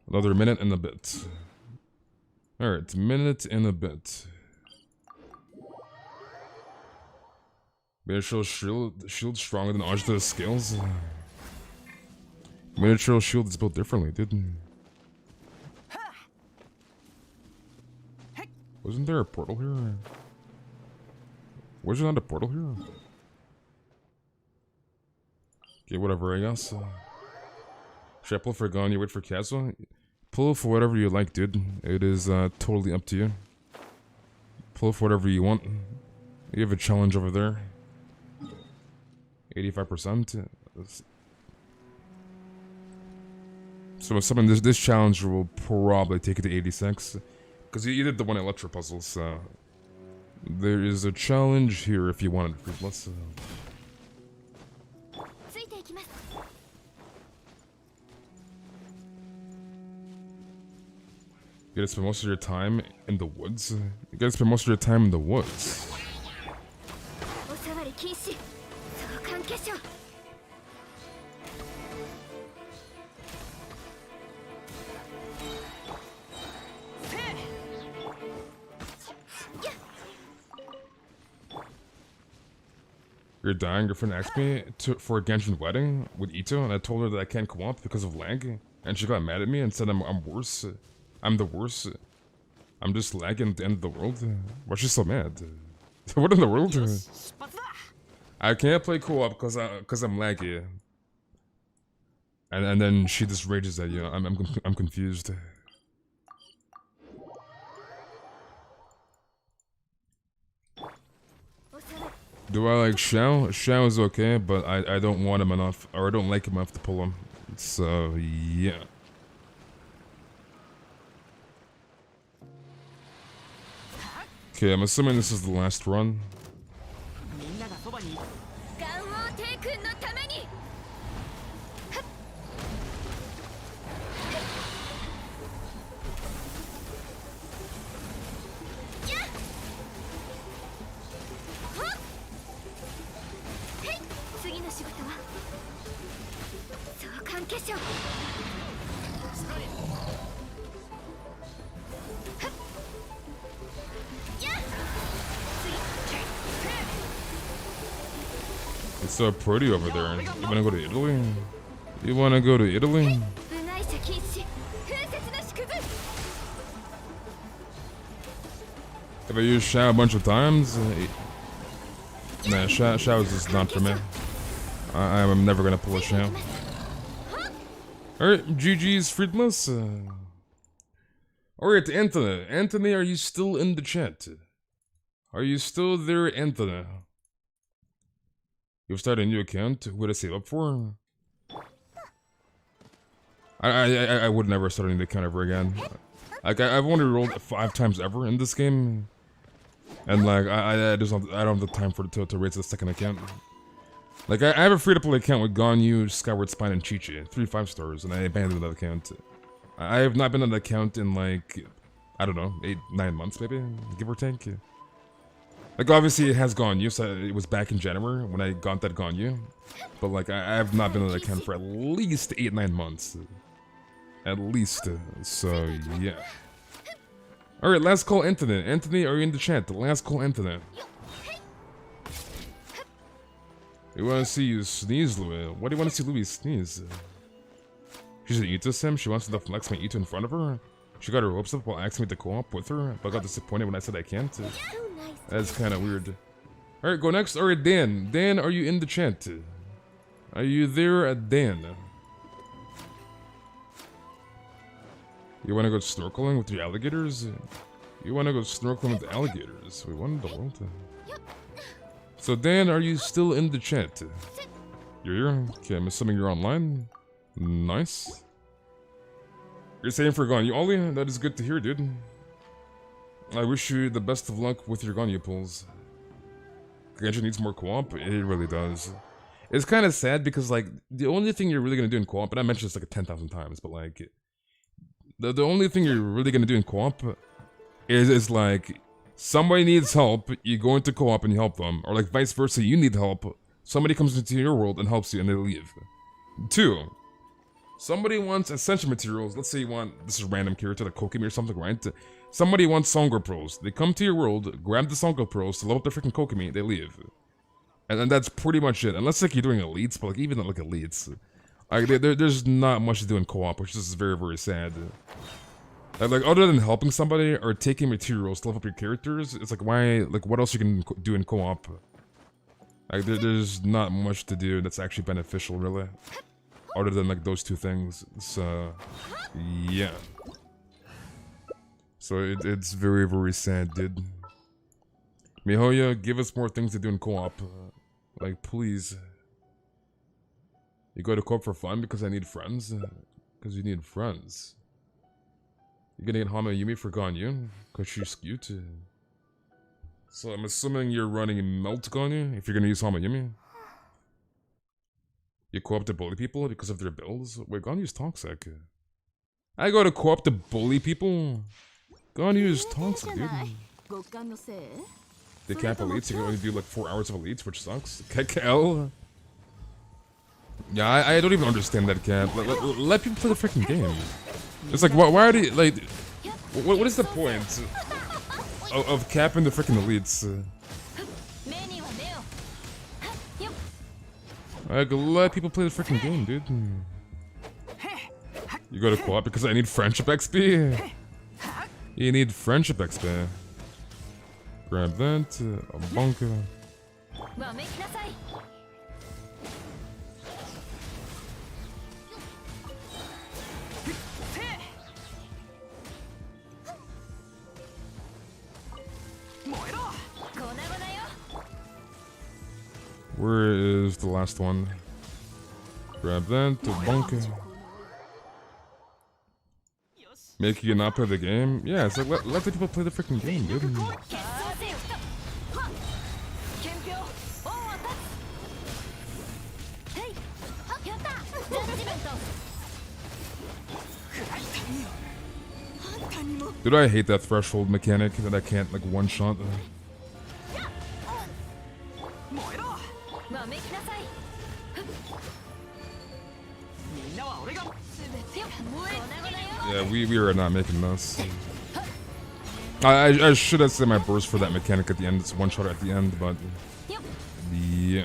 Another minute and a bit. Alright, minute and a bit. Miniature shield stronger than Ajita's scales. Miniature shield is built differently, dude. Wasn't there a portal here? Was there not a portal here? Okay, whatever, I guess. Should I pull for Ganyu, wait for Kazuha? Pull for whatever you like, dude. It is totally up to you. Pull for whatever you want. You have a challenge over there. 85%. So assuming this challenge will probably take it to 86. Because you did the one Electro puzzle, so... There is a challenge here if you want it. Let's... You gotta spend most of your time in the woods? You gotta spend most of your time in the woods. You're dying. Your friend asked me for a Genshin wedding with Ito, and I told her that I can't co-op because of lag, and she got mad at me and said I'm worse. I'm the worst. I'm just lagging at the end of the world. Why's she so mad? What in the world? I can't play co-op because I'm laggy. And then she just rages at you. I'm confused. Do I like Xiao? Xiao is okay, but I don't want him enough, or I don't like him enough to pull him. So yeah. Okay, I'm assuming this is the last run. It's so pretty over there. You wanna go to Italy? You wanna go to Italy? Have I used Xiao a bunch of times? Nah, Xiao is just not for me. I'm never gonna pull a Xiao. Alright, GG's Friedless. Alright, Anthony. Anthony, are you still in the chat? Are you still there, Anthony? You've started a new account. Who would I save up for? I would never start a new account ever again. Like I've only rolled 5 times ever in this game, and like I don't have the time to raise the second account. Like I have a free-to-play account with Ganyu, Skyward Spine, and Chi-Chi, 3 5-stars, and I abandoned that account. I have not been on the account in like, I don't know, 8-9 months maybe, give or take. Like obviously it has Ganyu, so it was back in January when I got that Ganyu, but like I have not been on the account for at least 8-9 months, at least. So yeah. All right, last call, Anthony. Anthony, are you in the chat? The last call, Anthony. We want to see you sneeze, Louis. Why do you want to see Louis sneeze? She's an Ito sim. She wants to flex my Ito in front of her. She got her hopes up while asking me to co-op with her, but got disappointed when I said I can't. That's kind of weird. Alright, go next. Alright, Dan. Dan, are you in the chat? Are you there, Dan? You want to go snorkeling with your alligators? You want to go snorkeling with alligators? Wait, what in the world? So Dan, are you still in the chat? You're here? Okay, I'm assuming you're online. Nice. You're saying for Ganyu Ollie? That is good to hear, dude. I wish you the best of luck with your Ganyu pulls. Genshin needs more co-op. It really does. It's kind of sad because, like, the only thing you're really going to do in co-op, and I mentioned this like 10,000 times, but, like, the only thing you're really going to do in co-op is, like, somebody needs help, you go into co-op and you help them. Or, like, vice versa, you need help, somebody comes into your world and helps you and they leave. 2. Somebody wants essential materials. Let's say you want, this is random character, like Kokimi or something, right? Somebody wants Songo Pros. They come to your world, grab the Songo Pros to level up their freaking Kokimi, they leave. And then that's pretty much it. Unless like you're doing elites, but like even like elites, like there's not much to do in co-op, which is very, very sad. Like other than helping somebody or taking materials to level up your characters, it's like why, like what else you can do in co-op? Like there's not much to do that's actually beneficial, really, other than like those two things. So yeah. So it's very, very sad, dude. Mihoya, give us more things to do in co-op. Like, please. You go to co-op for fun because I need friends? Because you need friends. You're gonna get Hama Yumi for Ganyu? Because she's cute. So I'm assuming you're running Melt Ganyu if you're gonna use Hama Yumi? You co-op to bully people because of their builds? Wait, Ganyu's toxic. I go to co-op to bully people? Ganyu is toxic, dude. They cap elites, you can only do like 4 hours of elites, which sucks. KKL? Yeah, I don't even understand that cap. Let people play the freaking game. It's like, why are they, like, what is the point of capping the freaking elites? Like, let people play the freaking game, dude. You go to co-op because I need friendship XP? You need friendship XP. Grab that, a bunker. Where is the last one? Grab that, a bunker. Make you not play the game? Yeah, it's like let the people play the freaking game, dude. Dude, I hate that threshold mechanic that I can't like one shot. Yeah, we are not making this. I should have said my burst for that mechanic at the end. It's one shot at the end, but yeah.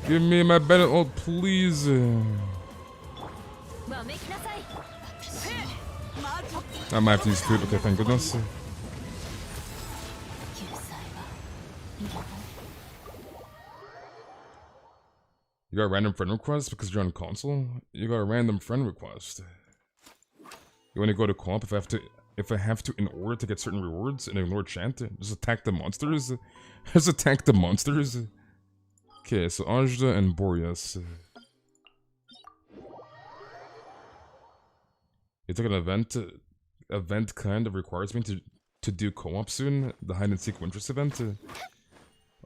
Give me my Bennett ult, please. I might have to use food. Okay, thank goodness. You got a random friend request because you're on console? You got a random friend request. You want to go to co-op if I have to in order to get certain rewards and ignore chant? Just attack the monsters? Just attack the monsters? Okay, so Ajda and Boreas. You took an event kind of requires me to do co-op soon, the hide and seek Winter's event.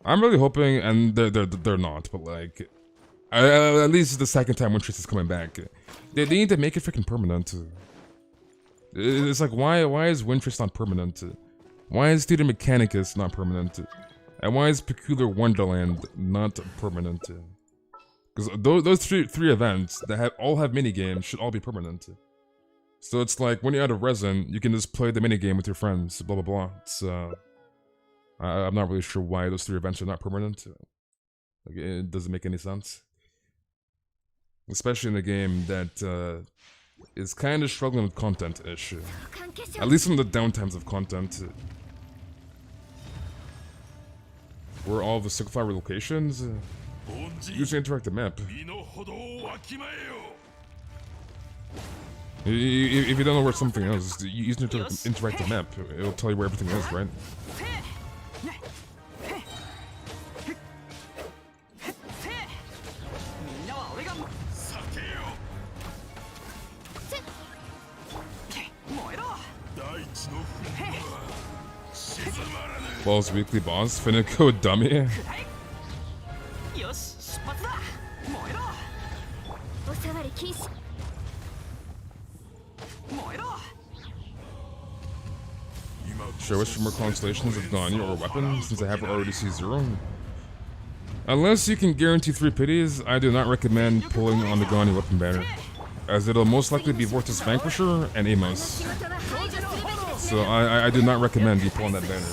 I'm really hoping, and they're not, but like, at least the second time Winter's is coming back, they need to make it freaking permanent. It's like why is Winter's not permanent? Why is Theater Mechanicus not permanent? And why is Peculiar Wonderland not permanent? Because those three events that all have minigames should all be permanent. So it's like when you're out of resin, you can just play the minigame with your friends, blah blah blah. It's I'm not really sure why those 3 events are not permanent. Like, it doesn't make any sense. Especially in a game that is kind of struggling with content-ish. At least in the downtimes of content. Where all the Sigflower locations? Use the interactive map. If you don't know where something is, use the interactive map. It'll tell you where everything is, right? Ball's weekly boss, finna go dummy. Should I wish for more constellations of Ganyu or weapons since I have already C0? Unless you can guarantee 3 pities, I do not recommend pulling on the Ganyu weapon banner, as it'll most likely be Vortex Vanquisher and Amos. So I do not recommend you pull on that banner.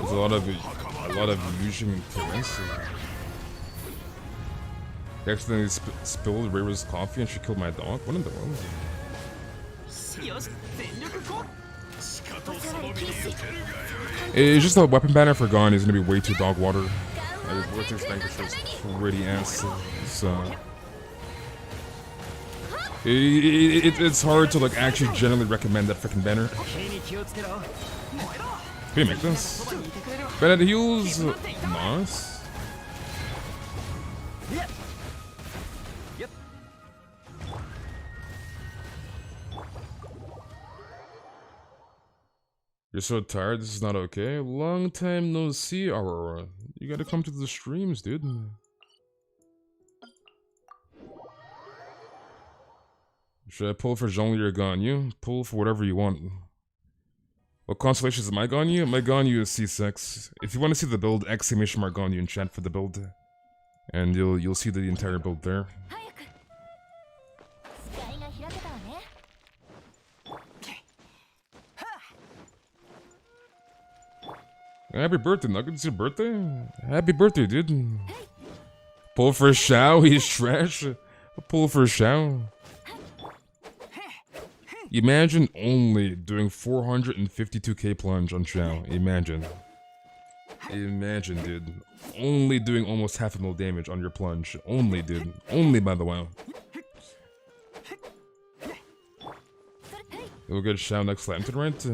There's a lot of using and currency. They accidentally spilled Rira's coffee and she killed my dog. What in the world? It's just a weapon banner for Ganyu is gonna be way too dog water. Like, Vortex Vanquisher is pretty ass. So it's hard to like actually generally recommend that freaking banner. Can you make this? Bennett heals. Nice. You're so tired, this is not okay. Long time no see, Aurora. You gotta come to the streams, dude. Should I pull for Jean-Louis or Ganyu? Pull for whatever you want. What constellations is my Ganyu? My Ganyu is C6. If you want to see the build, exclamation mark Ganyu in chat for the build. And you'll see the entire build there. Happy birthday, Nugget. It's your birthday? Happy birthday, dude. Pull for Shao, he's trash. Pull for Shao. Imagine only doing 452k plunge on Shao. Imagine. Imagine, dude. Only doing almost 500,000 damage on your plunge. Only, dude. Only, by the way. We'll get Shao next Lambton, right?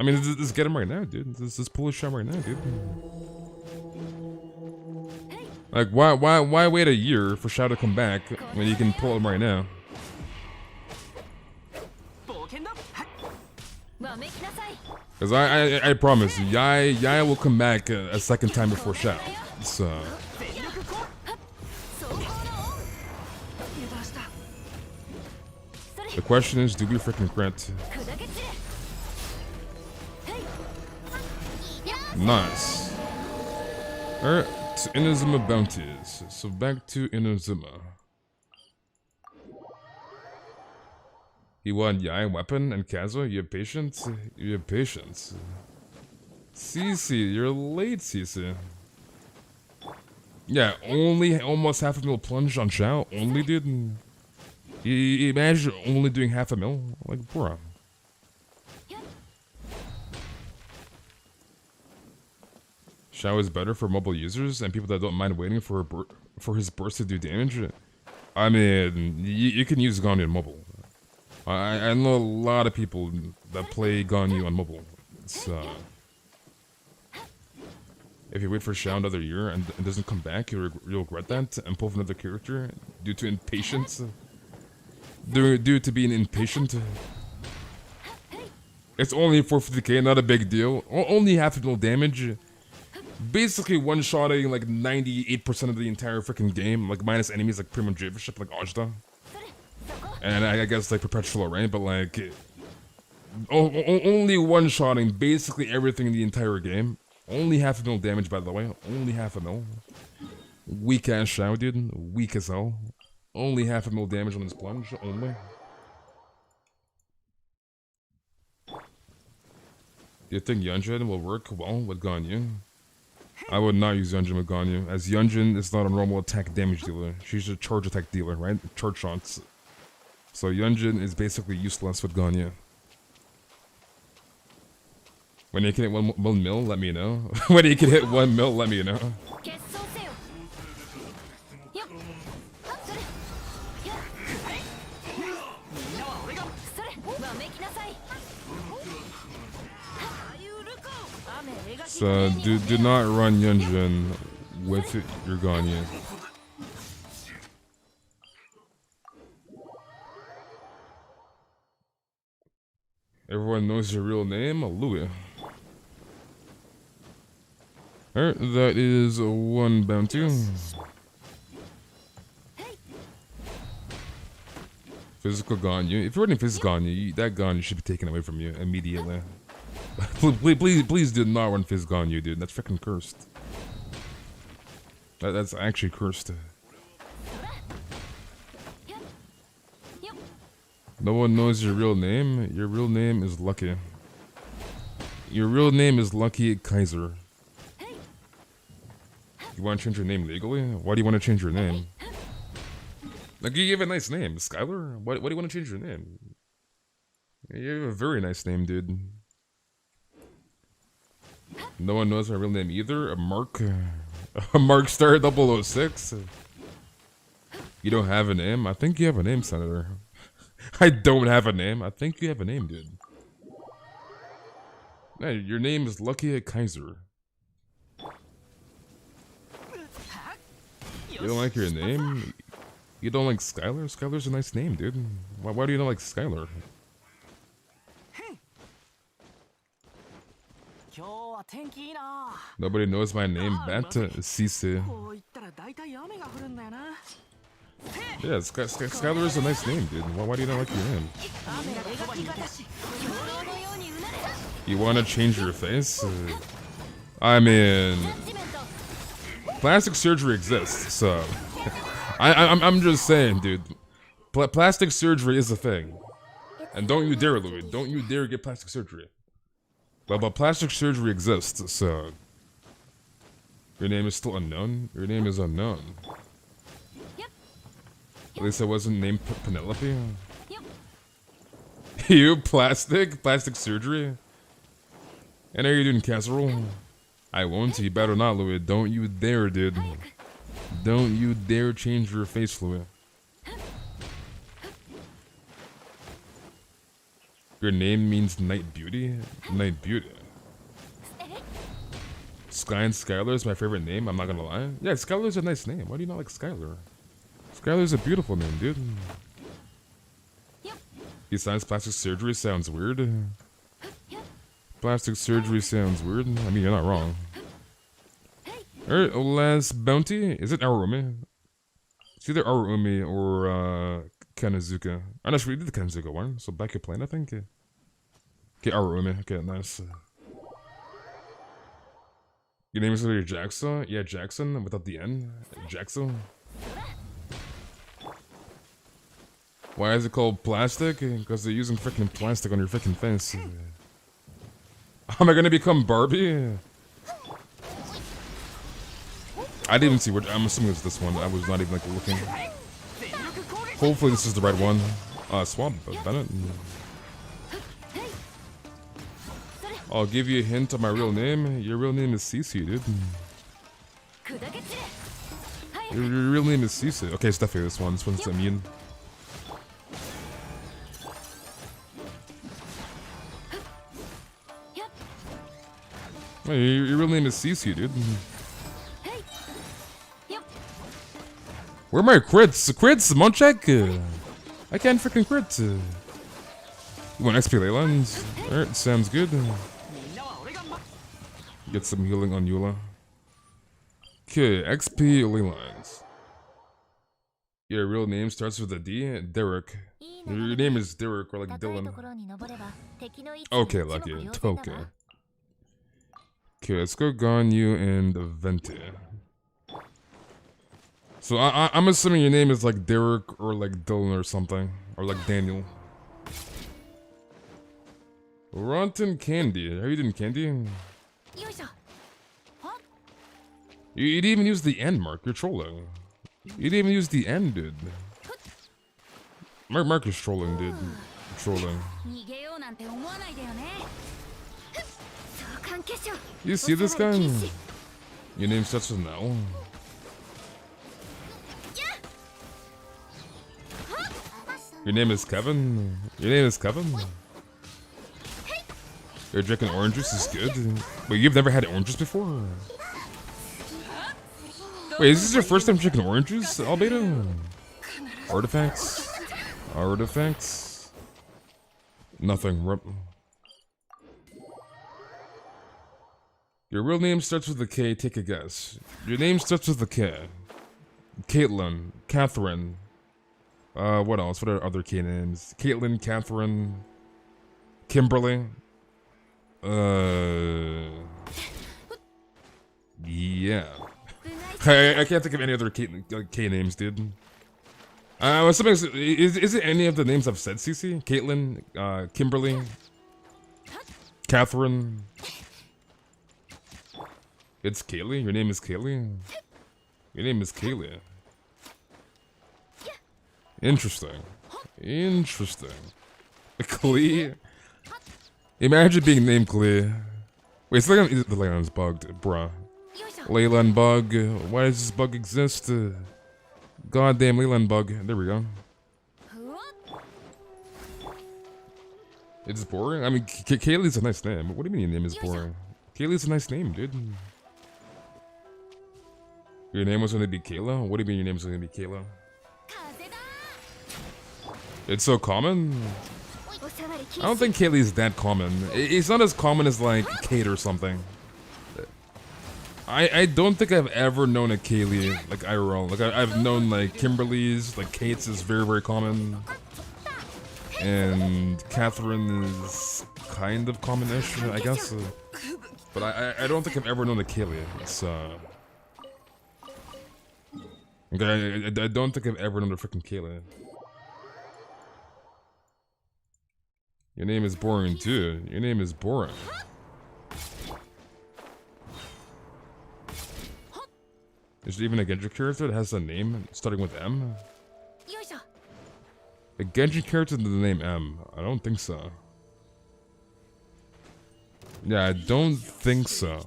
I mean, let's get him right now, dude. Let's pull a Shao right now, dude. Like, why wait a year for Shao to come back when you can pull him right now? Because I promise you, Yai will come back a second time before Shao. So the question is, do we freaking crit? Nice. Alright, Inazuma bounties. So back to Inazuma. He won Yai weapon and Kazuo. You have patience? You have patience. Cece, you're late, Cece. Yeah, only almost 500,000 plunge on Shao. Only, dude. Imagine only doing 500,000. Like, bruh. Shao is better for mobile users and people that don't mind waiting for his burst to do damage. I mean, you can use Ganyu on mobile. I know a lot of people that play Ganyu on mobile. So if you wait for Shao another year and it doesn't come back, you'll regret that and pull for another character due to impatience. Due to being impatient. It's only 450k, not a big deal. Only 500,000 damage. Basically one-shotting like 98% of the entire freaking game, like minus enemies like Primo Javiship, like Ajda. And I guess like Perpetual Array, but like only one-shotting basically everything in the entire game. Only 500,000 damage, by the way. Only 500,000. Weak ass Shao, dude. Weak as hell. Only 500,000 damage on his plunge. Only. Do you think Yunjin will work well with Ganyu? I would not use Yunjin with Ganyu, as Yunjin is not a normal attack damage dealer. She's a charge attack dealer, right? Charge shots. So Yunjin is basically useless with Ganyu. When you can hit 1 mil, let me know. When you can hit 1 mil, let me know. So do not run Yunjin with your Ganyu. Everyone knows your real name, Louis. Alright, that is one bounty. Physical Ganyu. If you're running physical Ganyu, that Ganyu should be taken away from you immediately. please do not run physical Ganyu, dude. That's freaking cursed. That's actually cursed. No one knows your real name. Your real name is Lucky. Your real name is Lucky Kaiser. You want to change your name legally? Why do you want to change your name? Like, you have a nice name, Skylar. Why do you want to change your name? You have a very nice name, dude. No one knows my real name either. Mark. Mark Star 006. You don't have a name? I think you have a name, Senator. I don't have a name. I think you have a name, dude. Hey, your name is Lucky Kaiser. You don't like your name? You don't like Skylar? Skylar's a nice name, dude. Why do you not like Skylar? Nobody knows my name, Bat Cisse. Yeah, Skylar is a nice name, dude. Why do you not like your name? You want to change your face? I mean, plastic surgery exists, so I'm just saying, dude. Plastic surgery is a thing, and don't you dare, Louis. Don't you dare get plastic surgery. But plastic surgery exists, so your name is still unknown. Your name is unknown. At least I wasn't named Penelope. You plastic surgery. And are you doing casserole? I won't. You better not, Louis. Don't you dare, dude. Don't you dare change your face, Louis. Your name means night beauty? Night beauty. Sky and Skylar is my favorite name, I'm not gonna lie. Yeah, Skylar's a nice name. Why do you not like Skylar? Skylar's a beautiful name, dude. Besides, plastic surgery sounds weird. Plastic surgery sounds weird. I mean, you're not wrong. Alright, last bounty. Is it Arumi? It's either Arumi or Kanazuka. I'm not sure we did the Kanazuka one, so back your plane, I think. Okay, Arumi. Okay, nice. Your name is literally Jackson? Yeah, Jackson, without the N. Jackson. Why is it called plastic? Because they're using freaking plastic on your freaking face. Am I gonna become Barbie? I didn't even see what. I'm assuming it's this one. I was not even like looking. Hopefully this is the right one. Swamp Bennett. I'll give you a hint of my real name. Your real name is Cece, dude. Your real name is Cece. Okay, it's definitely this one. This one's immune. Hey, your real name is Cece, dude. Where are my crits? Crits, Monchek? I can't freaking crit. You want XP Leylands? Alright, sounds good. Get some healing on Eula. Okay, XP Leylands. Your real name starts with a D? Derek. Your name is Derek or like Dylan. Okay, Lucky. Okay. Okay, let's go Ganyu and Venti. So I'm assuming your name is like Derek or like Dylan or something. Or like Daniel. Rotten Candy. How you doing, Candy? You didn't even use the N, Mark. You're trolling. You didn't even use the N, dude. Mark is trolling, dude. Trolling. You see this guy? Your name starts with an L. Your name is Kevin? Your name is Kevin? You're drinking orange juice is good. Wait, you've never had orange juice before? Wait, is this your first time drinking orange juice, Albedo? Artifacts? Artifacts? Nothing. Your real name starts with a K, take a guess. Your name starts with a K. Caitlin, Catherine. What else? What are other K names? Caitlin, Catherine, Kimberly. Yeah. I can't think of any other K names, dude. Was something, is it any of the names I've said, CC? Caitlin, Kimberly, Catherine. It's Kaylee? Your name is Kaylee? Your name is Kaylee. Interesting. Interesting. Klee? Imagine being named Klee. Wait, the Leyland's bugged, bruh. Leyland bug. Why does this bug exist? Goddamn Leyland bug. There we go. It's boring? I mean, Kaylee's a nice name. What do you mean your name is boring? Kaylee's a nice name, dude. Your name was gonna be Kayla? What do you mean your name was gonna be Kayla? It's so common? I don't think Kaylee's that common. It's not as common as like Kate or something. I don't think I've ever known a Kaylee, like IRL. Like I've known like Kimberly's, like Kate's is very, very common. And Catherine is kind of common-ish, I guess. But I don't think I've ever known a Kaylee. It's okay, I don't think I've ever known a freaking Kaylee. Your name is boring too. Your name is boring. Is there even a Genshin character that has a name starting with M? A Genshin character with the name M? I don't think so. Yeah, I don't think so.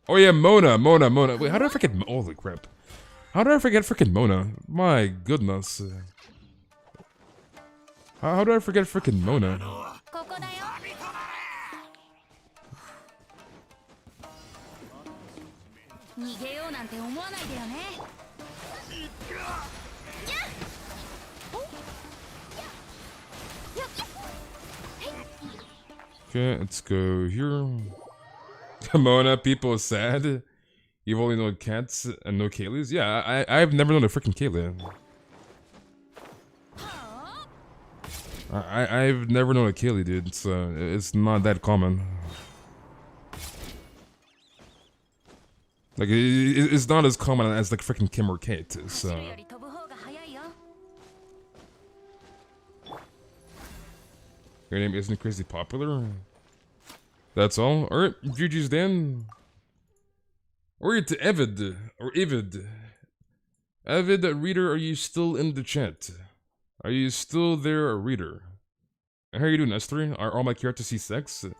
Oh yeah, Mona. Wait, how did I forget? Holy crap. How did I forget freaking Mona? My goodness. How did I forget freaking Mona? Okay, let's go here. Mona, people are sad. You've only known cats and no Kayleys? Yeah, I've never known a freaking Kaylee. I've never known a Kaylee, dude. It's not that common. Like, it's not as common as like freaking Kim or Kate, so. Your name isn't crazy popular? That's all? Alright, GG's then. Or to Evid, or Ivid. Avid reader, are you still in the chat? Are you still there, reader? How are you doing, S3? Are all my characters C6?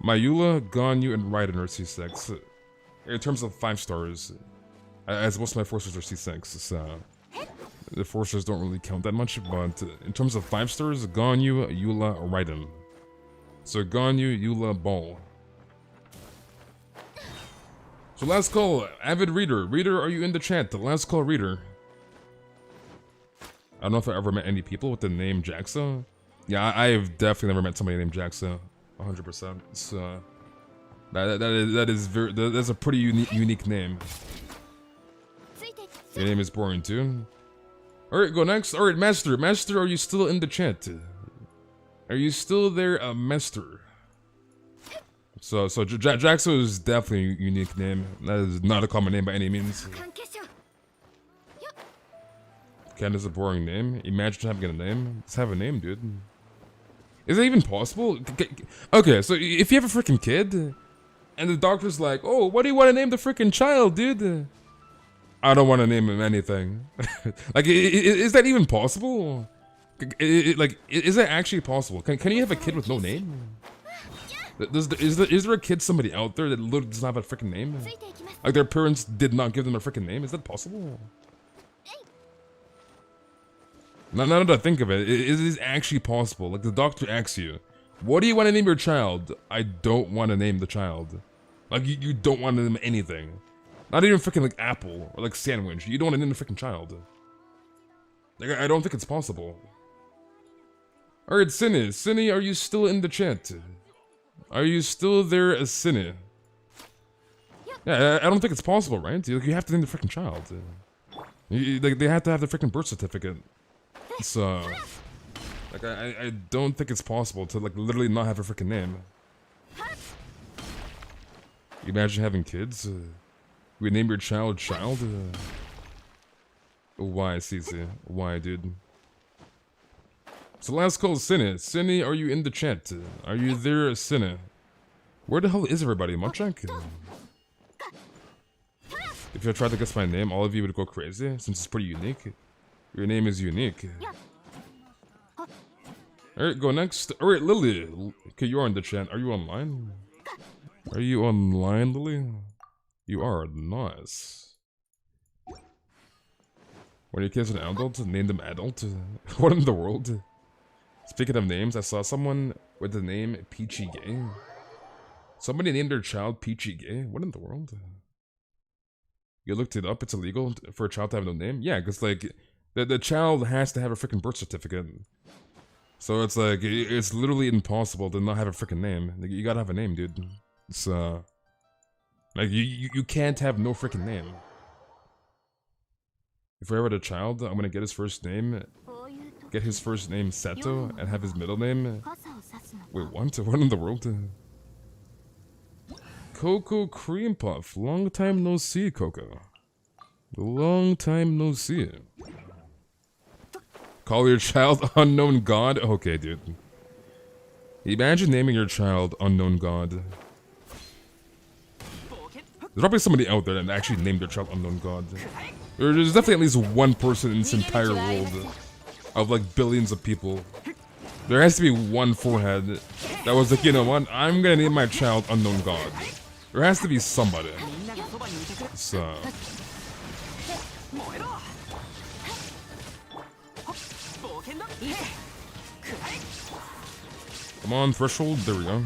Mayula, Ganyu, and Raiden are C6. In terms of 5 stars, as most of my 4 stars are C6, so the 4 stars don't really count that much, but in terms of 5 stars, Ganyu, Eula, Raiden. So Ganyu, Eula, Ball. So last call, avid reader. Reader, are you in the chat? The last call, reader. I don't know if I ever met any people with the name Jaxa. Yeah, I've definitely never met somebody named Jaxa. 100%. So that's a pretty unique name. Your name is boring too. All right, go next. All right, Master. Master, are you still in the chat? Are you still there, Master? So Jaxo is definitely a unique name. That is not a common name by any means. Ken is a boring name. Imagine having a name. Just have a name, dude. Is that even possible? Okay, so if you have a freaking kid, and the doctor's like, "Oh, what do you want to name the freaking child, dude?" I don't want to name him anything. Like, is that even possible? Like, is that actually possible? Can you have a kid with no name? Is there a kid somebody out there that literally does not have a freaking name? Like their parents did not give them a freaking name? Is that possible? Now that I think of it, it is actually possible. Like the doctor asks you, "What do you want to name your child?" I don't want to name the child. Like you don't want to name anything. Not even freaking like apple or like sandwich. You don't want to name the freaking child. Like I don't think it's possible. Alright, Cine, are you still in the chat? Are you still there, Cine? Yeah, I don't think it's possible, right? You have to name the freaking child. They have to have the freaking birth certificate. So, like, I don't think it's possible to, like, literally not have a freaking name. You imagine having kids? You would name your child Child? Why, Cece? Why, dude? So last call, Cine. Cine, are you in the chat? Are you there, Cine? Where the hell is everybody, Munchak? If I tried to guess my name, all of you would go crazy, since it's pretty unique. Your name is unique. Alright, go next. Alright, Lily. Okay, you're in the chat. Are you online? Are you online, Lily? You are. Nice. When your kid's an adult, name them Adult. What in the world? Speaking of names, I saw someone with the name Peachy Gay. Somebody named their child Peachy Gay? What in the world? You looked it up, it's illegal for a child to have no name? Yeah, because, like, the child has to have a freaking birth certificate. So it's like, it's literally impossible to not have a freaking name. Like, you gotta have a name, dude. It's, like, you can't have no freaking name. If I ever had a child, I'm gonna get his first name, Seto, and have his middle name. Wait, what? What in the world? Coco Cream Puff. Long time no see, Coco. Long time no see. Call your child Unknown God? Okay, dude. Imagine naming your child Unknown God. There's probably somebody out there that actually named their child Unknown God. There's definitely at least one person in this entire world of like billions of people. There has to be one forehead that was like, you know what, I'm gonna name my child Unknown God. There has to be somebody. So... Come on, threshold, there we go.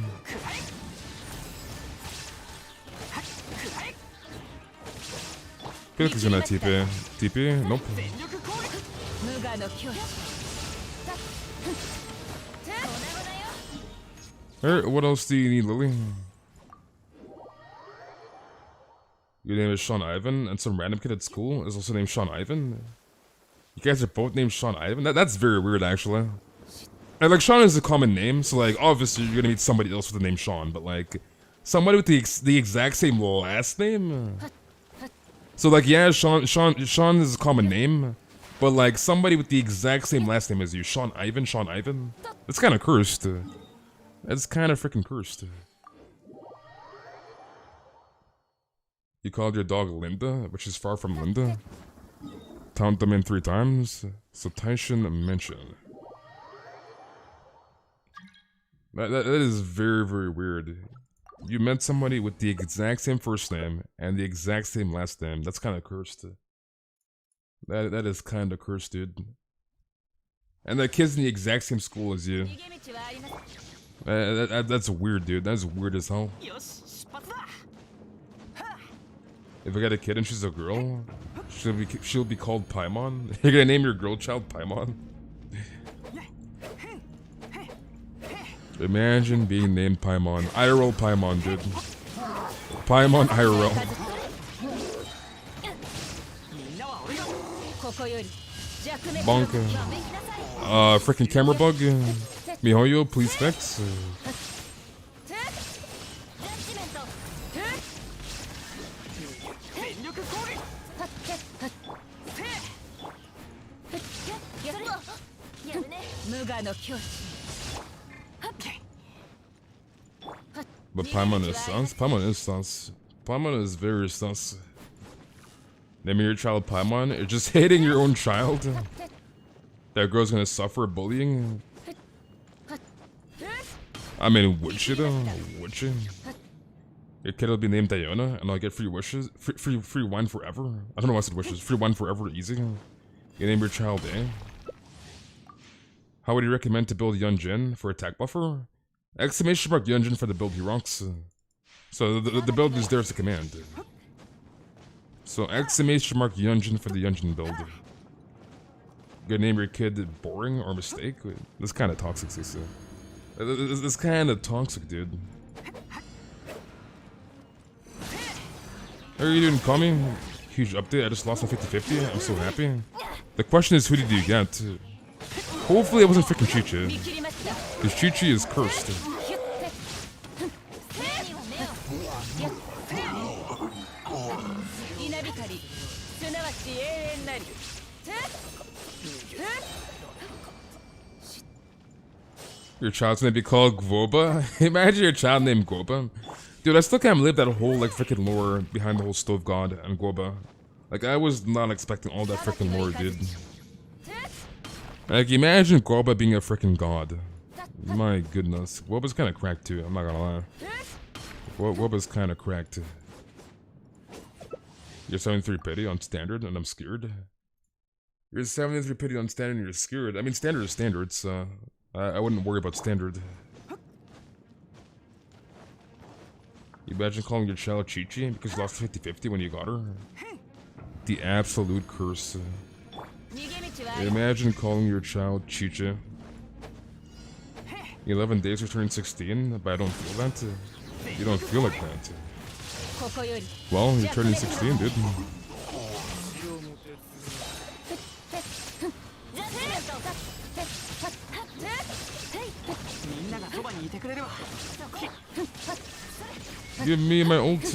I feel like he's gonna TP. TP? Nope. Alright, what else do you need, Lily? Your name is Sean Ivan, and some random kid at school is also named Sean Ivan? You guys are both named Sean Ivan? That's very weird, actually. And, like, Sean is a common name, so, like, obviously you're gonna meet somebody else with the name Sean, but, like, somebody with the exact same last name? So, like, yeah, Sean is a common name, but, like, somebody with the exact same last name as you, Sean Ivan? That's kind of cursed. That's kind of freaking cursed. You called your dog Linda, which is far from Linda. Count them in 3 times. So Taishin mention. That is very, very weird. You met somebody with the exact same first name and the exact same last name. That's kind of cursed. That is kind of cursed, dude. And that kid's in the exact same school as you. That's weird, dude. That's weird as hell. If I got a kid and she's a girl, she'll be called Paimon. You're gonna name your girl child Paimon? Imagine being named Paimon. IRL Paimon, dude. Paimon IRL. Bonka. Freaking camera bug. Mihoyo, please fix. But Paimon is sus. Paimon is sus. Paimon is very sus. Naming your child Paimon, you're just hating your own child. That girl's gonna suffer bullying. I mean, would she though? Would she? Your kid will be named Diona, and I'll get free wishes, free wine forever. I don't know why I said wishes. Free wine forever, easy. You name your child A. How would you recommend to build Yunjin for attack buffer? Exclamation mark Yunjin for the build he rocks. So the build is there as a command. So exclamation mark Yunjin for the Yunjin build. You gonna name your kid Boring or Mistake? This kind of toxic, Cece. This kind of toxic, dude. you didn't call me? Huge update, I just lost my 50-50. I'm so happy. The question is, who did you get? Hopefully it wasn't freaking Chi-Chi. Because Chi-Chi is cursed. Your child's gonna be called Gwoba? Imagine your child named Gwoba. Dude, I still can't believe that whole like freaking lore behind the whole Stove God and Gwoba. Like, I was not expecting all that freaking lore, dude. Like, imagine Gwoba being a freaking god. My goodness. Gwoba's kinda cracked too, I'm not gonna lie. Gwoba's kinda cracked. You're 73 pity on standard and I'm scared. You're 73 pity on standard and you're scared. I mean, standard is standard, so I wouldn't worry about standard. You imagine calling your child Chi-Chi because you lost 50-50 when you got her? The absolute curse. Imagine calling your child Chi-Chi. 11 days to turn 16, but I don't feel that. You don't feel like that. Well, you're turning 16, dude. Give me my ult.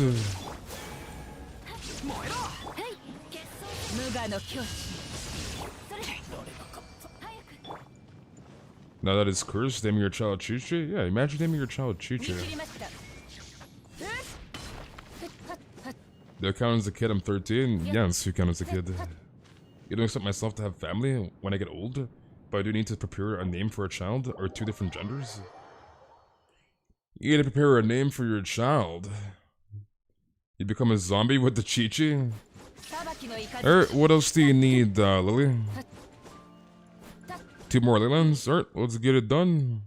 Now that is cursed, naming your child Chi-Chi? Yeah, imagine naming your child Chi-Chi. Do I count as a kid? I'm 13? Yes, you count as a kid. You don't expect myself to have family when I get old, but I do need to prepare a name for a child, or two different genders. You need to prepare a name for your child. You become a zombie with the Chi-Chi? Alright, what else do you need, Lily? 2 more Leylands? Alright, let's get it done.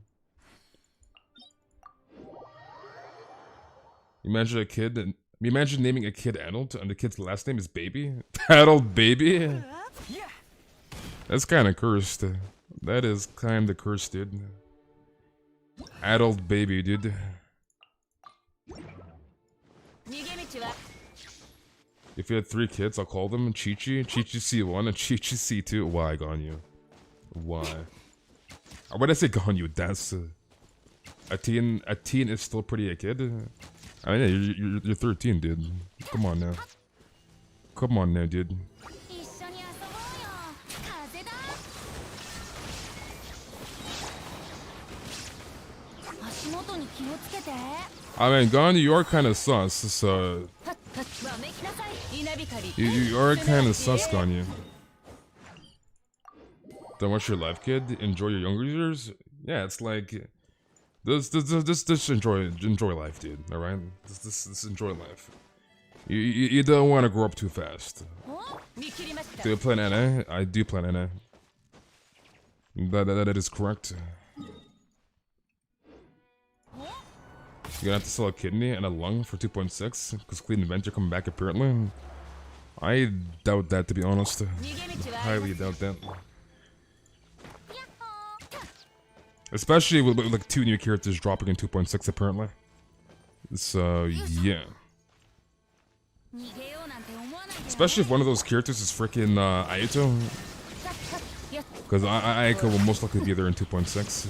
Imagine naming a kid Adult and the kid's last name is Baby? Adult Baby? That's kinda cursed. That is kinda cursed, dude. Adult Baby, dude. If you had 3 kids, I'll call them Chi-Chi, Chi-Chi C1, and Chi-Chi C2. Why, Ganyu? Why? Or when I say Ganyu, that's... a teen is still pretty a kid? I mean, yeah, you're 13, dude. Come on now. Come on now, dude. I mean, Ganyu, you are kind of sus, so... You are kind of sus, Ganyu. Don't watch your life, kid. Enjoy your younger years. Yeah, it's like... Just enjoy life, dude. Alright? Just enjoy life. You don't want to grow up too fast. Do you play NA? I do play NA. That is correct. You're gonna have to sell a kidney and a lung for 2.6 because Clean Event are coming back apparently. I doubt that, to be honest. Highly doubt that. Especially with like 2 new characters dropping in 2.6 apparently. So yeah. Especially if one of those characters is freaking Ayato. Because Ayako will most likely be there in 2.6.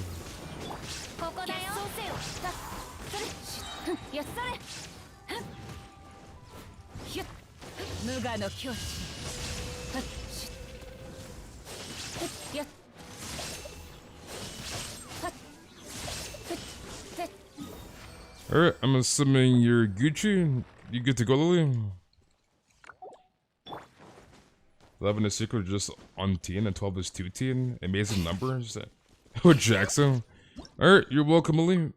Alright, I'm assuming you're Gucci. You good to go, Lily? 11 is secret, just on teen, and 12 is 2 teen. Amazing numbers. Oh, Jackson. Alright, you're welcome, Lily.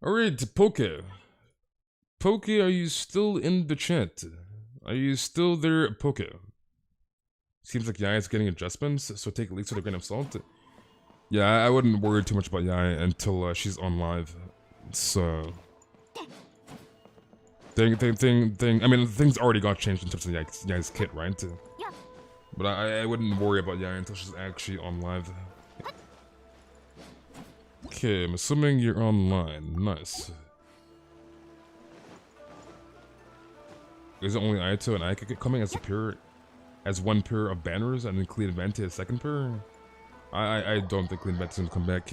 Alright, Poke. Poke, are you still in the chat? Are you still there, Poke? Seems like Yai is getting adjustments, so take leaks with a grain of salt. Yeah, I wouldn't worry too much about Yai until she's on live. So... I mean, things already got changed in terms of Yai's kit, right? But I wouldn't worry about Yai until she's actually on live. Okay, I'm assuming you're online. Nice. Is it only Aito and Aika coming as a pair, as one pair of banners, and then Clean Venti as second pair? I don't think Clean Venti's gonna come back.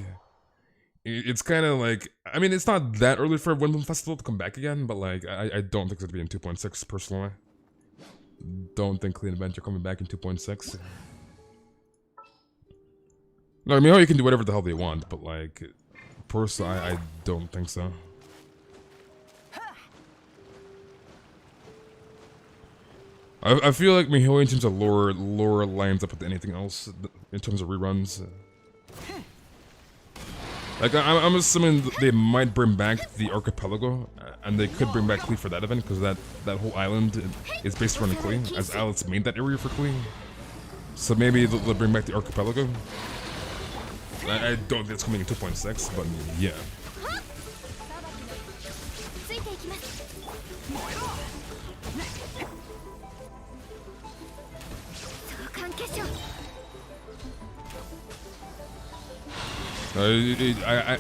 It's kind of like, I mean, it's not that early for Windbloom Festival to come back again, but like, I don't think it's gonna be in 2.6 personally. Don't think Clean Venti are coming back in 2.6. No, I mean, you can do whatever the hell they want, but like, personally, I don't think so. I feel like Mihoyo in terms of lore lines up with anything else in terms of reruns. Like, I'm assuming they might bring back the Archipelago, and they could bring back Klee for that event, because that whole island is based around Klee, as Alex made that area for Klee. So maybe they'll bring back the Archipelago. I don't think it's coming in 2.6, but yeah.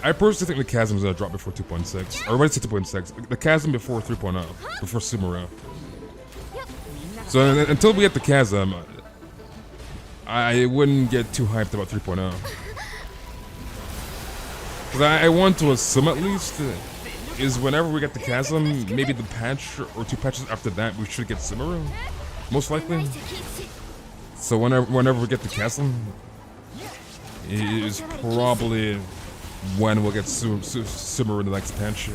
I personally think the chasm is gonna drop before 2.6, or what is it 2.6? The chasm before 3.0, before Sumeru. So until we get the chasm, I wouldn't get too hyped about 3.0. Because I want to assume at least is whenever we get the chasm, maybe the patch or 2 patches after that, we should get Sumeru, most likely. So whenever we get the chasm, is probably when we'll get Sumeru in the next patch.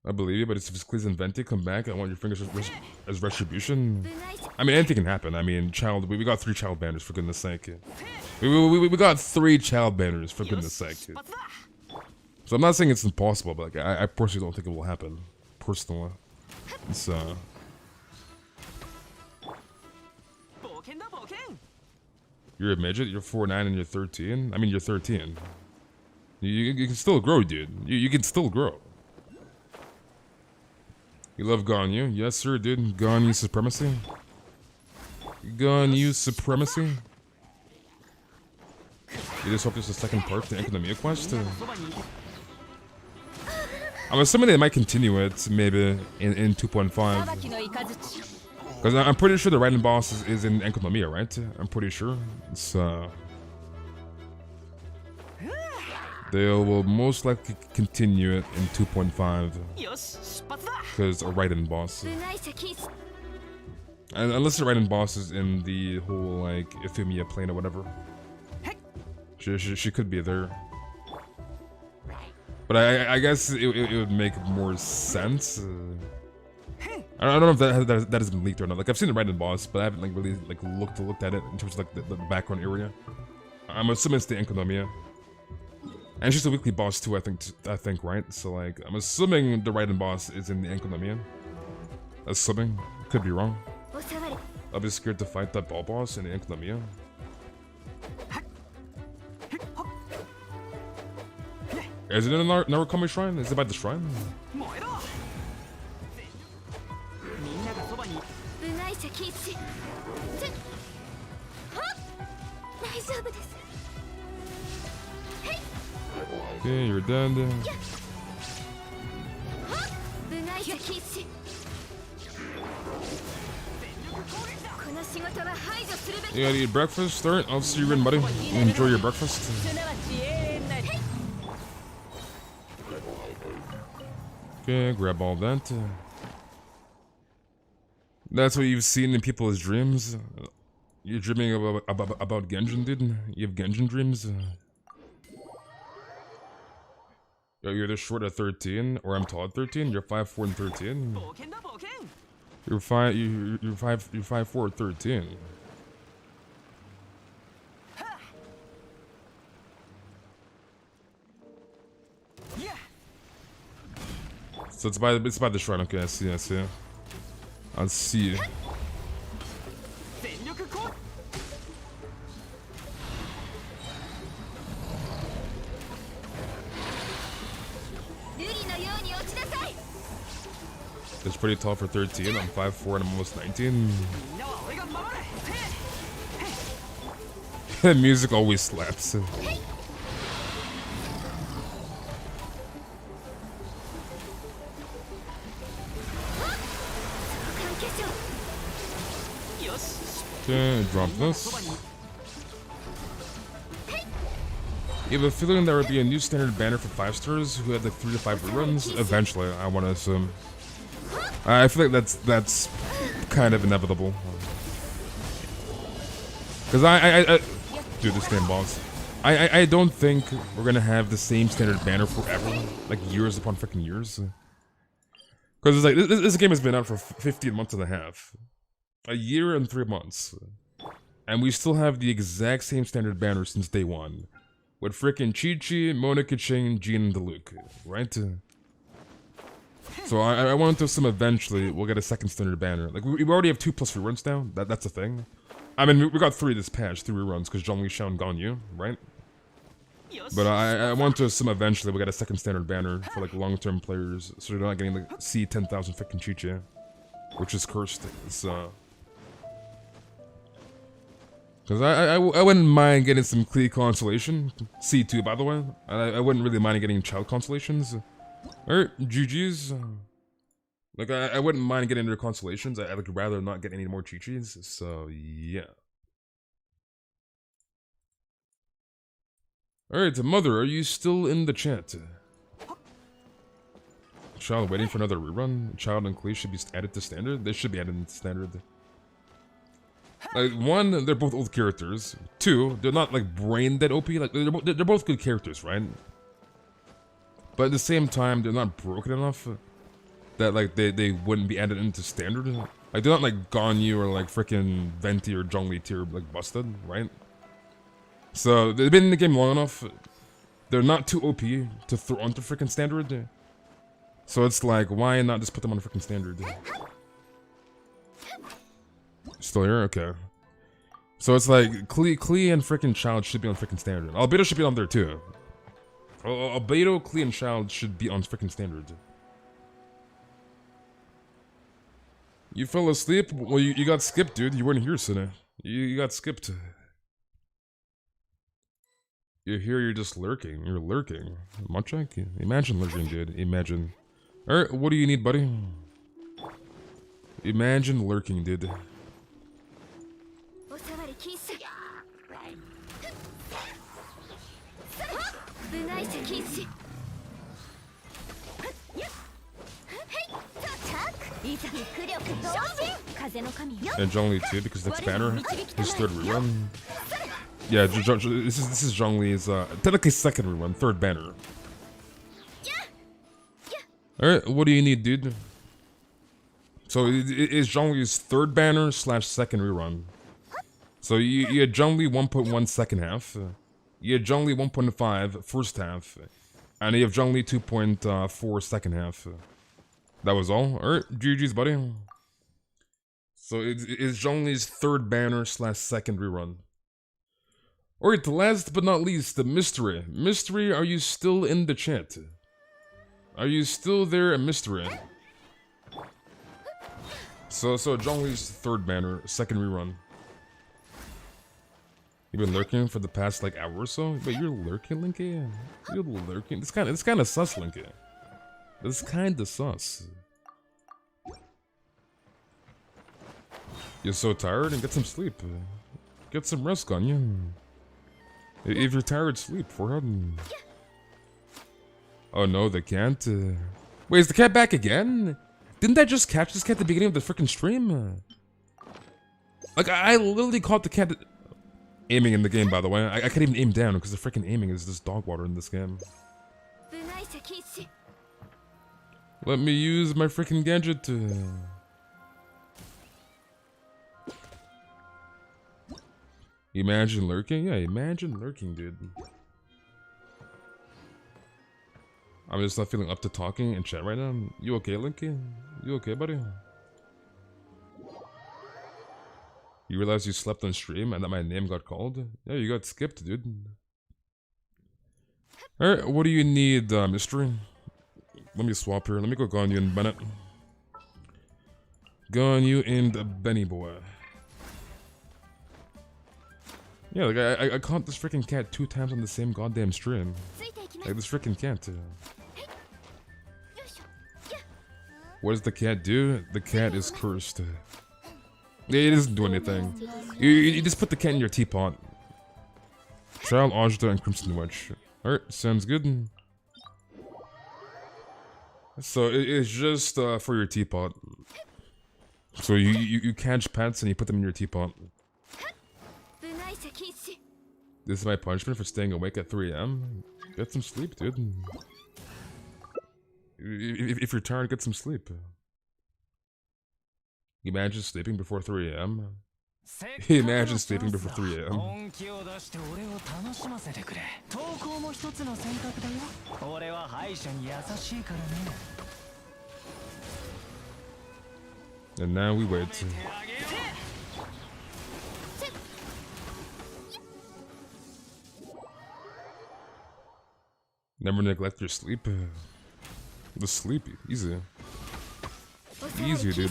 I believe you, but if Cleese and Venti come back, I want your fingers as retribution. I mean, anything can happen. I mean, we got 3 child banners, for goodness sake. We got 3 child banners, for goodness sake. So I'm not saying it's impossible, but like, I personally don't think it will happen. Personally. So... You're a midget, you're 4'9" and you're 13? I mean, you're 13. You can still grow, dude. You can still grow. You love Ganyu? Yes, sir, dude. Ganyu supremacy. Ganyu supremacy. You just hope there's a second part to Enkanomiya quest? I'm assuming they might continue it, maybe, in 2.5. Because I'm pretty sure the Raiden boss is in Enkanomiya, right? I'm pretty sure. So... they will most likely continue it in 2.5. Because a Raiden boss. And unless the Raiden boss is in the whole, like, Euphemia plane or whatever. She could be there. But I guess it would make more sense. I don't know if that has been leaked or not. Like, I've seen the Raiden boss, but I haven't like really like looked at it in terms of like the background area. I'm assuming it's the Enkanomiya. And she's a weekly boss too, I think, right? So like, I'm assuming the Raiden boss is in the Enkanomiya. Assuming, could be wrong. I'll be scared to fight that ball boss in the Enkanomiya. Is it in the Narukami Shrine? Is it by the shrine? Okay, you're dead. You gotta eat breakfast? Alright, I'll see you in, buddy. Enjoy your breakfast. Okay, grab all that. That's what you've seen in people's dreams? You're dreaming about Genshin, dude? You have Genshin dreams? You're either short at 13, or I'm tall at 13. You're 5'4" and 13. You're 5'4" at 13. So it's by the shrine. Okay, I see. I'll see. It's pretty tall for 13. I'm 5'4" and I'm almost 19. The music always slaps. Okay, drop this. You have a feeling there would be a new standard banner for 5 stars who had like 3 to 5 reruns? Eventually, I want to assume. I feel like that's kind of inevitable. Because dude, this game boss. I don't think we're gonna have the same standard banner forever, like years upon freaking years. Because it's like this game has been out for 15 months and a half, a year and 3 months, and we still have the exact same standard banner since day one, with freaking Chi-Chi, Monica Ching, Jean, and Diluc, right? So I want to assume eventually we'll get a second standard banner. Like we already have 2+ reruns now. That's a thing. I mean we got 3 this patch, 3 reruns because Zhongli, Xiao, and Ganyu, right? But I want to assume eventually we'll get a second standard banner for like long-term players, so they're not getting like C 10,000 freaking Chi-Chi, which is cursed. So. Because I wouldn't mind getting some Klee consolation. C2, by the way. I wouldn't really mind getting child consolations. Or GG's. Like, I wouldn't mind getting their consolations. I'd like rather not get any more Chi-Chis. So, yeah. Alright, Mother, are you still in the chat? Child waiting for another rerun. Child and Klee should be added to standard. They should be added to standard. Like, 1, they're both old characters. 2, they're not like brain dead OP. Like they're both good characters, right? But at the same time, they're not broken enough that like they wouldn't be added into standard. Like they're not like Ganyu or like freaking Venti or Zhongli tier like busted, right? So they've been in the game long enough. They're not too OP to throw onto freaking standard. So it's like, why not just put them on freaking standard? Still here? Okay. So it's like, Klee and freaking Child should be on freaking standard. Albedo should be on there too. Albedo, Klee, and Child should be on freaking standard. You fell asleep? Well, you got skipped, dude. You weren't here, Sine. You got skipped. You're here, you're just lurking. You're lurking. Munchak? Imagine lurking, dude. Imagine. Alright, what do you need, buddy? Imagine lurking, dude. And Zhongli too, because next banner, his 3rd rerun. Yeah, this is Zhongli's technically 2nd rerun, 3rd banner. Alright, what do you need, dude? So it is Zhongli's 3rd banner / 2nd rerun. So you had Zhongli 1.1 second half, you had Zhongli 1.5 first half, and you have Zhongli 2.4 second half. That was all. Alright, GG's, buddy. So it's Zhongli's 3rd banner / 2nd rerun. Alright, last but not least, the Mystery. Mystery, are you still in the chat? Are you still there, Mystery? So Zhongli's 3rd banner, 2nd rerun. You've been lurking for the past like hour or so? But you're lurking, Linky? You're lurking? It's kind of sus, Linky. It's kind of sus. You're so tired, and get some sleep. Get some rest, Ganyu. If you're tired, sleep, forehead. Oh no, they can't. Wait, is the cat back again? Didn't I just catch this cat at the beginning of the freaking stream? Like, I literally caught the cat aiming in the game, by the way. I can't even aim down because the freaking aiming is just dog water in this game. Let me use my freaking gadget. Imagine lurking? Yeah, imagine lurking, dude. I'm just not feeling up to talking in chat right now. You okay, Linky? You okay, buddy? You realize you slept on stream and that my name got called? Yeah, you got skipped, dude. Alright, what do you need, Mystery? Let me swap here. Let me go Ganyu and Bennett. Ganyu and Benny boy. Yeah, like I caught this freaking cat 2 times on the same goddamn stream. Like this freaking cat. What does the cat do? The cat is cursed. It doesn't do anything. You just put the cat in your teapot. Child, Ajda, and Crimson Witch. Alright, sounds good. So it's just for your teapot. So you catch pets and you put them in your teapot. This is my punishment for staying awake at 3 AM. Get some sleep, dude. If you're tired, get some sleep. Imagine sleeping before 3 AM. Imagine sleeping before 3 AM. And now we wait. Never neglect your sleep. The sleep, easy. Easy, dude.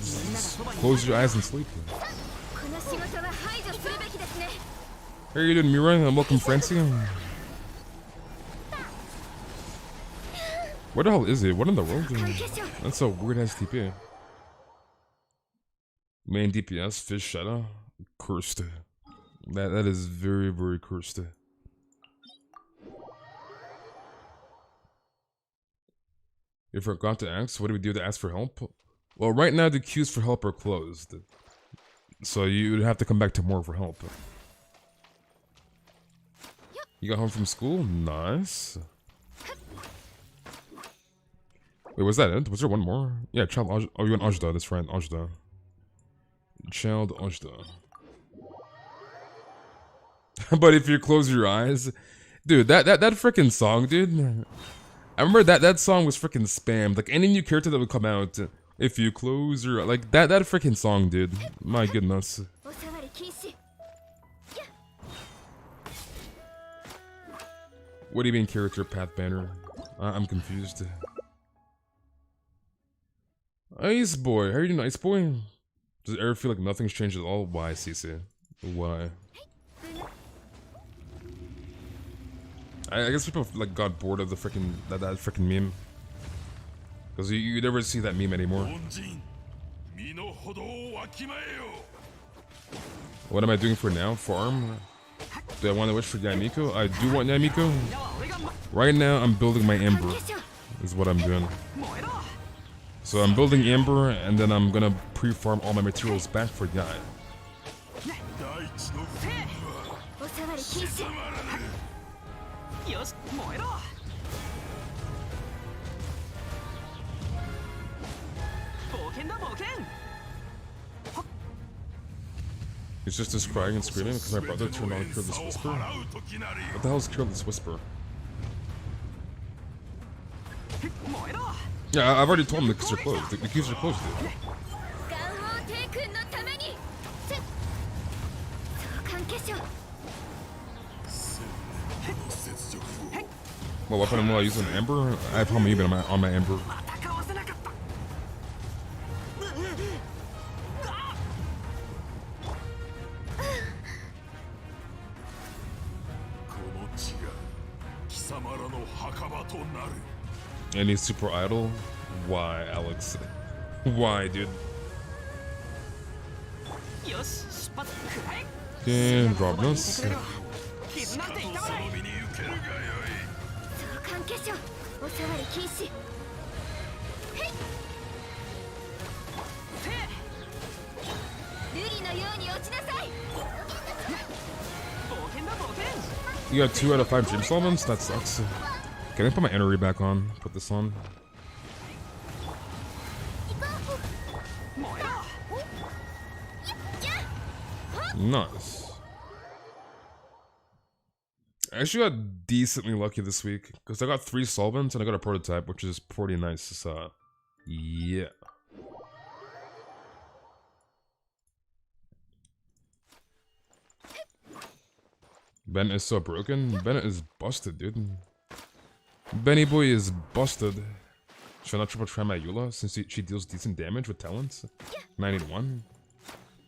Just close your eyes and sleep. How are you doing, Mirai? And welcome, Francie. Where the hell is it? What in the world? That's a weird ass TP. Main DPS, Fish Shadow. Cursed. That is very, very cursed. You forgot to ask, what do we do to ask for help? Well, right now the queues for help are closed. So you'd have to come back tomorrow for help. You got home from school? Nice. Wait, was that it? Was there one more? Yeah, Child Ajda. Oh, you went Ajda, that's right, Ajda. Child Ajda. But if you close your eyes... Dude, that freaking song, dude... I remember that song was freaking spammed. Like any new character that would come out, if you close your like that freaking song, dude. My goodness. What do you mean character path banner? I'm confused. Ice boy, how are you doing, Ice boy? Does it ever feel like nothing's changed at all? Why, Cece? Why? I guess people like got bored of the freaking that freaking meme, because you never see that meme anymore. What am I doing for now? Farm? Do I want to wish for Yamiko? I do want Yamiko. Right now, I'm building my Ember. Is what I'm doing. So I'm building Ember, and then I'm gonna pre-farm all my materials back for Yai. He's just crying and screaming because my brother turned on Careless Whisper. What the hell is Careless Whisper? Yeah, I've already told him the queues are closed. The queues are closed, dude. What weapon will I use on Ember? I have Home Even on my Ember. And he's super idle? Why, Alex? Why, dude? Okay, drop this. You got 2 out of 5 gym solvents? That sucks. Can I put my Energy back on? Put this on. Nice. I actually got decently lucky this week because I got 3 solvents and I got a prototype, which is pretty nice. So, yeah. Bennett is so broken. Bennett is busted, dude. Benny boy is busted. Should I not triple try my Eula since she deals decent damage with talents? 981.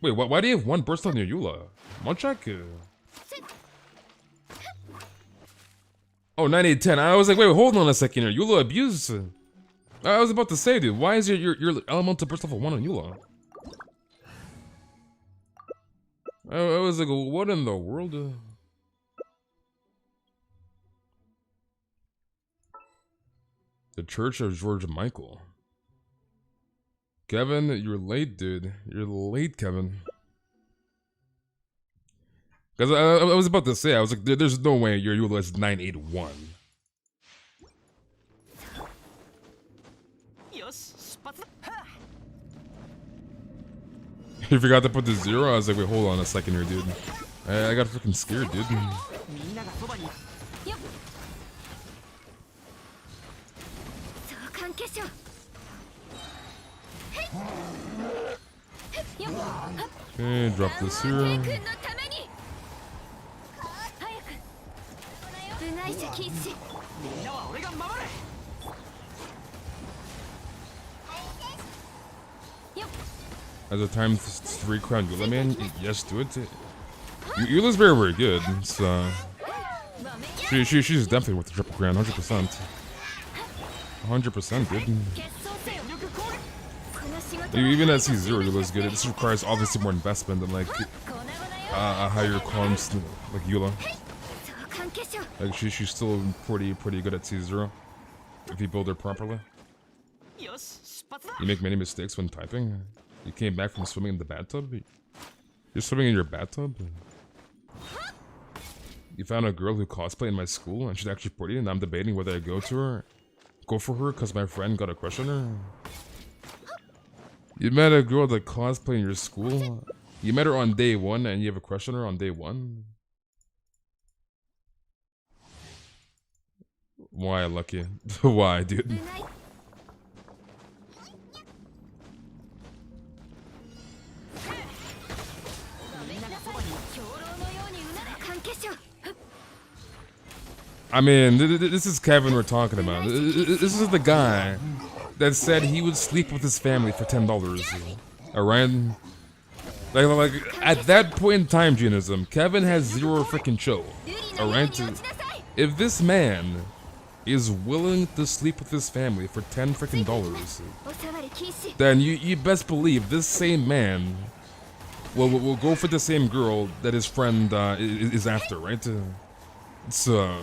Wait, why do you have 1 burst on your Eula? Monchak? Oh, 910. I was like, wait, hold on a second here. Eula abuse. I was about to say, dude, why is your elemental burst level 1 on Eula? I was like, what in the world? The Church of George Michael. Kevin, you're late, dude. You're late, Kevin. Because I was about to say, I was like, there's no way your EULA is 981. You forgot to put the 0? I was like, wait, hold on a second here, dude. I got freaking scared, dude. Okay, drop this here. As a times 3 crown Eula man, yes, do it. Eula's very, very good. So she's definitely worth the triple crown, 100%. 100%, dude. Even at C0, Eula's good. This requires obviously more investment than like a higher comms like Eula. Like she's still pretty good at C0 if you build her properly. You make many mistakes when typing. You came back from swimming in the bathtub? You're swimming in your bathtub? You found a girl who cosplayed in my school and she's actually pretty and I'm debating whether I go for her because my friend got a crush on her. You met a girl that cosplayed in your school? You met her on day 1 and you have a crush on her on day 1? Why, Lucky? Why, dude? I mean, this is Kevin we're talking about. This is the guy that said he would sleep with his family for $10. Alright? Like, at that point in time, Genism, Kevin has 0 freaking chill. Alright? If this man is willing to sleep with his family for $10 freaking dollars, then you best believe this same man will go for the same girl that his friend is after, right? So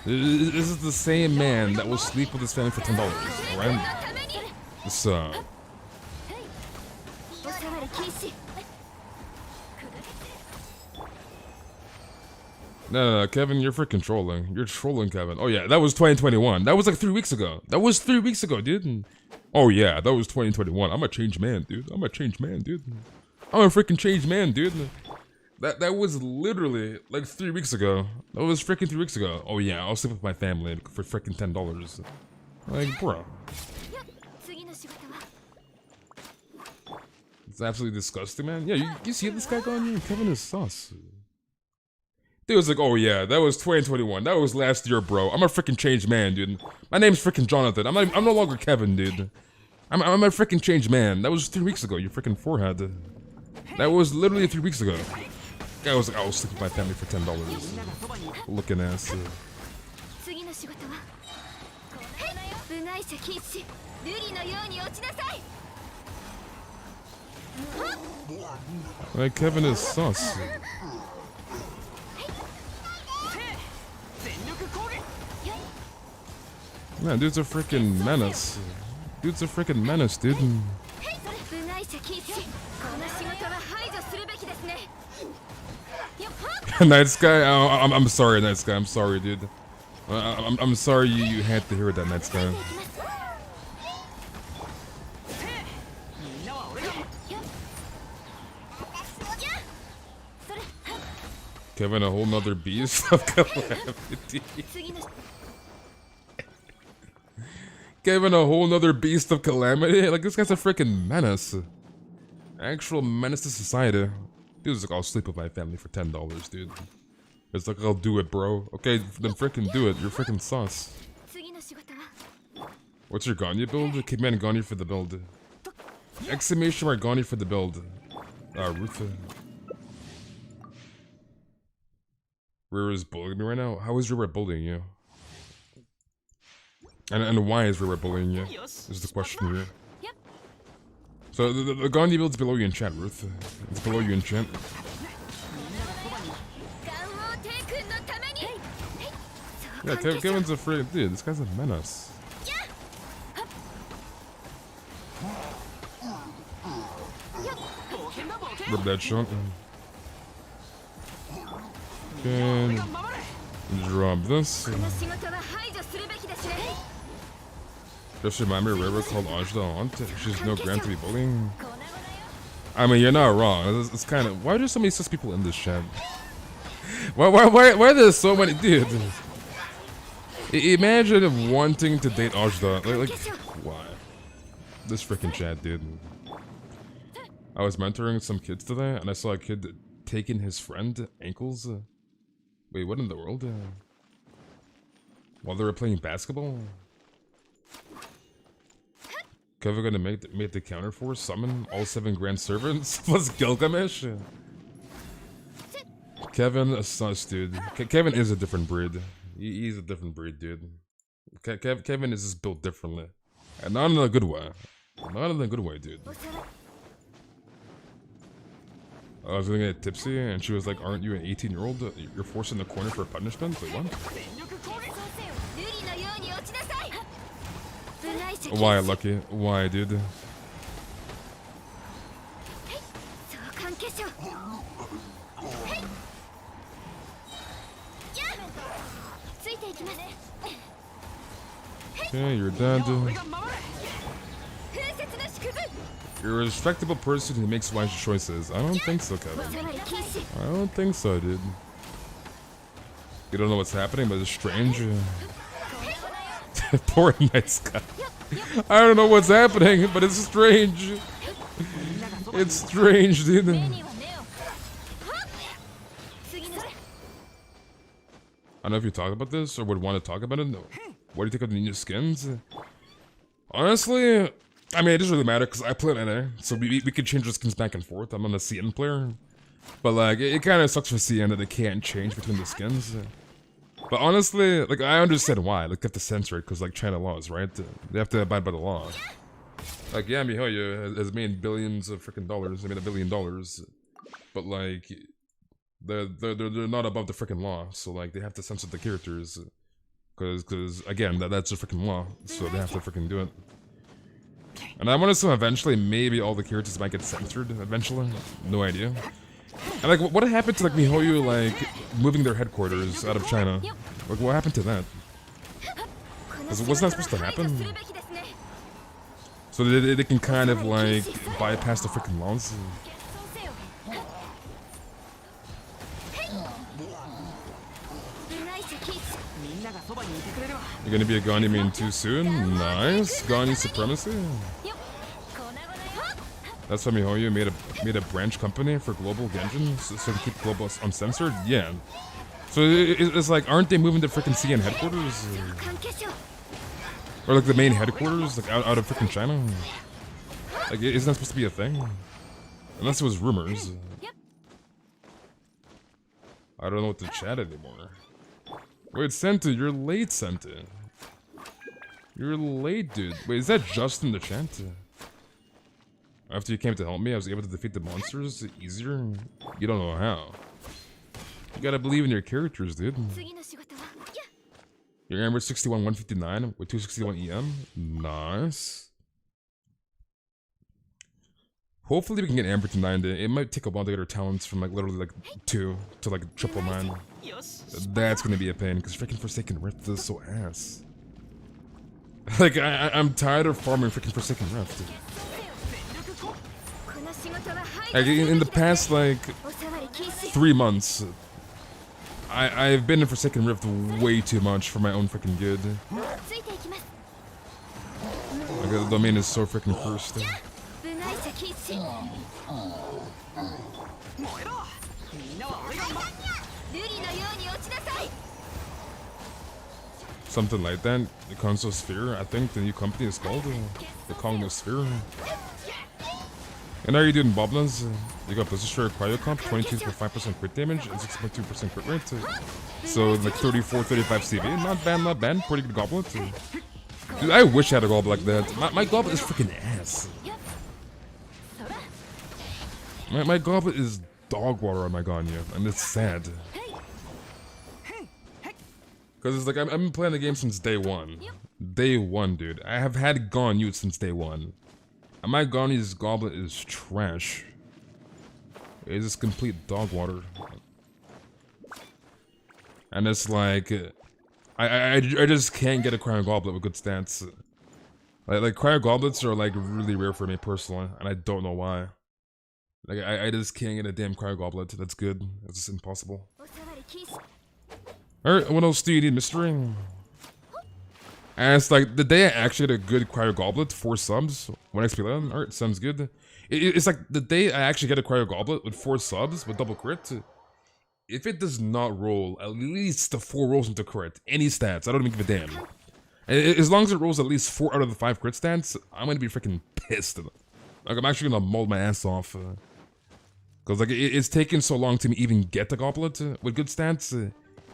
this is the same man that will sleep with his family for $10, alright? So no, Kevin, you're freaking trolling. You're trolling, Kevin. Oh yeah, that was 2021. That was like 3 weeks ago. That was 3 weeks ago, dude. Oh yeah, that was 2021. I'm a changed man, dude. I'm a changed man, dude. I'm a freaking changed man, dude. That was literally like 3 weeks ago. That was freaking 3 weeks ago. Oh yeah, I'll sleep with my family for freaking $10. Like, bro. It's absolutely disgusting, man. Yeah, you see this guy going here? Kevin is sus. Dude was like, oh yeah, that was 2021. That was last year, bro. I'm a freaking changed man, dude. My name's freaking Jonathan. I'm no longer Kevin, dude. I'm a freaking changed man. That was 3 weeks ago, you freaking forehead. That was literally 3 weeks ago. Guy was like, I will sleep with my family for $10. Looking ass. Like, Kevin is sus. Man, dude's a freaking menace. Dude's a freaking menace, dude. Night Sky, I'm sorry, Night Sky. I'm sorry, dude. I'm sorry you had to hear that, Night Sky. Kevin, a whole nother beast of calamity. Kevin, a whole nother beast of calamity? Like, this guy's a freaking menace. Actual menace to society. Dude's like, I'll sleep with my family for $10, dude. It's like, I'll do it, bro. Okay, then freaking do it. You're freaking sus. What's your Ganyu build? Command Ganyu for the build. Exclamation mark Ganyu for the build. Ruth. Rare is bullying me right now? How is Rare bullying you? And why is Rare bullying you? Is the question here. So the Ganyu build's below you in chat, Ruth. It's below you in chat. Yeah, Kevin's afraid. Dude, this guy's a menace. Rip that shot. Okay. Drop this. Just remind me of River called Ajda Aunt. She's no grand to be bullying. I mean, you're not wrong. It's kind of. Why are there so many sus people in this chat? Why are there so many? Dude. Imagine wanting to date Ajda. Like, why? This freaking chat, dude. I was mentoring some kids today, and I saw a kid taking his friend ankles. Wait, what in the world? While they were playing basketball? Kevin gonna make the counter force summon all 7 grand servants plus Gilgamesh? Kevin, a sus, dude. Kevin is a different breed. He's a different breed, dude. Kevin is just built differently. And not in a good way. Not in a good way, dude. I was gonna get tipsy, and she was like, "Aren't you an 18-year-old? You're forced in the corner for punishment." Wait, what? Why, Lucky? Why, dude? Okay, you're dead. You're a respectable person who makes wise choices. I don't think so, Kevin. I don't think so, dude. You don't know what's happening, but it's strange. Poor nice guy. I don't know what's happening, but it's strange. It's strange, dude. I don't know if you talked about this or would want to talk about it. No. What do you think of the new skins? Honestly, I mean, it doesn't really matter because I play in NA, so we can change the skins back and forth. I'm on a CN player. But like, it kind of sucks for CN that they can't change between the skins. But honestly, like, I understand why. Like, they have to censor it because, like, China laws, right? They have to abide by the law. Like, yeah, MiHoYo has made billions of freaking dollars. They made $1 billion. But, like, they're not above the freaking law. So, like, they have to censor the characters. Because again, that's a freaking law. So they have to freaking do it. And I want to assume eventually maybe all the characters might get censored eventually. No idea. And like, what happened to like MiHoYo like moving their headquarters out of China? Like, what happened to that? Wasn't that supposed to happen? So they can kind of like bypass the freaking laws. You're gonna be a Ganyu main too soon? Nice. Ganyu supremacy. That's why MiHoYo made a branch company for global Genshin, so to keep global uncensored. Yeah. So it's like, aren't they moving to freaking CN headquarters? Or like the main headquarters, like out of freaking China? Like, isn't that supposed to be a thing? Unless it was rumors. I don't know what to chat anymore. Wait, Senta, you're late, Senta. You're late, dude. Wait, is that just in the chat? After you came to help me, I was able to defeat the monsters easier? You don't know how. You gotta believe in your characters, dude. You're Amber 61 159 with 261 EM. Nice. Hopefully we can get Amber to 90. It might take a while to get her talents from like literally like 2 to like 999. That's gonna be a pain because freaking Forsaken Rift is so ass. Like I'm tired of farming freaking Forsaken Rift. Like in the past like 3 months, I've been in Forsaken Rift way too much for my own freaking good. Like the domain is so freaking cursed. Something like that. The console Sphere, I think the new company is called. They're calling it Sphere. And how are you doing, Boblins? You got Blizzard Cryo Comp, 22.5% crit damage and 6.2% crit rate. So like 34, 35 CV. Not bad, not bad. Pretty good goblet. Dude, I wish I had a goblet like that. My goblet is freaking ass. My goblet is dog water on my Ganyu, and it's sad. Because it's like, I've been playing the game since day one. Day one, dude. I have had Ganyu since day one. And my Ganyu's goblet is trash. It is complete dog water. And it's like, I just can't get a cryo goblet with good stats. Like cryo goblets are like really rare for me personally, and I don't know why. Like I just can't get a damn cryo goblet that's good. It's just impossible. Alright, what else do you need, mystery? And it's like, the day I actually get a good cryo goblet, 4 subs, 1 XP 11, alright, sounds good. It's like, the day I actually get a cryo goblet with 4 subs, with double crit, if it does not roll at least the 4 rolls into crit, any stats, I don't even give a damn. As long as it rolls at least 4 out of the 5 crit stats, I'm gonna be freaking pissed. Like, I'm actually gonna mold my ass off. Cause like, it's taken so long to even get the goblet with good stats.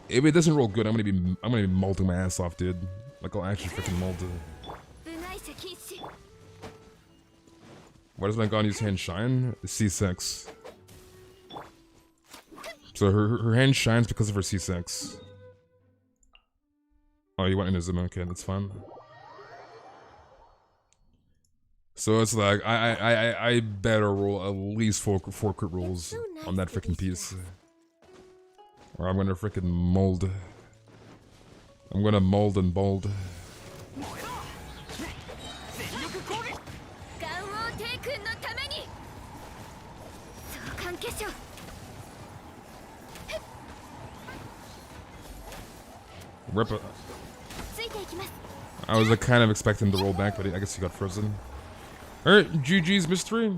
If it doesn't roll good, I'm gonna be molding my ass off, dude. Like, I'll actually freaking mold it. Why does my Ganyu's hand shine? C6. So her hand shines because of her C6. Oh, you went into zoom, okay, that's fine. So it's like, I better roll at least 4 crit rolls on that freaking piece. Or I'm gonna freaking mold. I'm gonna mold and bold. Rip it. I was like kind of expecting to roll back, but I guess he got frozen. Alright, GG's mystery.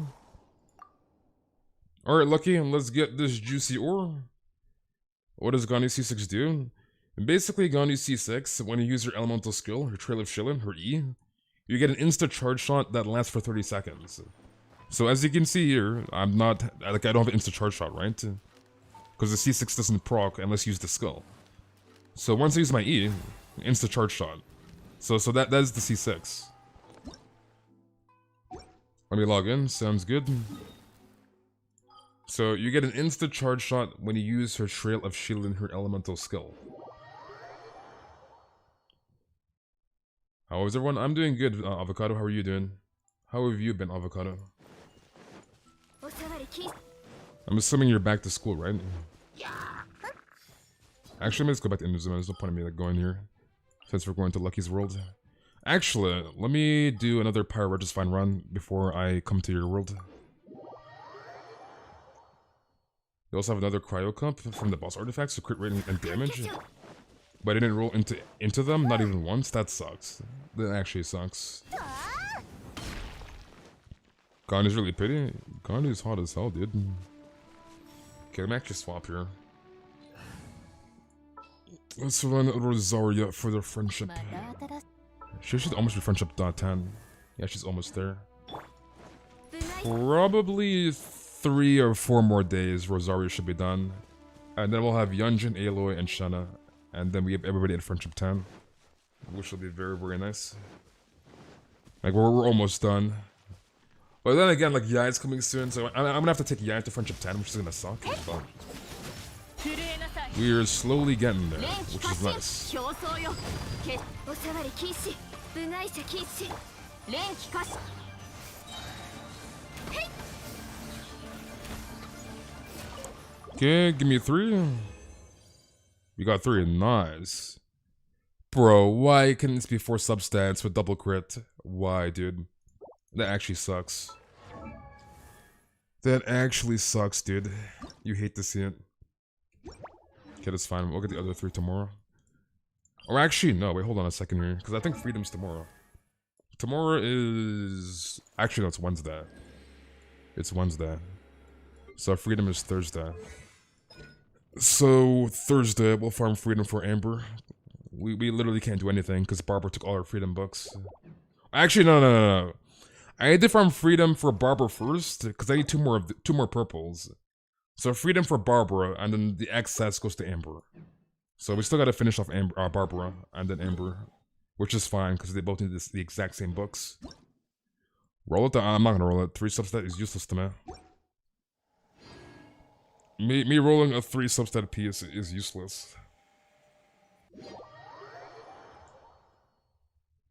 Alright, Lucky, let's get this juicy ore. What does Ganyu C6 do? Basically, Ganyu C6, when you use your elemental skill, her Trail of Shilin, her E, you get an insta charge shot that lasts for 30 seconds. So as you can see here, I don't have an insta charge shot, right? Because the C6 doesn't proc unless you use the skill. So once I use my E, insta charge shot. So that is the C6. Let me log in, sounds good. So you get an insta charge shot when you use her Trail of Shilin, her elemental skill. How is everyone? I'm doing good, Avocado. How are you doing? How have you been, Avocado? I'm assuming you're back to school, right? Actually, let's go back to Indozuma. There's no point in me like going here, since we're going to Lucky's world. Actually, let me do another Pyro Registine run before I come to your world. You also have another Cryo Cup from the boss artifacts, so crit rating and damage. But I didn't roll into them, not even once. That sucks. That actually sucks. Ganyu's really pretty. Ganyu's hot as hell, dude. Okay, let me actually swap here. Let's run Rosaria for their friendship. She should almost be friendship .10. Yeah, she's almost there. Probably 3 or 4 more days Rosaria should be done. And then we'll have Yunjin, Aloy, and Shanna. And then we have everybody at friendship 10. Which will be very, very nice. Like, we're almost done. But then again, like, Yai's coming soon, so I'm gonna have to take Yai to friendship 10, which is gonna suck. But we're slowly getting there, which is nice. Okay, give me 3. We got 3, nice. Bro, why couldn't this be 4 substats with double crit? Why, dude? That actually sucks. That actually sucks, dude. You hate to see it. Okay, that's fine. We'll get the other 3 tomorrow. Or actually, no, wait, hold on a second here. Because I think Freedom's tomorrow. Tomorrow is... Actually, no, it's Wednesday. It's Wednesday. So Freedom is Thursday. So, Thursday, we'll farm Freedom for Amber. We literally can't do anything because Barbara took all our Freedom books. Actually, no. I need to farm Freedom for Barbara first because I need 2 more purples. So Freedom for Barbara, and then the excess goes to Amber. So we still gotta finish off Barbara and then Amber, which is fine because they both need the exact same books. Roll it. I'm not gonna roll it. 3 substat is useless to me. Me rolling a 3 substat piece is useless.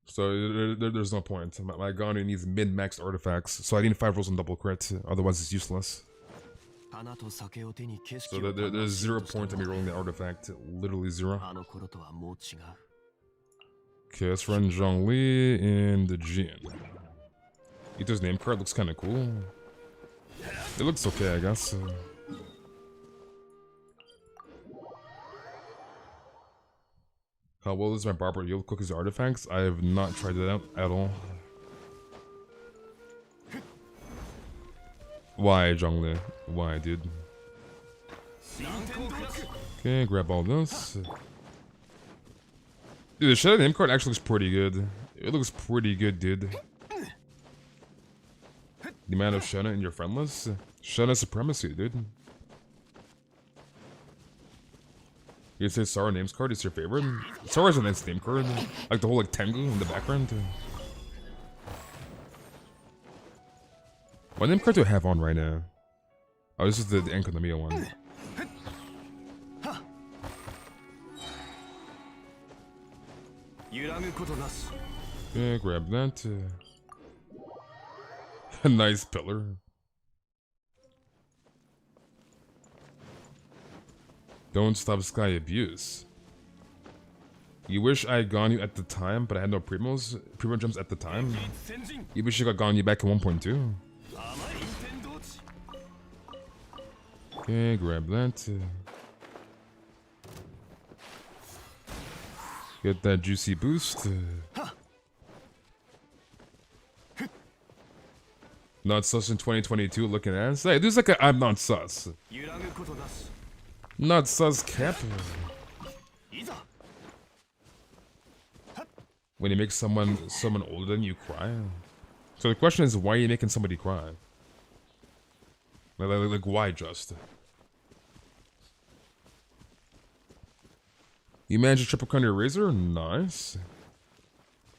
So there's no point. My Ganyu needs min-maxed artifacts, so I need 5 rolls on double crit, otherwise it's useless. So there's 0 point in me rolling the artifact, literally 0. Okay, let's run Zhongli and Jin. Ito's name card looks kinda cool. It looks okay, I guess. How well is my barber yield cookies artifacts? I have not tried it out at all. Why, Zhongli? Why, dude? Okay, grab all this. Dude, the Shadow name card actually looks pretty good. It looks pretty good, dude. The amount of Shadow in your friend list? Shadow supremacy, dude. You say Sora names card is your favorite? Sora's a nice name card. Like the whole like Tengu in the background. What name card do I have on right now? Oh, this is the Enkonomiya one. Yeah, grab that. A nice pillar. Don't stop sky abuse. You wish I had Ganyu at the time, but I had no primo gems at the time. You wish you got Ganyu back in 1.2. Okay, grab that. Get that juicy boost. Not sus in 2022 looking ass. Hey, there's like a I'm not sus. Not sus cap. When you make someone older than you cry. So the question is, why are you making somebody cry? Like why just? You managed a triple crown your razor? Nice.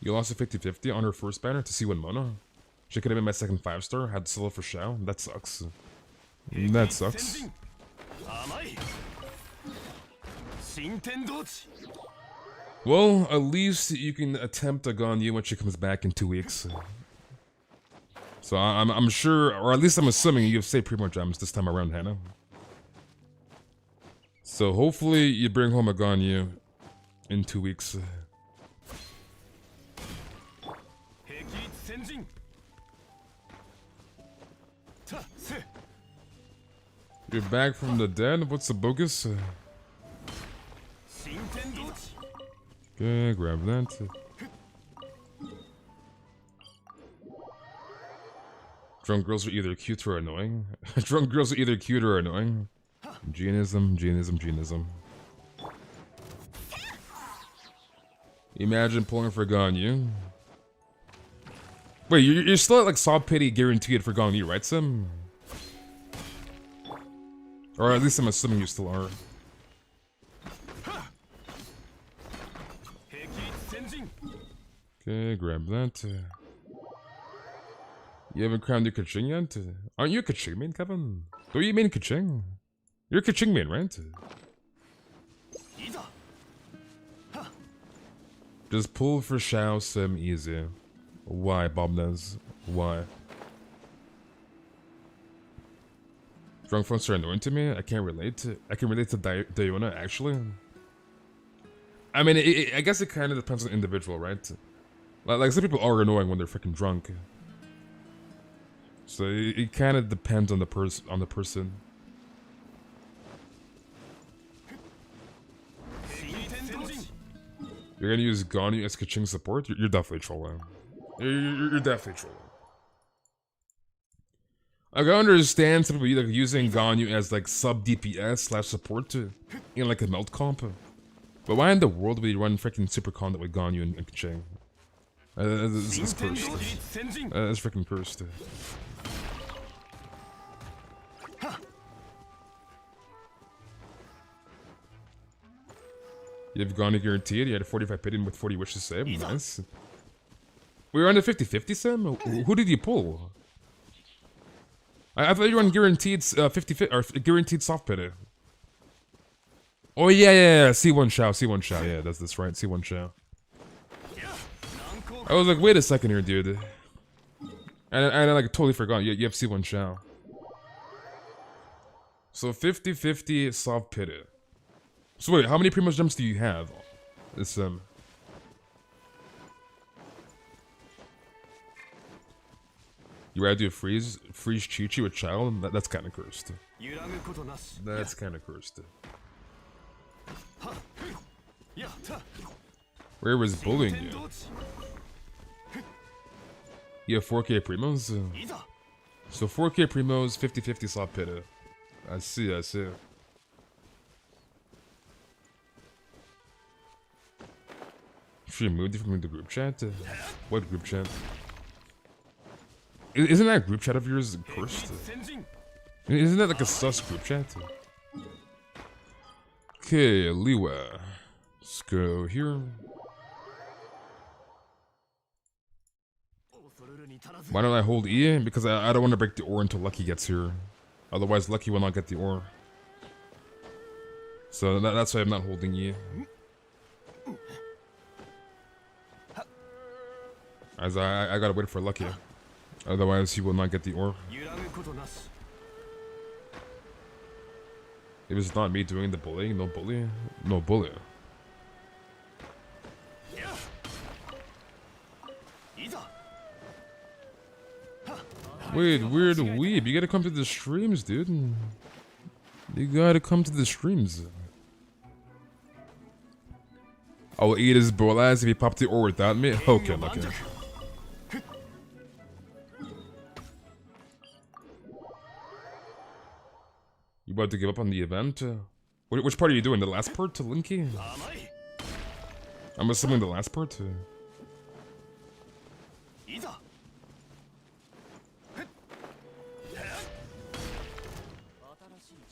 You lost a 50-50 on her first banner to see one Mona. She could have been my second 5-star, had to solo for Shao. That sucks. That sucks. Well, at least you can attempt a Ganyu when she comes back in 2 weeks. So I'm sure, or at least I'm assuming you have saved primo gems this time around, Hannah. So hopefully you bring home a Ganyu in 2 weeks. You're back from the dead? What's the bogus? Okay, grab that. Drunk girls are either cute or annoying. Drunk girls are either cute or annoying. Genism, Genism, Genism. Imagine pulling for Ganyu. Wait, you're still at like Saw Pity guaranteed for Ganyu, right, Sim? Or at least I'm assuming you still are. Okay, grab that. You haven't crowned your Kaching yet? Aren't you a Kaching main, Kevin? Don't you mean Kaching? You're a Kaching main, right? Just pull for Shao Sim easy. Why, Bobnez? Why? Drunk phones are annoying to me. I can't relate. I can relate to Diona, actually. I mean, I guess it kind of depends on the individual, right? Like some people are annoying when they're freaking drunk. So it kind of depends on the person. You're gonna use Ganyu as Kaching support? You're definitely trolling. You're definitely trolling. I can understand some people like using Ganyu as like sub DPS / support in like a melt comp. But why in the world would you run freaking super conduit with Ganyu and Kaching? That's cursed. That's freaking cursed. You have Ganyu guaranteed. You had a 45 pity with 40 wishes saved. Nice. We were on the 50-50, Sam? Who did you pull? I thought you were on guaranteed 50 or guaranteed soft pity. Oh yeah. C1 Shao. Yeah, that's right. C1 Shao. I was like, wait a second here, dude. And I like totally forgot. You have C1 Shao. So 50-50 soft pity. So wait, how many Primo's gems do you have? This You rather do a freeze Chi-Chi with child? That's kind of cursed. That's kind of cursed. Where was bullying you? You have 4K Primos? So 4K Primos, 50-50 soft pity. I see. She removed you from the group chat? What group chat? Isn't that group chat of yours cursed? Isn't that like a sus group chat? Okay, Liwa. Let's go here. Why don't I hold E? Because I don't want to break the ore until Lucky gets here. Otherwise, Lucky will not get the ore. So that's why I'm not holding E. As I gotta wait for Lucky. Otherwise, he will not get the ore. If it's not me doing the bullying, no bully. No bully. Wait, weird weeb. You gotta come to the streams, dude. You gotta come to the streams. I will eat his bull ass if he popped the ore without me. Okay, lucky. You about to give up on the event? Which part are you doing? The last part to Linky? I'm assuming the last part.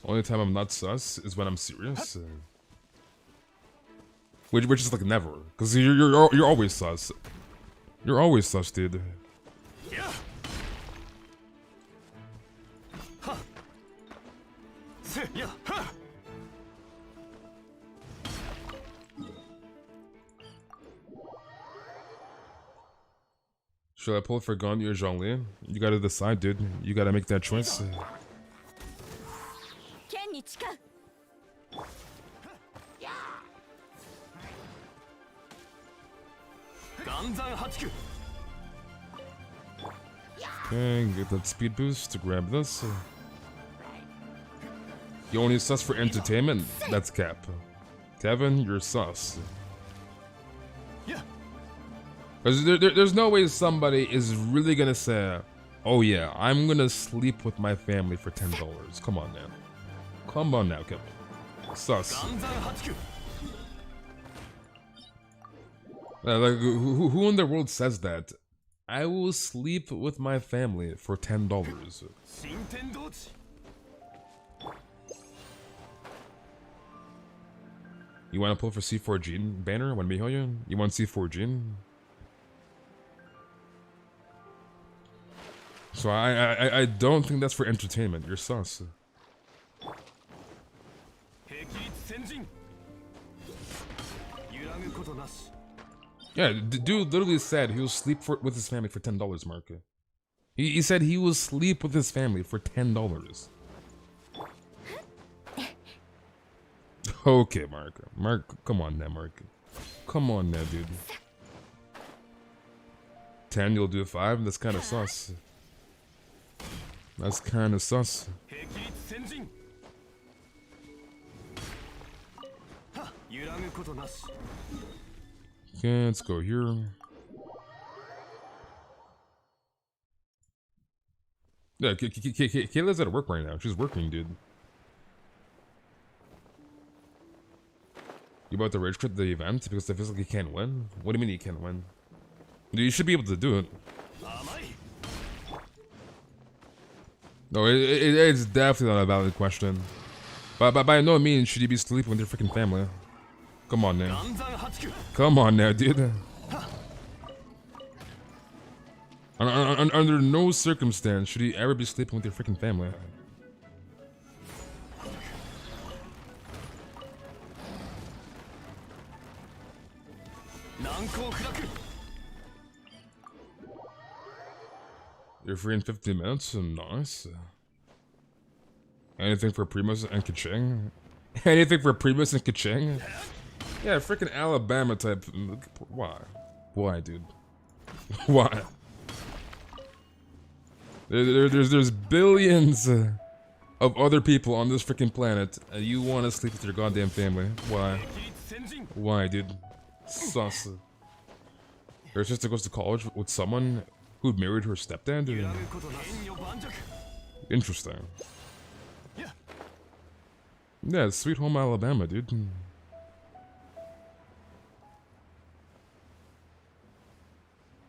Only time I'm not sus is when I'm serious. Which is like never, because you're always sus. You're always sus, dude. Should I pull for Ganyu or Zhongli? You gotta decide, dude. You gotta make that choice. Okay, get that speed boost to grab this. You only sus for entertainment? That's cap. Kevin, you're sus. Because there's no way somebody is really gonna say, oh yeah, I'm gonna sleep with my family for $10. Come on now. Come on now, Kevin. Sus. Like, who in the world says that? I will sleep with my family for $10. You want to pull for C4 Jin banner when Mihoyo? You want C4 Jin? So I don't think that's for entertainment. You're sus. Yeah, the dude literally said he will sleep with his family for $10, Mark. He said he will sleep with his family for $10. Okay, Mark. Mark, come on now, Mark. Come on now, dude. 10, you'll do 5? That's kind of sus. That's kind of sus. Okay, let's go here. Yeah, Kayla's at work right now. She's working, dude. You about to rage quit the event because they physically can't win? What do you mean you can't win? Dude, you should be able to do it. No, it's definitely not a valid question. But by no means should you be sleeping with your freaking family. Come on now. Come on now, dude. Under no circumstance should you ever be sleeping with your freaking family. You're free in 15 minutes, nice. Anything for Primus and Kaching? Anything for Primus and Kaching? Yeah, freaking Alabama type. Why? Why, dude? Why? There's billions of other people on this freaking planet, and you want to sleep with your goddamn family. Why? Why, dude? Sus. Your sister goes to college with someone who married her stepdad? Interesting. Yeah, sweet home Alabama, dude.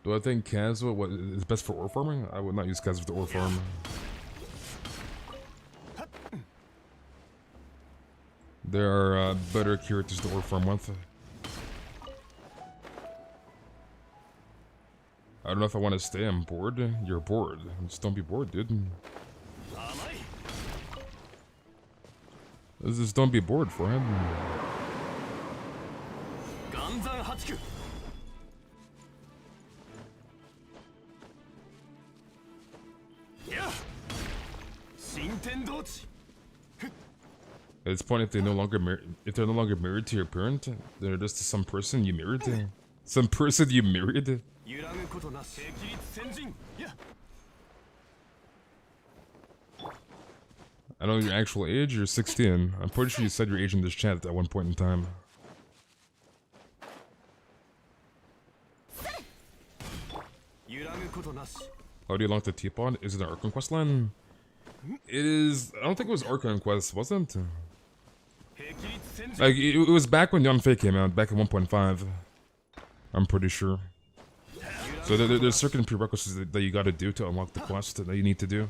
Do I think Kazwa is best for ore farming? I would not use Kazwa for ore farm. There are better characters to ore farm with. I don't know if I want to stay. I'm bored. You're bored. Just don't be bored, dude. Just don't be bored, friend. At this point, if they're no longer married to your parent, they're just some person you married. Some person you married. I don't know your actual age. You're 16. I'm pretty sure you said your age in this chat at one point in time. How do you lock the teapot? Is it an Archon quest line? It is. I don't think it was Archon quest, wasn't it? Like it was back when Young Fate came out, back in 1.5. I'm pretty sure. So there's certain prerequisites that you got to do to unlock the quest that you need to do.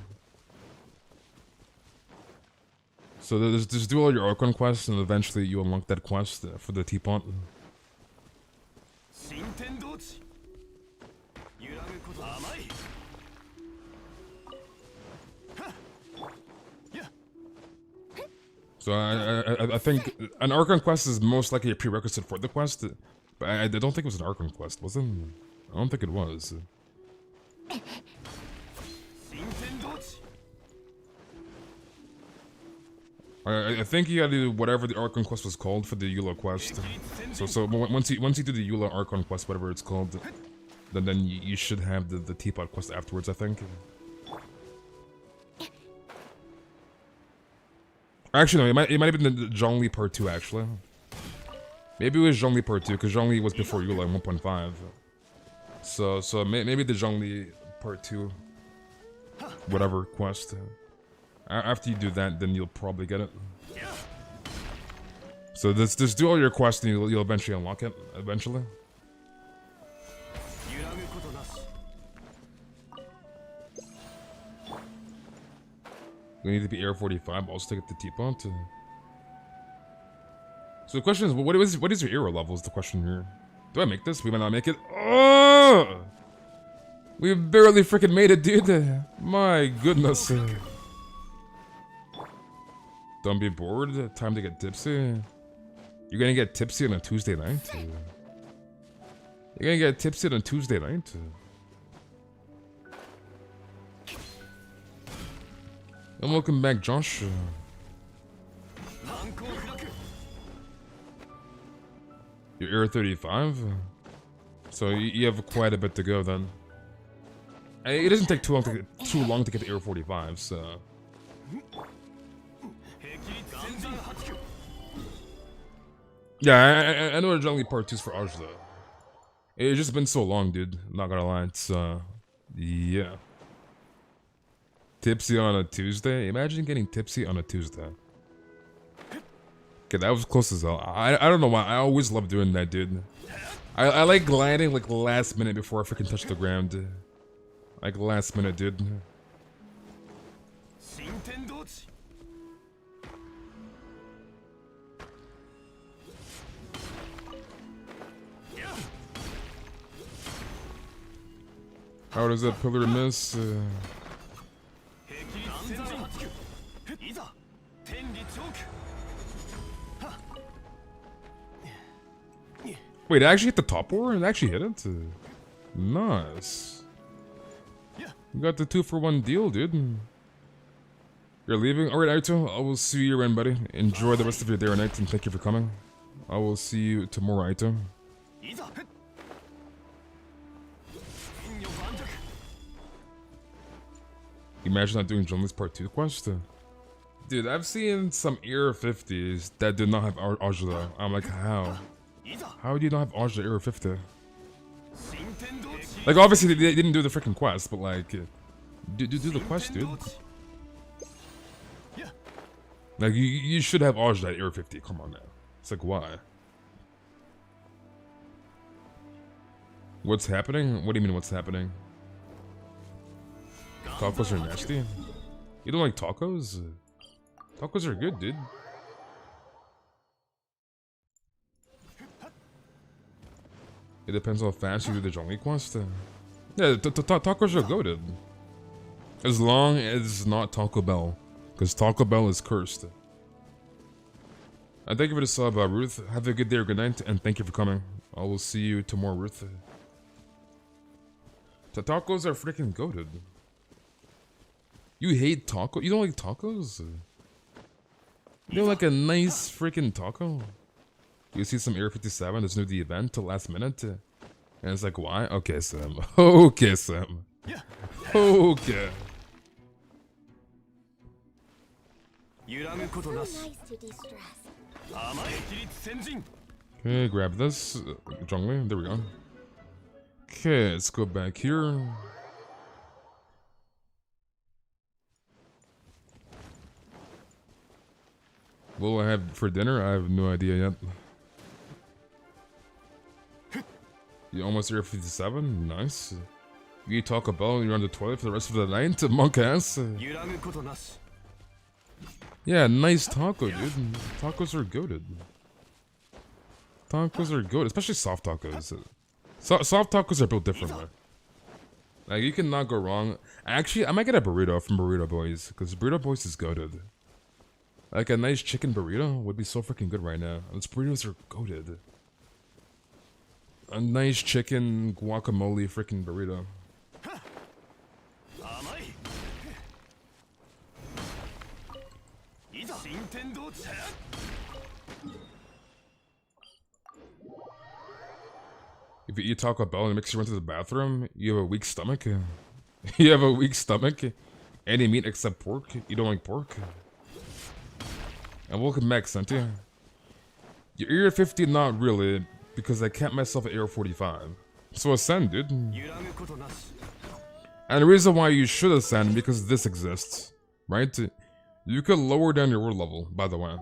So just do all your Archon quests, and eventually you unlock that quest for the teapot. So I think an Archon quest is most likely a prerequisite for the quest, but I don't think it was an Archon quest, was it? I don't think it was. I think you gotta do whatever the Archon quest was called for the Eula quest. So once you do the Eula Archon quest, whatever it's called, then you should have the teapot quest afterwards, I think. Actually, no, it might have been the Zhongli Part 2, actually. Maybe it was Zhongli Part 2, because Zhongli was before Eula in 1.5. So maybe the Zhongli Part 2, whatever quest. After you do that, then you'll probably get it. So just do all your quests and you'll eventually unlock it, eventually. We need to be AR45 also to get the teapot. So the question is, what is your era level is the question here. Do I make this? We might not make it. Oh! We barely freaking made it, dude. My goodness. Don't be bored. Time to get tipsy. You're gonna get tipsy on a Tuesday night? You're gonna get tipsy on a Tuesday night? And welcome back, Josh. You're Era 35? So you have quite a bit to go then. It doesn't take too long to get to Era 45, so... Yeah, I know there's only part 2s for Aj though. It's just been so long, dude. Not gonna lie, it's yeah. Tipsy on a Tuesday? Imagine getting tipsy on a Tuesday. Okay, that was close as hell. I don't know why, I always love doing that, dude. I like gliding like last minute before I freaking touch the ground. Like last minute, dude. How does that pillar miss? Wait, it actually hit the top war? It actually hit it? Nice. You got the 2-for-1 deal, dude. You're leaving? Alright, Aito, I will see you around, buddy. Enjoy the rest of your day or night, and thank you for coming. I will see you tomorrow, Aito. Imagine not doing Junley's Part 2 quest? Dude, I've seen some AR50s that did not have Ajla. I'm like, how? How do you not have Ajla AR50? Like, obviously they didn't do the freaking quest, but like, do the quest, dude. Like, you should have Ajla AR50. Come on now. It's like, why? What's happening? What do you mean, what's happening? Tacos are nasty? You don't like tacos? Tacos are good, dude. It depends how fast you do the Zhongli quest. Yeah, tacos are goated. As long as it's not Taco Bell. Because Taco Bell is cursed. And thank you for the sub, Ruth. Have a good day or good night, and thank you for coming. I will see you tomorrow, Ruth. Tacos are freaking goated. You hate taco? You don't like tacos? You don't like a nice freaking taco? You see some AR57 that's new to the event till last minute? And it's like, why? Okay, Sam. Okay, Sam. Okay. So nice to de-stress. Okay, grab this. Zhongli, there we go. Okay, let's go back here. What will I have for dinner? I have no idea yet. You almost here 57? Nice. You eat Taco Bell, you're on the toilet for the rest of the night? Monk ass. Yeah, nice taco, dude. Tacos are goated. Tacos are good, especially soft tacos. Soft tacos are built differently. Like, you cannot go wrong. Actually, I might get a burrito from Burrito Boys, because Burrito Boys is goated. Like, a nice chicken burrito would be so freaking good right now. Those burritos are goated. A nice chicken guacamole freaking burrito. If you eat Taco Bell and it makes you run to the bathroom, you have a weak stomach. You have a weak stomach. Any meat except pork. You don't like pork. And welcome back, Santi. Your Area 50, not really, because I capped myself at Area 45. So ascend, dude. And the reason why you should ascend, because this exists, right? You could lower down your world level, by the way.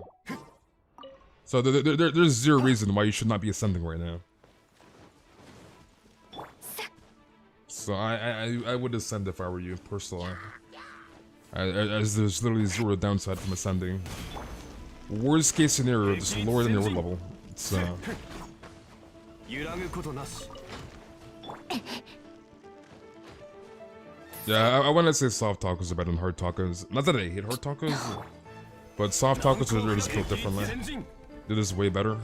So there's zero reason why you should not be ascending right now. So I would ascend if I were you, personally. As there's literally zero downside from ascending. Worst case scenario, just lower than your world level. So. Yeah, I want to say soft tacos are better than hard tacos. Not that I hate hard tacos, but soft tacos are just built differently. They're just way better.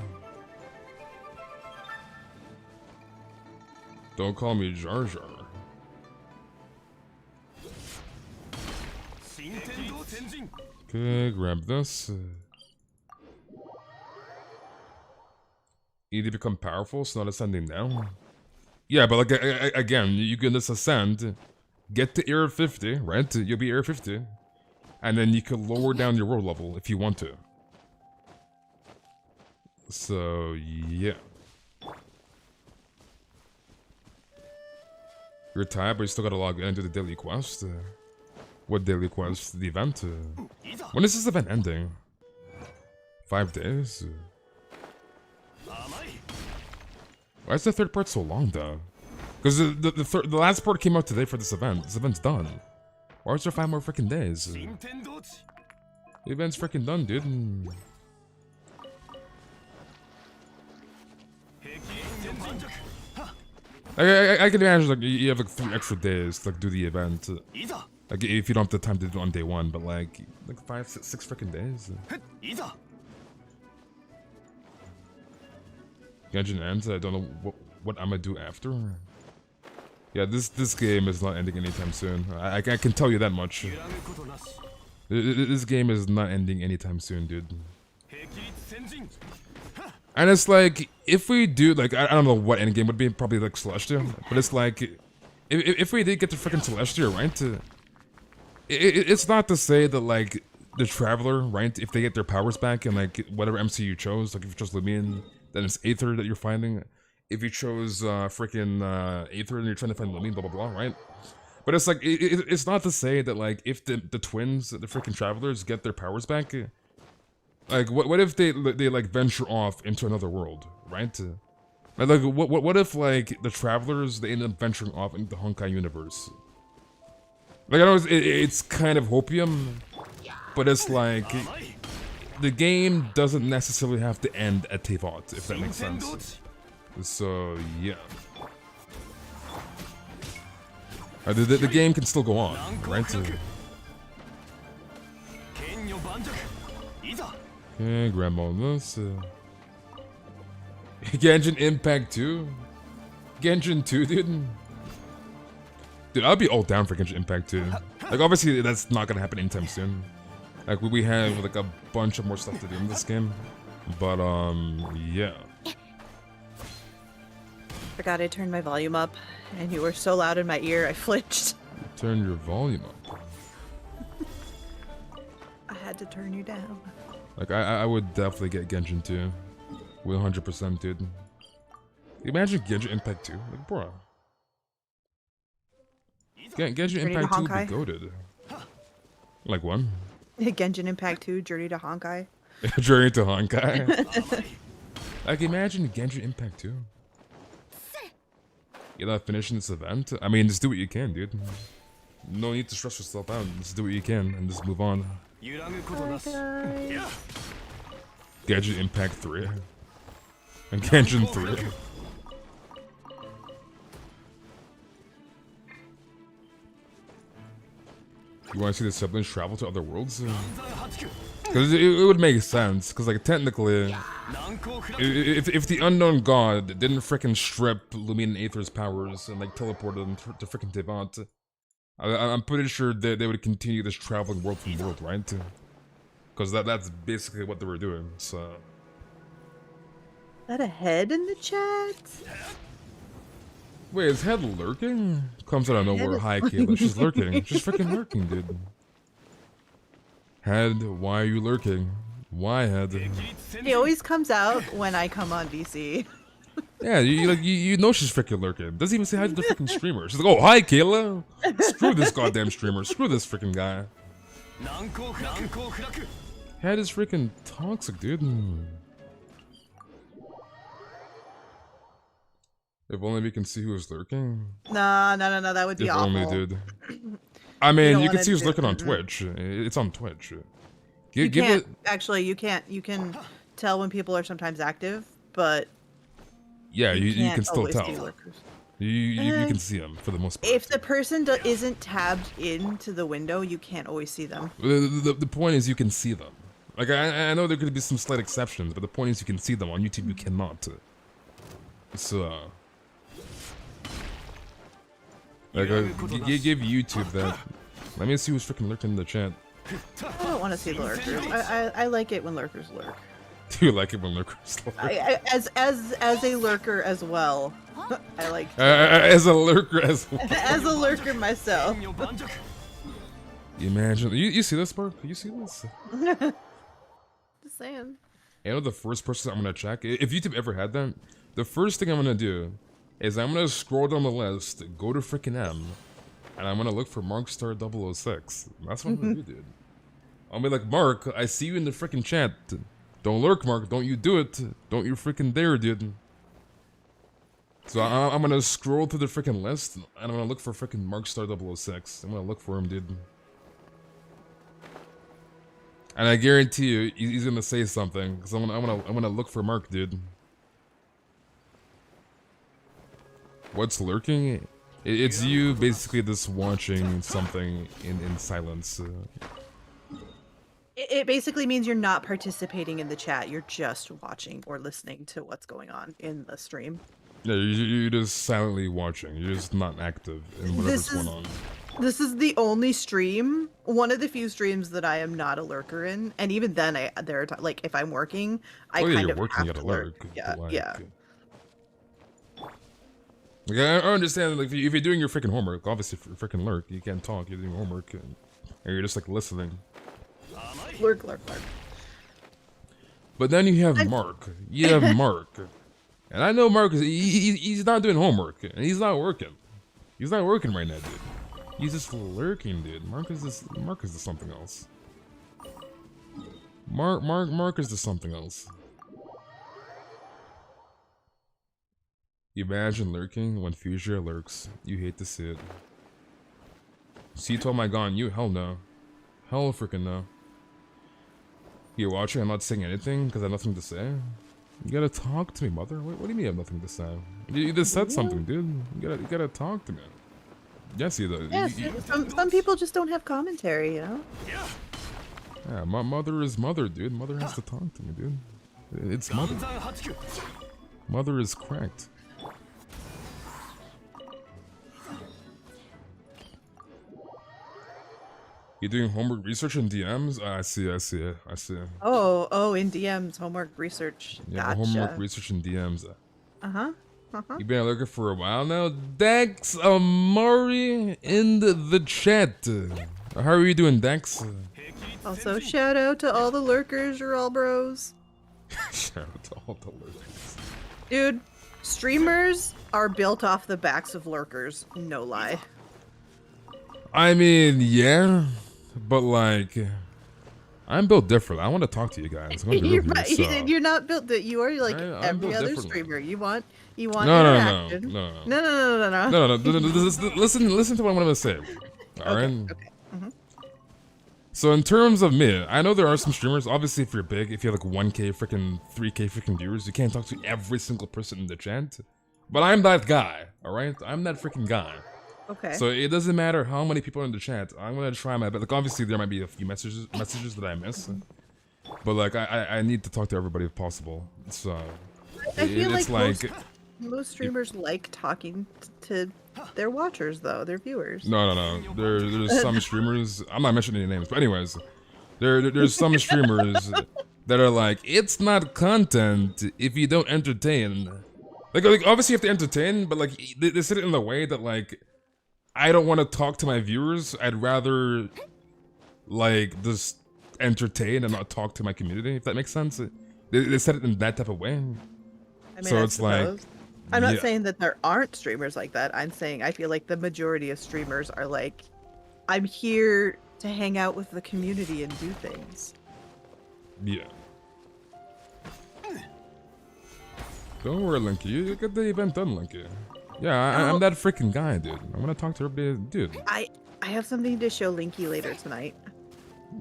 Don't call me Jar Jar. Okay, grab this. You need to become powerful, so not ascending now. Yeah, but like again, you can just ascend, get to Area 50, right? You'll be Area 50, and then you can lower down your world level if you want to. So yeah. You're tired, but you still gotta log in and do the daily quest. What daily quest? The event? When is this event ending? 5 days? Why is the third part so long, though? Because the last part came out today for this event. This event's done. Why is there 5 more freaking days? The event's freaking done, dude. I can imagine like you have like 3 extra days to like do the event. Like if you don't have the time to do it on day 1, but like 5, 6 freaking days. Genshin ends. I don't know what I'm gonna do after. Yeah, this game is not ending anytime soon. I can tell you that much. This game is not ending anytime soon, dude. And it's like, if we do, like, I don't know what endgame would be, probably like Celestia, but it's like, if we did get to freaking Celestia, right, it's not to say that, like, the Traveler, right, if they get their powers back and, like, whatever MC you chose, like, if you chose Lumion, then it's Aether that you're finding. If you chose freaking Aether and you're trying to find Lumion, blah, blah, blah, right? But it's like, it's not to say that, like, if the twins, the freaking Travelers, get their powers back, like, what if they like venture off into another world, right? Like, what if like the Travelers they end up venturing off into the Honkai universe? Like, I know it's kind of hopium, but it's like the game doesn't necessarily have to end at Teyvat, if that makes sense. So yeah, the game can still go on, right? Okay, grab all this. Genshin Impact 2? Genshin 2, dude? Dude, I'll be all down for Genshin Impact 2. Like, obviously, that's not gonna happen anytime soon. Like, we have, like, a bunch of more stuff to do in this game. But, yeah. Forgot I turned my volume up, and you were so loud in my ear, I flinched. Turn your volume up. I had to turn you down. Like, I would definitely get Genshin 2. 100%, dude. Imagine Genshin Impact 2. Like, bro. Genshin Impact 2 would be goated. Like, what? Genshin Impact 2, Journey to Honkai. Journey to Honkai? Like, imagine Genshin Impact 2. You're not finishing this event? I mean, just do what you can, dude. No need to stress yourself out. Just do what you can and just move on. Genshin Impact 3. And Genshin 3. You want to see the siblings travel to other worlds? Because it would make sense. Because, like, technically, if the unknown god didn't frickin' strip Lumion and Aether's powers and, like, teleport them to frickin' Teyvat, I'm pretty sure that they would continue this traveling world from world, right? Because that's basically what they were doing, so... Is that a head in the chat? Wait, is Head lurking? Comes out of nowhere. Hi, Kayla. She's lurking. She's freaking lurking, dude. Head, why are you lurking? Why, Head? He always comes out when I come on VC. Yeah, you know she's freaking lurking. Doesn't even say hi to the freaking streamer. She's like, oh, hi, Kayla. Screw this goddamn streamer. Screw this freaking guy. Head is freaking toxic, dude. If only we can see who is lurking. No, that would be awful. If only, dude. I mean, you can see who's lurking on Twitch. It's on Twitch. You can't, actually, you can tell when people are sometimes active, but... Yeah, you can still tell. You can see them for the most part. If the person isn't tabbed into the window, you can't always see them. The point is you can see them. Like, I know there could be some slight exceptions, but the point is you can see them. On YouTube, you cannot. So... Like, give YouTube that. Let me see who's freaking lurking in the chat. I don't want to see lurkers. I like it when lurkers lurk. Do you like it when lurkers lurk? As a lurker as well. I like. As a lurker as well. As a lurker myself. Imagine you see this, Mark? You see this? Just saying. You know the first person I'm gonna check. If YouTube ever had that, the first thing I'm gonna do is I'm gonna scroll down the list, go to frickin' M, and I'm gonna look for Markstar 006. That's what I'm gonna do, dude. I'll be like, Mark, I see you in the frickin' chat. Don't lurk, Mark. Don't you do it. Don't you frickin' dare, dude. So I'm gonna scroll through the frickin' list, and I'm gonna look for frickin' Markstar 006. I'm gonna look for him, dude. And I guarantee you, he's gonna say something, because I'm gonna look for Mark, dude. What's lurking? It's you basically just watching something in silence. It basically means you're not participating in the chat. You're just watching or listening to what's going on in the stream. Yeah, you're just silently watching. You're just not active in whatever's going on. This is the only stream, one of the few streams that I am not a lurker in, and even then, there are like if I'm working, I kind of working, have you to gotta lurk. Yeah, like, yeah. Like, I understand. Like, if you're doing your freaking homework, obviously, freaking lurk. You can't talk. You're doing homework, and you're just like listening. Lurk. But then you have Mark. You have Mark, and I know Mark is he's not doing homework, and he's not working. He's not working right now, dude. He's just lurking, dude. Mark is just something else. Mark is just something else. Imagine lurking when Fuchsia lurks. You hate to see it. See, told my Ganyu, hell no. Hell freaking no. You're watching, I'm not saying anything because I have nothing to say. You gotta talk to me, mother. What do you mean you have nothing to say? You just said something, dude. You gotta talk to me. Yes, you do. Yes, some people just don't have commentary, you know? Yeah, my mother is mother, dude. Mother has to talk to me, dude. It's mother. Mother is cracked. You doing homework research in DMs? I see. Oh, in DMs, homework research. Yeah, Gotcha. homework research in DMs. Uh-huh. You've been looking for a while now. Dex Amari in the chat. How are you doing, Dex? Also, shout out to all the lurkers. You're all bros. Shout out to all the lurkers. Dude, streamers are built off the backs of lurkers. No lie. I mean, yeah, but like, I'm built different. I want to talk to you guys. I'm You're, so. You're not built that you are like every other streamer. You want interaction. No. Listen to what I'm gonna say. All right. Okay. So in terms of me, I know there are some streamers. Obviously, if you're big, if you have like 1K freaking 3K freaking viewers, you can't talk to every single person in the chat. But I'm that guy. All right. I'm that freaking guy. Okay. So it doesn't matter how many people are in the chat. I'm gonna try my best. Like obviously there might be a few messages that I miss, but like I need to talk to everybody if possible. So I feel it's like most streamers like talking to their watchers though, their viewers. No. There's some streamers. I'm not mentioning any names, but anyways, there's some streamers that are like, it's not content if you don't entertain. Like obviously you have to entertain, but like they said it in the way that like, I don't want to talk to my viewers. I'd rather, like, just entertain and not talk to my community, if that makes sense. They said it in that type of way. I mean, so it's like... I'm not saying that there aren't streamers like that. I'm saying I feel like the majority of streamers are like, I'm here to hang out with the community and do things. Yeah. Don't worry, Linky. You get the event done, Linky. Yeah, I'm that freaking guy, dude. I want to talk to everybody, dude. I have something to show Linky later tonight.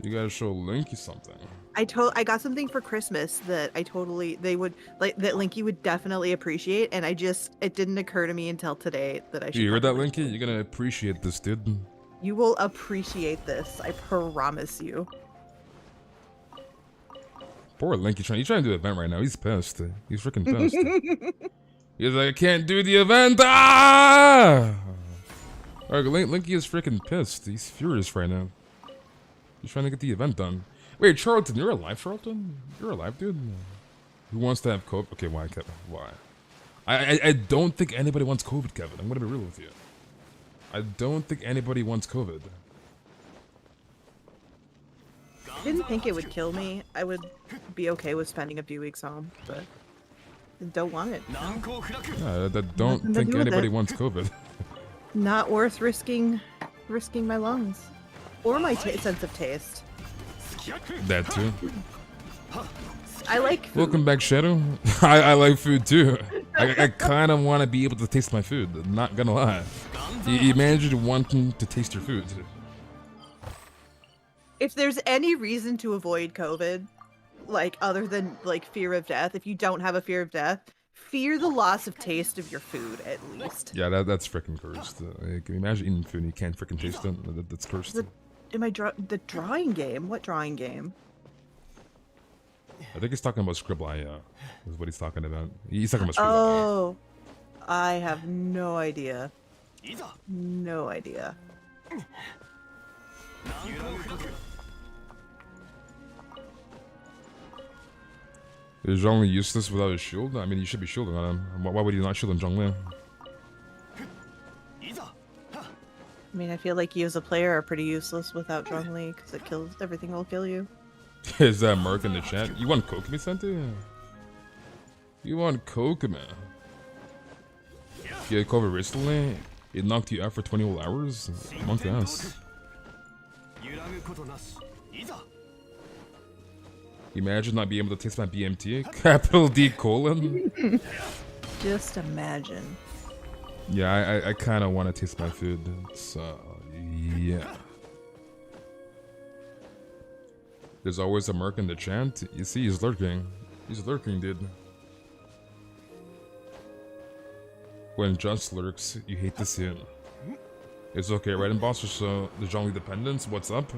You gotta show Linky something. I got something for Christmas that that Linky would definitely appreciate, and it didn't occur to me until today that I should. You heard that, Linky? You're gonna appreciate this, dude. You will appreciate this, I promise you. Poor Linky, he's trying to do an event right now. He's pissed. He's freaking pissed. He's like, I can't do the event. Ah! Alright, Linky is freaking pissed. He's furious right now. He's trying to get the event done. Wait, Charlton, you're alive, Charlton? You're alive, dude? Who wants to have COVID? Okay, why, Kevin? Why? I don't think anybody wants COVID, Kevin. I'm gonna be real with you. I don't think anybody wants COVID. I didn't think it would kill me. I would be okay with spending a few weeks home, but don't want it. No. Yeah, I don't think anybody wants COVID. Not worth risking my lungs or my sense of taste. That too. I like food. Welcome back, Shadow. I like food too. I kind of want to be able to taste my food. Not gonna lie. You imagine wanting to taste your food. If there's any reason to avoid COVID, like other than like fear of death, if you don't have a fear of death, fear the loss of taste of your food at least. Yeah, that's freaking cursed. Can you imagine eating food and you can't freaking taste it? That's cursed. The drawing game? What drawing game? I think he's talking about Scribbly, yeah. Is what he's talking about. He's talking about Scribbly. Oh, I have no idea. No idea. Is Zhongli useless without a shield? I mean, you should be shielding on him. Why would you not shield him, Zhongli? I mean, I feel like you as a player are pretty useless without Zhongli because it kills everything. Will kill you. Is that Merc in the chat? You want Kokomi, Santa? You want Kokomi? You get COVID recently? It knocked you out for 20 whole hours? Monk ass. Imagine not being able to taste my BMT? Capital D colon? Just imagine. Yeah, I kind of want to taste my food. So, yeah. There's always a Merc in the chat. You see, he's lurking. He's lurking, dude. When Just lurks, you hate to see it. It's okay, right? In boss, so the Zhongli dependence. What's up?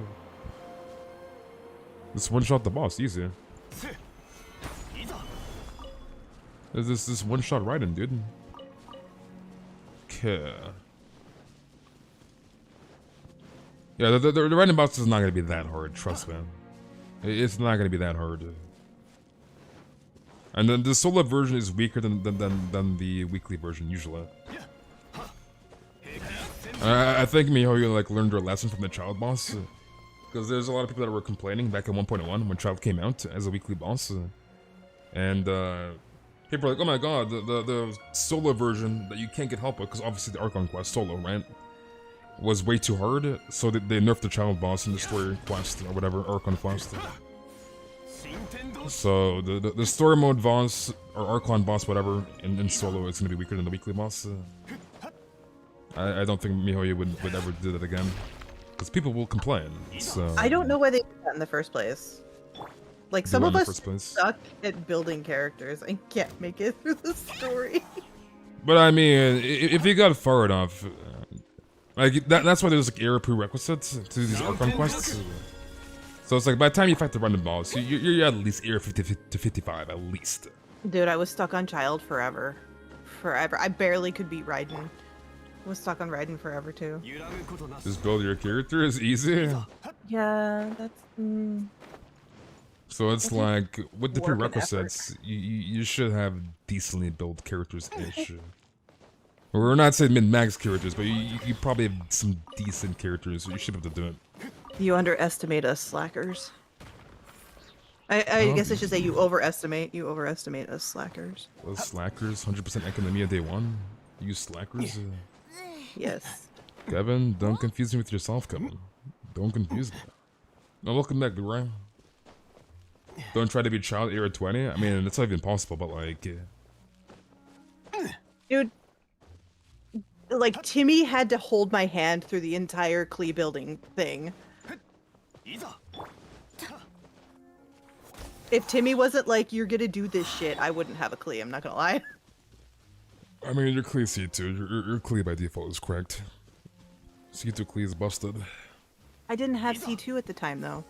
This one shot the boss, easy. There's this one shot right in, dude. Okay. Yeah, the right in boss is not gonna be that hard. Trust me. It's not gonna be that hard. And then the solo version is weaker than the weekly version usually. I think Mihoyo like learned her lesson from the child boss, because there's a lot of people that were complaining back at 1.1 when Child came out as a weekly boss, and people are like, oh my god, the solo version that you can't get help with, because obviously the Archon quest solo, right, was way too hard, so they nerfed the child boss in the story quest or whatever Archon quest. So the story mode boss or Archon boss, whatever, in solo is gonna be weaker than the weekly boss. I don't think Mihoyo would ever do that again, because people will complain. So I don't know why they did that in the first place. Like, some of us suck at building characters and can't make it through the story. But I mean, if you got far enough, like that's why there's like era prerequisites to these Archon quests. So it's like by the time you fight the random boss, you're at least era 50 to 55 at least. Dude, I was stuck on Child forever. Forever. I barely could beat Raiden. I was stuck on Raiden forever too. Just build your character is easy. Yeah, that's. So it's like with the prerequisites, you should have decently built characters-ish. We're not saying min-max characters, but you probably have some decent characters, so you should be able to do it. You underestimate us slackers. I guess I should say you overestimate us slackers. Those slackers, 100% academia day one. You slackers. Yes. Kevin, don't confuse me with yourself, Kevin. Don't confuse me. No, welcome back, Ryan. Don't try to be Child era 20. I mean, that's not even possible, but like... Dude, like, Timmy had to hold my hand through the entire Klee building thing. If Timmy wasn't like, you're gonna do this shit, I wouldn't have a Klee, I'm not gonna lie. I mean, your Klee C2. Your Klee by default is correct. C2 Klee is busted. I didn't have C2 at the time, though.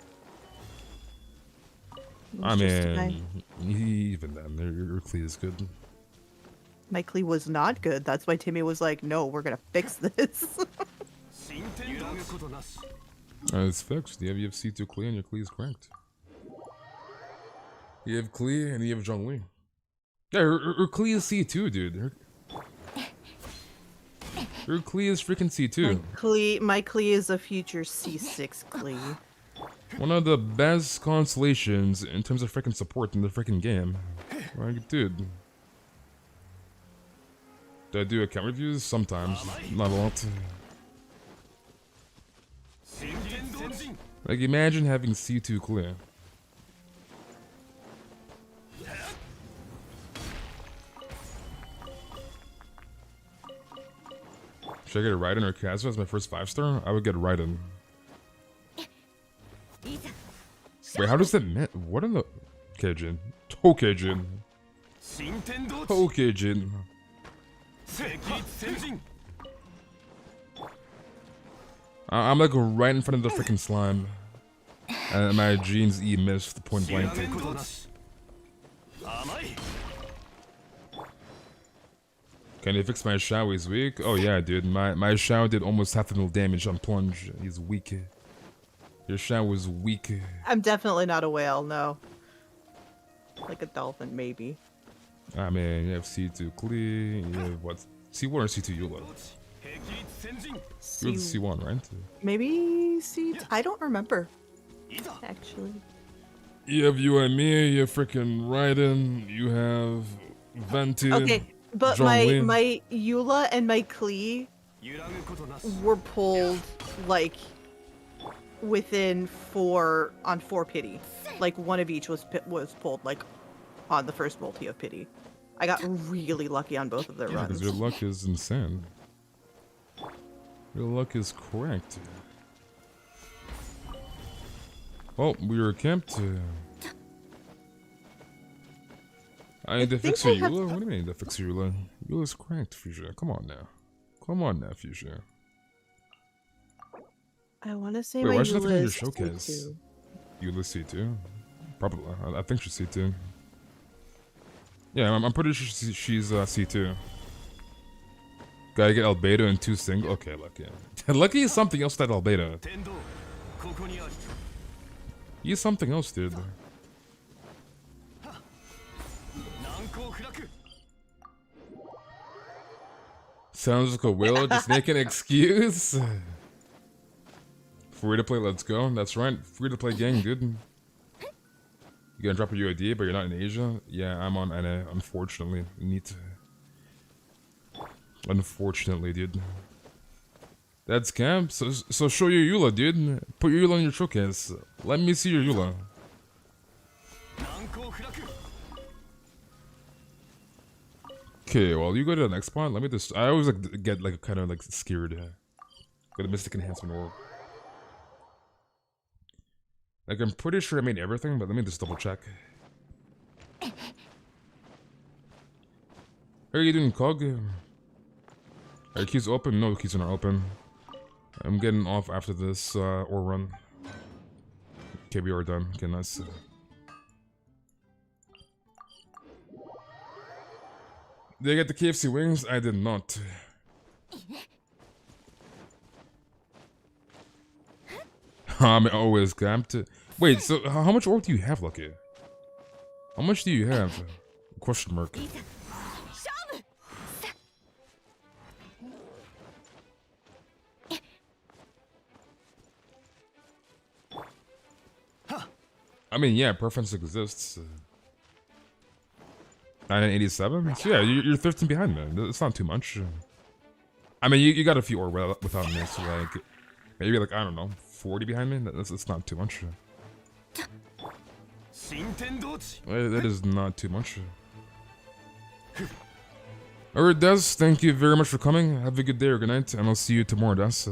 I mean, even then, your Klee is good. My Klee was not good. That's why Timmy was like, no, we're gonna fix this. It's fixed. You have C2 Klee and your Klee is correct. You have Klee and you have Zhongli. Yeah, her Klee is C2, dude. Her Klee is freaking C2. My Klee is a future C6 Klee. One of the best constellations in terms of freaking support in the freaking game. Like, dude. Do I do account reviews? Sometimes. Not a lot. Like, imagine having C2 Klee. Should I get a Raiden or Kazuha as my first 5-star? I would get Raiden. Wait, how does that mean? What in the... Okay, Jin. Okay, Jin. Okay, Jin. I'm like right in front of the freaking slime. And my Gene's E missed point blank. Can you fix my Shao? He's weak? Oh yeah, dude. My Shao did almost half a mil damage on plunge. He's weak. Your Shao is weak. I'm definitely not a whale, no. Like a dolphin, maybe. I mean, you have C2 Klee, you have what? C1 or C2 Eula? You're the C1, right? Maybe C. I don't remember. Actually. You have you and me, you have freaking Raiden, you have Venti. Okay, but Zhongli. my Eula and my Klee were pulled like within 4 pity. Like one of each was pulled like on the first multi of pity. I got really lucky on both of their Yeah, because runs. your luck is insane. Your luck is correct. Well, we were camped. I need to fix your Eula? What do you mean to fix your Eula? Eula's cracked, Fuchsia. Come on now. Come on now, Fuchsia. I want to say Wait, my why should I Eula your is showcase? C2. Eula C2? Probably. I think she's C2. Yeah, I'm pretty sure she's C2. Gotta get Albedo and 2 single. Okay, Lucky. Lucky is something else that Albedo. He's something else, dude. Sounds like a will, just make an excuse. Free to play, let's go. That's right, free to play gang, dude. You gonna drop a UID, but you're not in Asia? Yeah, I'm on NA, unfortunately. Neat. Unfortunately, dude. That's camp. So show your Eula, dude. Put your Eula in your showcase. Let me see your Eula. Okay, well you go to the next spot. Let me just. I always like get like kind of like scared. With the Mystic Enhancement Orb. Like I'm pretty sure I made everything, but let me just double check. How are you doing, Cog? Are your keys open? No, the keys are not open. I'm getting off after this ore run. Okay, we are done. Okay, nice. Did I get the KFC wings? I did not. I'm always camped. Wait, so how much ore do you have, Lucky? How much do you have? Question mark. I mean, yeah, preference exists. 987? So yeah, you're 13 behind me. It's not too much. I mean, you got a few ore without me, so like, maybe like, I don't know, 40 behind me? That's not too much. That is not too much. Alright, Des, thank you very much for coming. Have a good day or good night, and I'll see you tomorrow, Des.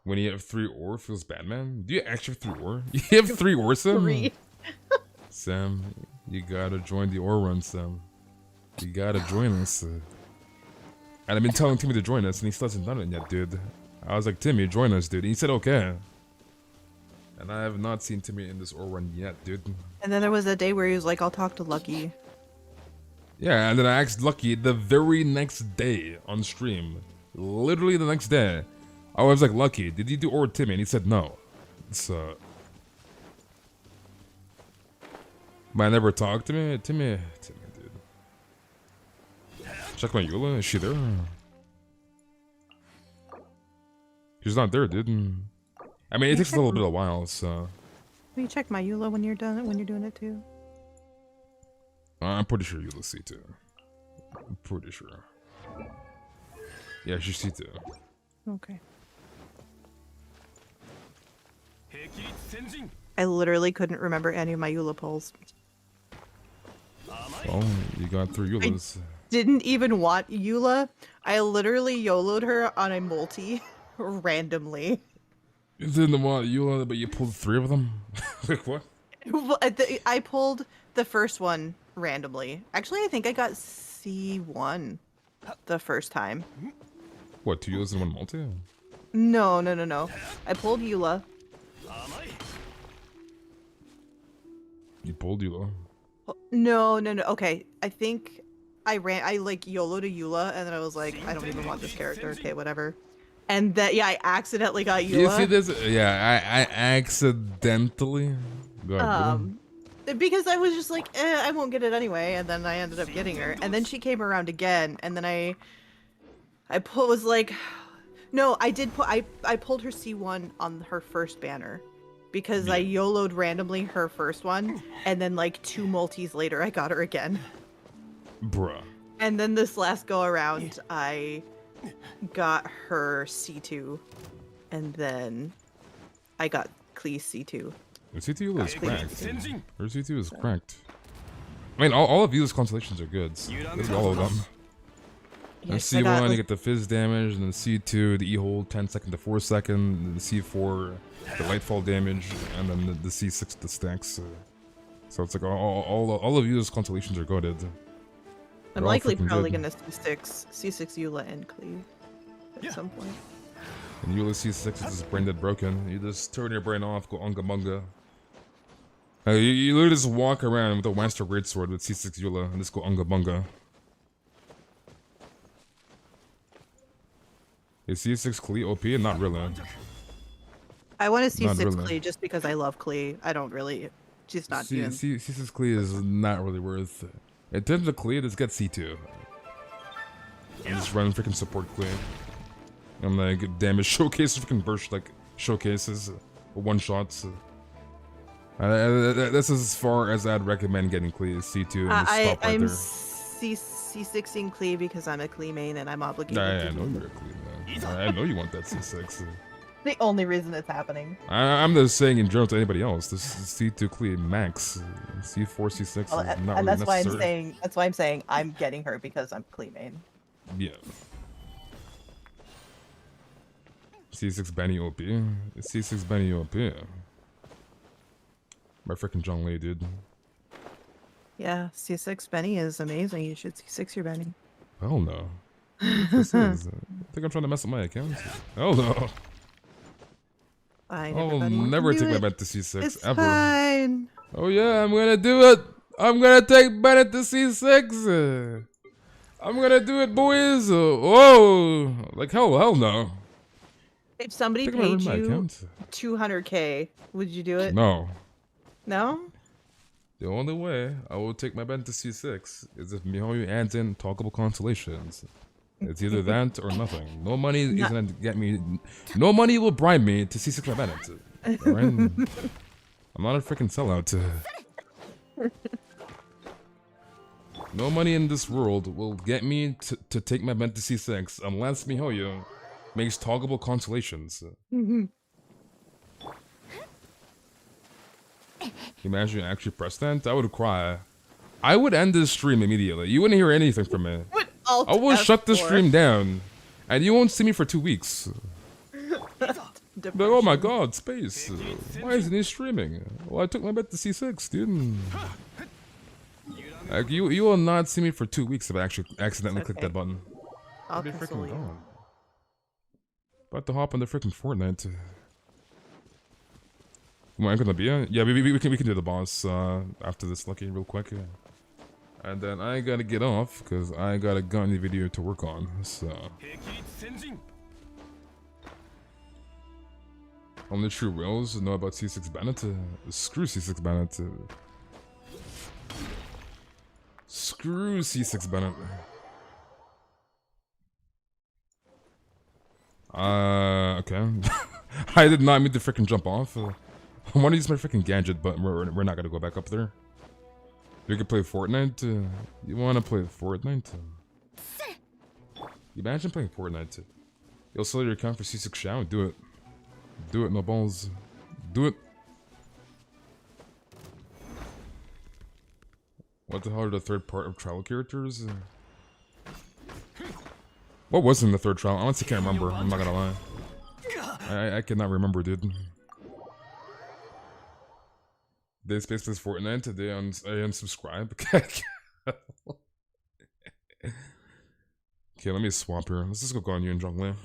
When you have 3 ore, feels bad, man. Do you actually have 3 ore? You have 3 ore, Sam? 3. Sam, you gotta join the ore run, Sam. You gotta join us. And I've been telling Timmy to join us, and he still hasn't done it yet, dude. I was like, Timmy, join us, dude. And he said, okay. And I have not seen Timmy in this ore run yet, dude. And then there was a day where he was like, I'll talk to Lucky. Yeah, and then I asked Lucky the very next day on stream. Literally the next day. I was like, Lucky, did you do ore with Timmy? And he said no. So... But I never talked to me. Timmy, dude. Check my Eula. Is she there? She's not there, dude. I mean, it takes a little bit of a while, so... Will you check my Eula when you're done? When you're doing it too? I'm pretty sure Eula's C2. I'm pretty sure. Yeah, she's C2. Okay. I literally couldn't remember any of my Eula pulls. Well, you got 3 Eulas. Didn't even want Eula. I literally YOLO'd her on a multi randomly. You didn't want you, but you pulled 3 of them. Like what? Well, I pulled the first one randomly. Actually, I think I got C1 the first time. What? 2 Yulas and 1 multi? No. I pulled Eula. You pulled Yula. No. Okay, I think I like YOLO to Eula, and then I was like, I don't even want this character. Okay, whatever. And that, yeah, I accidentally got Eula. You see this? Yeah, I accidentally got because I was just like, I won't get it anyway, and then I ended up getting her, and then she came around again, and then I was like, no, I pulled her C1 on her first banner, because I YOLO'd randomly her first one, and then like 2 multis later, I got her again. Bruh. And then this last go around, I got her C2, and then I got Klee C2. Her C2 is cracked. Her C2 is cracked. I mean, all of Yula's constellations are good. All of them. And C1, you get the fizz damage, and then C2, the E-hold 10 second to 4 second, and the C4, the lightfall damage, and then the C6, the stacks. So it's like all of Yula's constellations are goated. I'm likely probably gonna C6 Eula and Klee at some point. And Eula C6 is just brain dead broken. You just turn your brain off, go unga bunga. You literally just walk around with a Master Greatsword with C6 Eula and just go unga bunga. Is C6 Klee OP? Not really. I want to C6 Klee just because I love Klee. I don't really. She's not doing. C6 Klee is not really worth. In terms of Klee, just get C2. And just run freaking support Klee. And like damage showcases, freaking burst like showcases, one shots. This is as far as I'd recommend getting Klee is C2 and just stop right I'm there. C6ing Klee because I'm a Klee main and I'm obligated to I know you're a Klee man. I know you want that C6. The only reason it's happening. I'm just saying in general to anybody else, this is C2 Klee max. C4, C6 is not and really that's necessary. why I'm saying I'm getting her because I'm Klee main. Yeah. C6 Benny OP. C6 Benny OP. My freaking John Lee, dude. Yeah, C6 Benny is amazing. You should C6 your Benny. Hell no. This is, I think I'm trying to mess up my account. Hell no. I'll never take my bet to C6 it's ever. Fine. Oh yeah, I'm gonna do it. I'm gonna take Bennett to C6. I'm gonna do it, boys. Whoa, like hell no. If somebody paid you 200K, would you do it? No. No? The only way I will take my Bennett to C6 is if MiHoYo adds in talkable constellations. It's either that or nothing. No money is gonna get me. No money will bribe me to C6 my Bennett. Right? I'm not a freaking sellout. No money in this world will get me to take my Bennett to C6 unless MiHoYo makes toggleable constellations. Imagine you actually press that? I would cry. I would end this stream immediately. You wouldn't hear anything from me. I will shut the stream down, and you won't see me for 2 weeks. Like, oh my god, space. Why isn't he streaming? Well, I took my bet to C6, dude. Like, you will not see me for 2 weeks if I actually accidentally click that button. I'll be freaking gone. About to hop on the freaking Fortnite. Am I gonna be on? Yeah, we can do the boss after this, Lucky, real quick. Yeah. And then I gotta get off because I got a Ganyu video to work on. So only true whales know about C6 Bennett. Screw C6 Bennett. Screw C6 Bennett. Okay. I did not mean to freaking jump off. I want to use my freaking gadget, but we're not gonna go back up there. You can play Fortnite. You want to play Fortnite? Imagine playing Fortnite. You'll sell your account for C6 Shao. Do it. Do it, no balls. Do it. What the hell are the third part of trial characters? What was in the third trial? I honestly can't remember. I'm not gonna lie. I cannot remember, dude. They space this Fortnite today on I unsubscribe. Okay, let me swap here. Let's just go Ganyu and Jungle.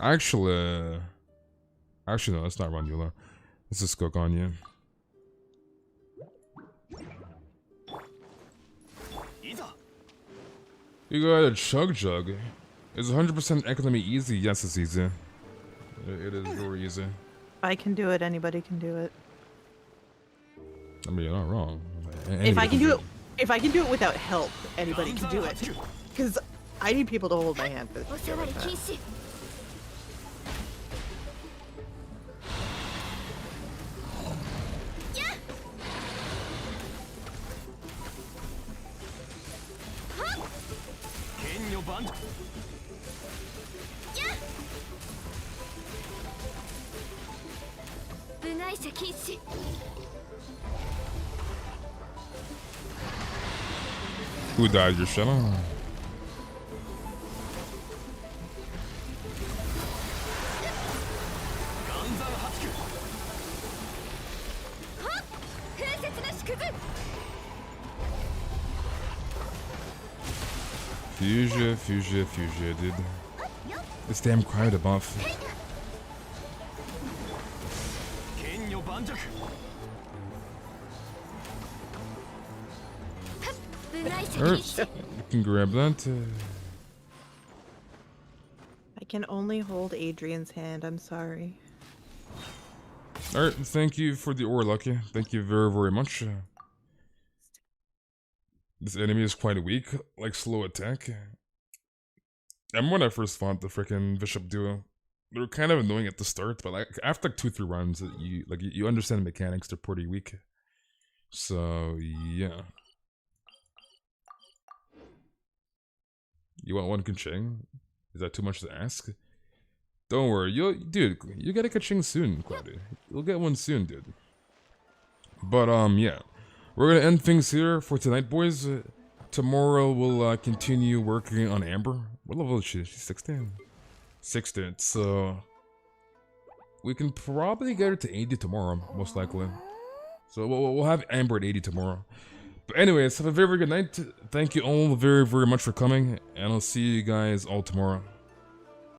Actually no, let's not run Eula. Let's just go Ganyu. You got a Chug Jug. Is 100% economy easy? Yes, it's easy. It is very easy. I can do it, anybody can do it. I mean, you're not wrong. If I can do it without help, anybody can do it. Because I need people to hold my hand for this shit like that. 部外者禁止 Who died? Your shadow? Fuchsia, dude. This damn crowd buff. Alright, you can grab that. I can only hold Adrian's hand, I'm sorry. Alright, thank you for the ore, Lucky. Thank you very, very much. This enemy is quite weak, like slow attack. And when I first fought the freaking Bishop duo, they were kind of annoying at the start, but like after like 2-3 runs, you understand the mechanics. They're pretty weak. So yeah. You want one Kaching? Is that too much to ask? Don't worry, you get a Kaching soon, Cloudy. You'll get one soon, dude. But yeah, we're gonna end things here for tonight, boys. Tomorrow we'll continue working on Amber. What level is she? She's 16. 16. So we can probably get her to 80 tomorrow, most likely. So we'll have Amber at 80 tomorrow. But anyways, have a very, very good night. Thank you all very, very much for coming, and I'll see you guys all tomorrow.